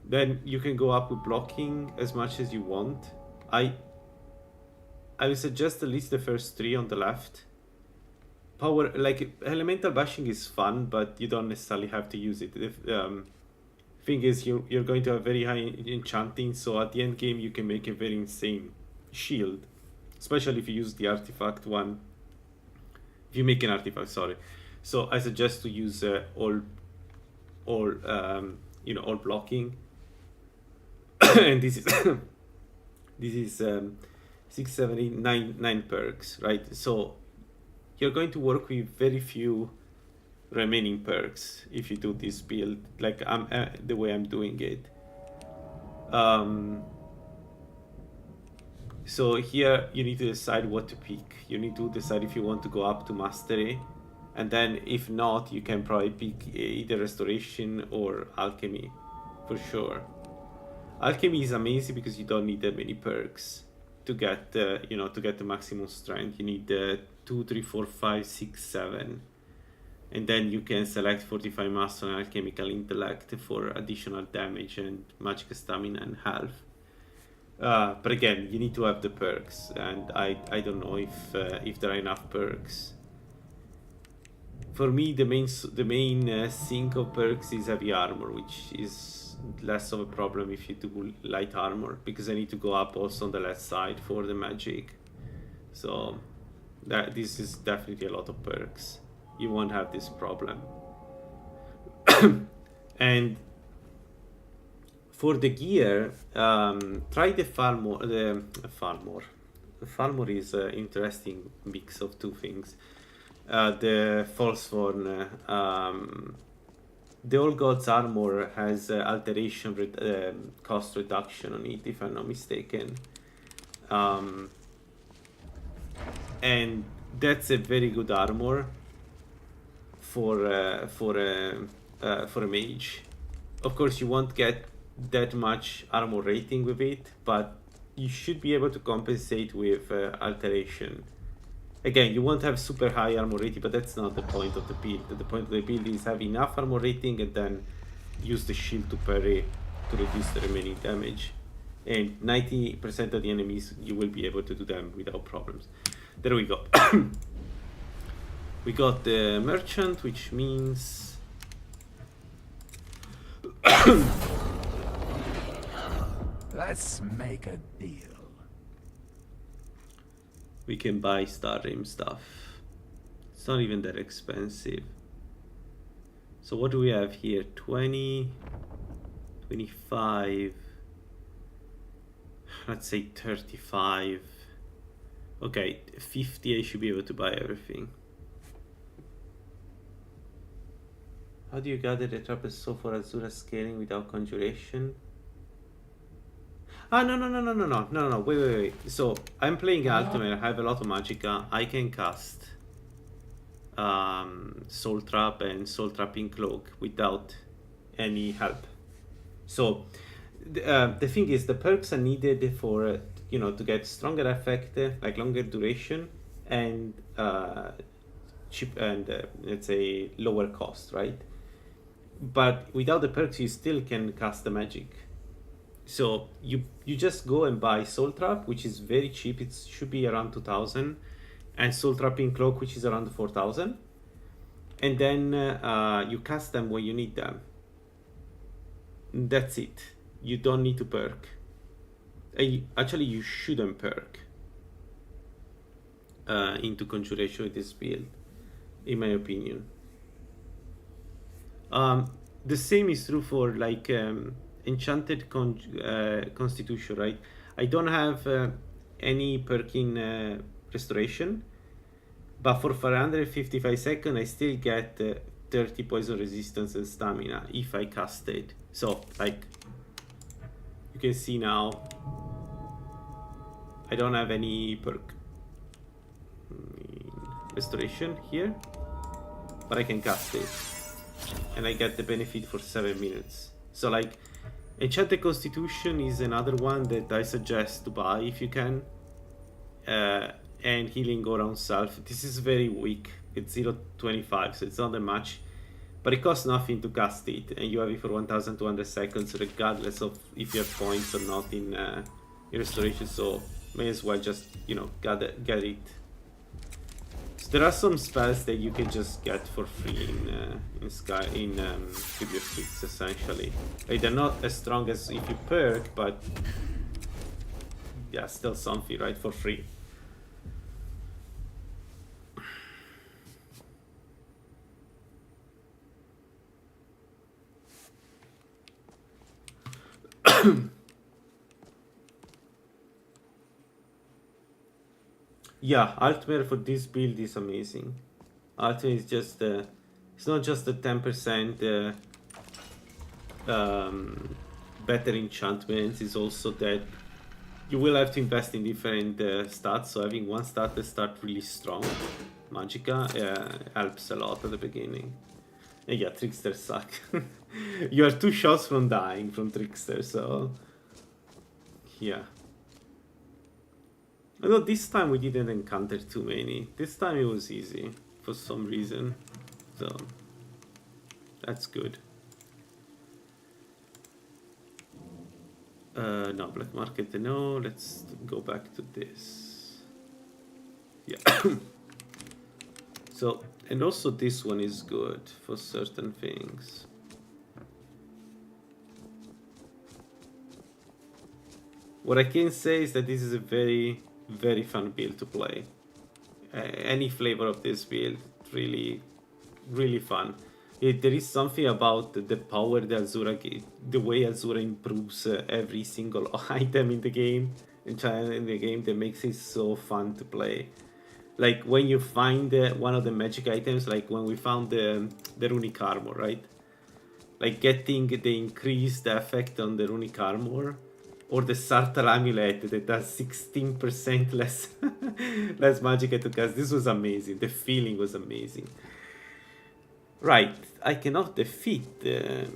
[SPEAKER 1] Then you can go up with blocking as much as you want. I would suggest at least the first 3 on the left. Power, like elemental bashing is fun, but you don't necessarily have to use it. Thing is, you're going to have very high enchanting, so at the end game you can make a very insane shield, especially if you use the artifact one. If you make an artifact, sorry. So I suggest to use all blocking. And this is this is 6, 7, 8, 9 perks, right? So you're going to work with very few remaining perks if you do this build like the way I'm doing it. So here you need to decide what to pick. You need to decide if you want to go up to mastery, and then if not, you can probably pick either restoration or alchemy for sure. Alchemy is amazing because you don't need that many perks to get to get the maximum strength. You need 2, 3, 4, 5, 6, 7. And then you can select 45 master and alchemical intellect for additional damage and magic stamina and health. But again, you need to have the perks, and I don't know if there are enough perks. For me, the main sink of perks is heavy armor, which is less of a problem if you do light armor, because I need to go up also on the left side for the magic. So this is definitely a lot of perks. You won't have this problem. And for the gear, try the Falmor. The Falmor is an interesting mix of two things. The Falsworn, the All Gods armor has alteration cost reduction on it, if I'm not mistaken. And that's a very good armor for a mage. Of course, you won't get that much armor rating with it, but you should be able to compensate with alteration. Again, you won't have super high armor rating, but that's not the point of the build. The point of the build is have enough armor rating and then use the shield to parry to reduce the remaining damage. And 90% of the enemies, you will be able to do them without problems. There we go. We got the merchant, which means
[SPEAKER 15] let's make a deal.
[SPEAKER 1] We can buy Star Realm stuff. It's not even that expensive. So what do we have here? 20, 25, let's say 35. Okay, 50 I should be able to buy everything. How do you gather the trapezo for Azura scaling without conjuration? Ah, no, wait. So, I'm playing Ultimate, I have a lot of magicka. I can cast Soul Trap and Soul Trapping Cloak without any help. So, the thing is, the perks are needed for, to get stronger effect, like longer duration, and cheap and, let's say, lower cost, right? But without the perks, you still can cast the magic. So you just go and buy Soul Trap, which is very cheap. It should be around 2,000, and Soul Trapping Cloak, which is around 4,000. And then you cast them when you need them. That's it. You don't need to perk. Actually, you shouldn't perk into Conjuration with this build, in my opinion. The same is true for like Enchanted Constitution, right? I don't have any perk in Restoration, but for 455 seconds I still get 30 poison resistance and stamina if I cast it. So like you can see now, I don't have any perk in Restoration here, but I can cast it and I get the benefit for 7 minutes. So like Enchanted Constitution is another one that I suggest to buy if you can. and healing go around self. This is very weak. It's 0.25, so it's not that much. But it costs nothing to cast it, and you have it for 1200 seconds, regardless of if you have points or not in restoration. So may as well just, you know, get it. So there are some spells that you can just get for free in Tribute Fix, essentially. Like, they're not as strong as if you perk, but yeah, still something, right, for free. Yeah, Altmare for this build is amazing. Altmare is just it's not just a 10% better enchantments, it's also that you will have to invest in different stats, so having one stat that starts really strong, Magicka, helps a lot at the beginning. And yeah, Tricksters suck. You are 2 shots from dying from Trickster, so yeah. Although this time we didn't encounter too many. This time it was easy for some reason, so that's good. No, black market, no. Let's go back to this. Yeah. So, and also this one is good for certain things. What I can say is that this is a very, very fun build to play. Any flavor of this build, really, really fun. There is something about the power that Azura, the way Azura improves every single item in the game, that makes it so fun to play. Like when you find one of the magic items, like when we found the runic armor, right? Like getting the increased effect on the runic armor, or the Sartal amulet that does 16% less less magic to cast. This was amazing. The feeling was amazing. Right, I cannot defeat the...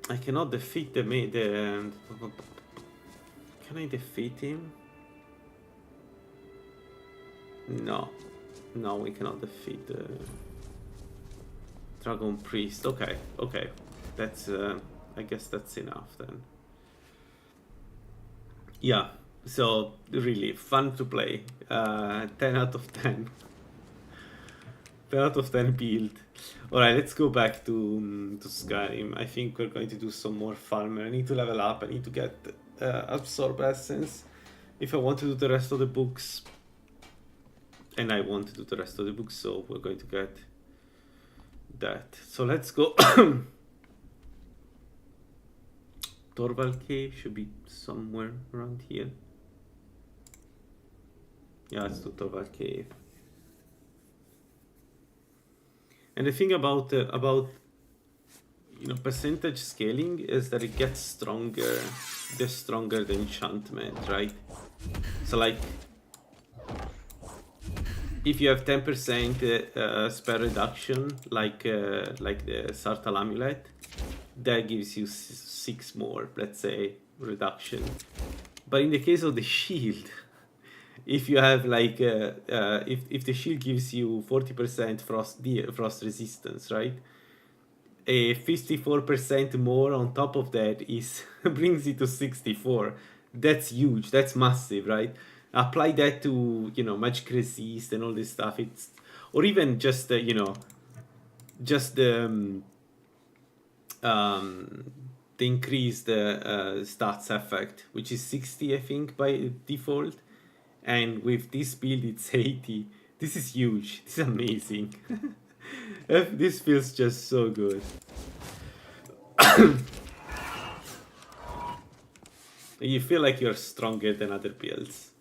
[SPEAKER 1] Can I defeat him? No. No, we cannot defeat the Dragon Priest. Okay, okay. That's, I guess that's enough then. Yeah, so really fun to play. 10 out of 10. 10 out of 10 build. Alright, let's go back to Skyrim. I think we're going to do some more farmer. I need to level up. I need to get Absorb Essence if I want to do the rest of the books. And I want to do the rest of the books, so we're going to get that. So let's go. Torval Cave should be somewhere around here. Yeah, let's do Torval Cave. And the thing about you know, percentage scaling is that it gets stronger the stronger the enchantment, right? So like if you have 10% spell reduction, like the Sartal amulet, that gives you 6 more, let's say, reduction. But in the case of the shield, if you have like if the shield gives you 40% frost resistance, right? A 54% more on top of that is brings it to 64. That's huge. That's massive, right? Apply that to, you know, magic resist and all this stuff. It's, or even just you know, just the increased stats effect, which is 60, I think, by default. And with this build, it's 80. This is huge. This is amazing. This feels just so good. You feel like you're stronger than other builds.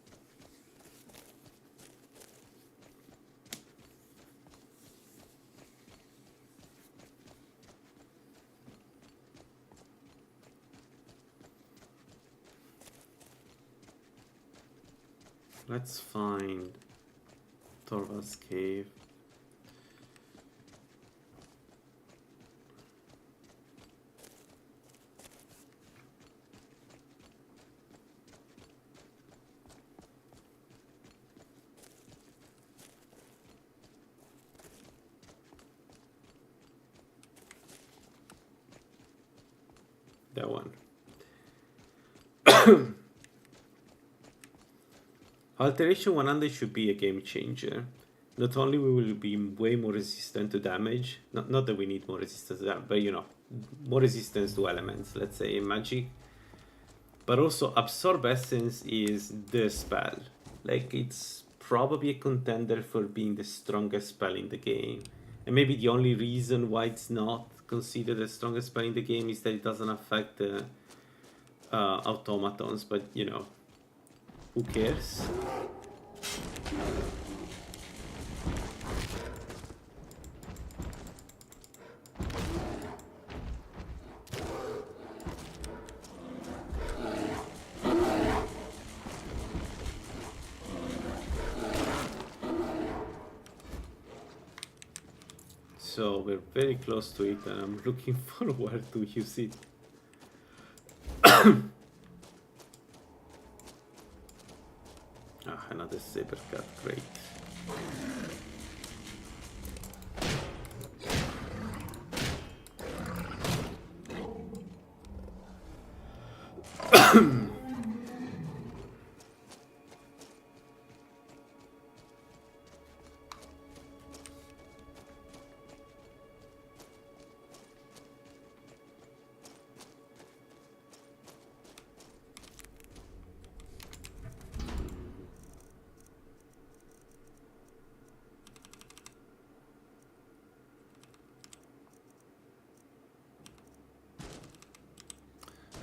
[SPEAKER 1] Let's find Torval's cave. Alteration 100 should be a game changer. Not only we will be way more resistant to damage, not that we need more resistance to that, but you know, more resistance to elements, let's say in magic. But also Absorb Essence is the spell. Like, it's probably a contender for being the strongest spell in the game. And maybe the only reason why it's not considered the strongest spell in the game is that it doesn't affect the automatons, but you know, who cares? So we're very close to it, and I'm looking forward to use it. Another saber cut, great.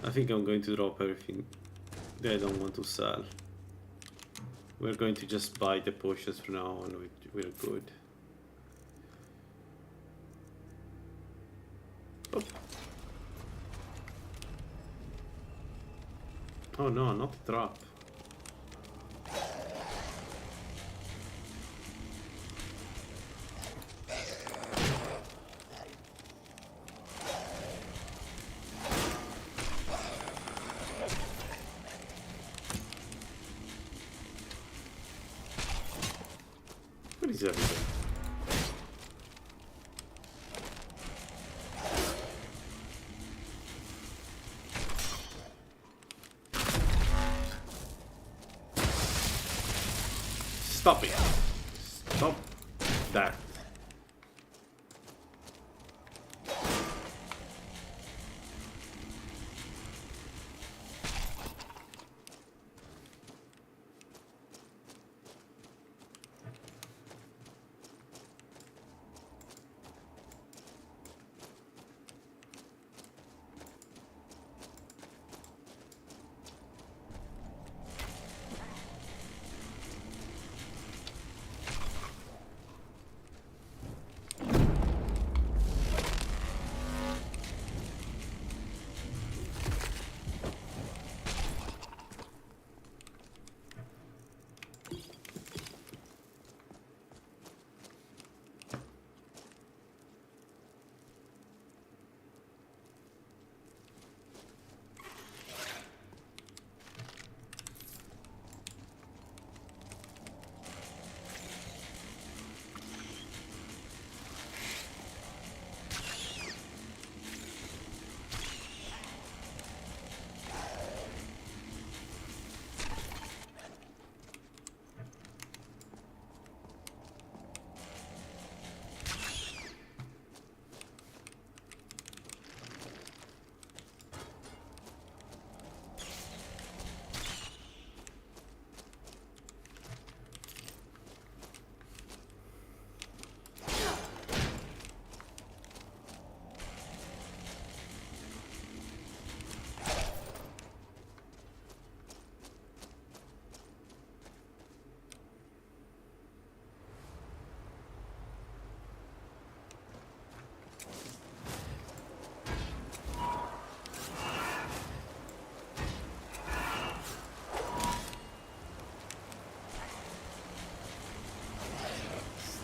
[SPEAKER 1] I think I'm going to drop everything that I don't want to sell. We're going to just buy the potions for now and we're good. Oh. Oh no, not the trap. What is everything? Stop it! Stop that.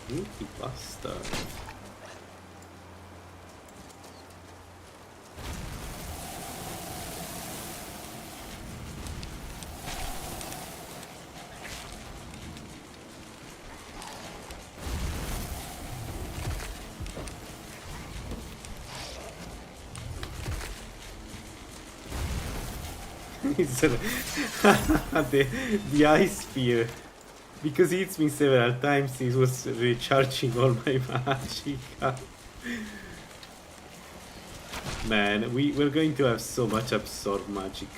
[SPEAKER 1] Sneaky bastard. It's the ice spear. Because he hits me several times, he was recharging all my magic. Man, we're going to have so much absorb magic.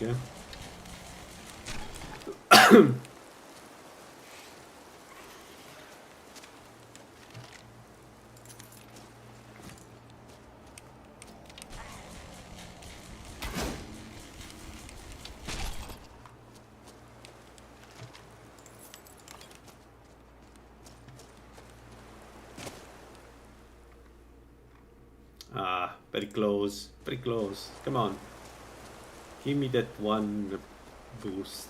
[SPEAKER 1] Ah, very close, very close. Come on. Give me that one boost.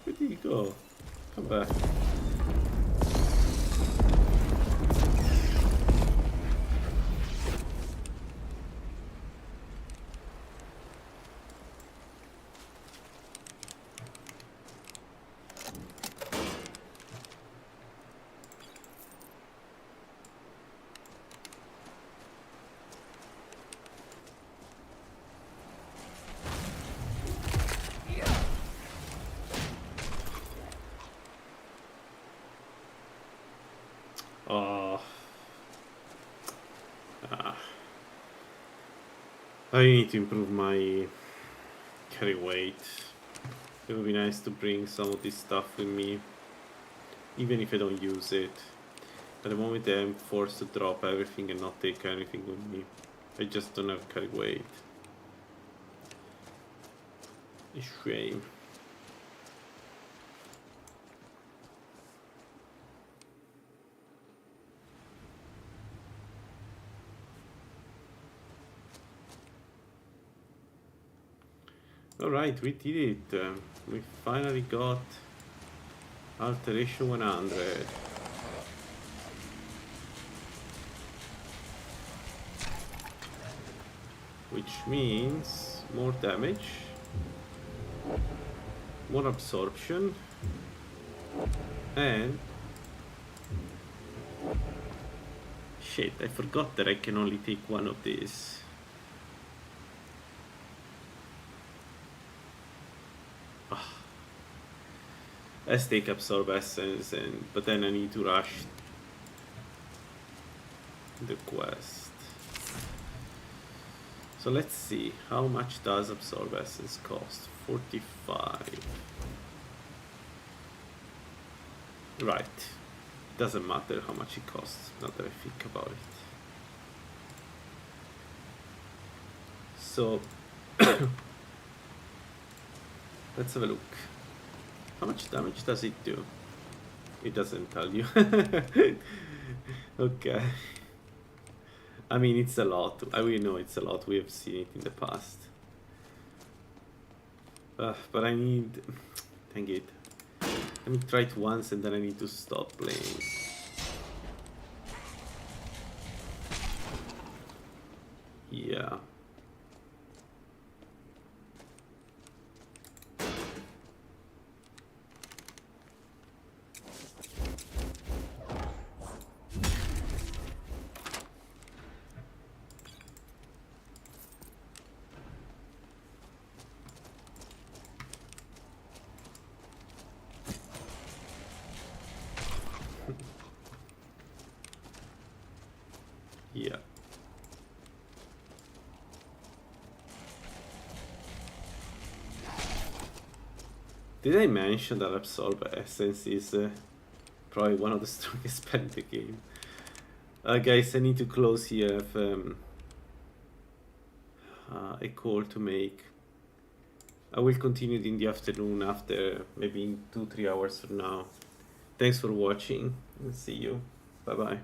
[SPEAKER 1] Where did he go? Come back. Oh. I need to improve my carry weight. It would be nice to bring some of this stuff with me, even if I don't use it. At the moment I'm forced to drop everything and not take anything with me. I just don't have carry weight. A shame. Alright, we did it. We finally got Alteration 100. Which means more damage, more absorption, and shit, I forgot that I can only take one of these. Let's take Absorb Essence, but then I need to rush the quest. So let's see, how much does Absorb Essence cost? 45. Right, doesn't matter how much it costs, now that I think about it. So, let's have a look. How much damage does it do? It doesn't tell you. Okay. I mean, it's a lot. We know it's a lot. We have seen it in the past. But I need... Dang it. Let me try it once and then I need to stop playing. Yeah. Yeah. Did I mention that Absorb Essence is probably one of the strongest spells in the game? Guys, I need to close here. I have a call to make. I will continue in the afternoon after maybe in 2-3 hours from now. Thanks for watching and see you. Bye bye.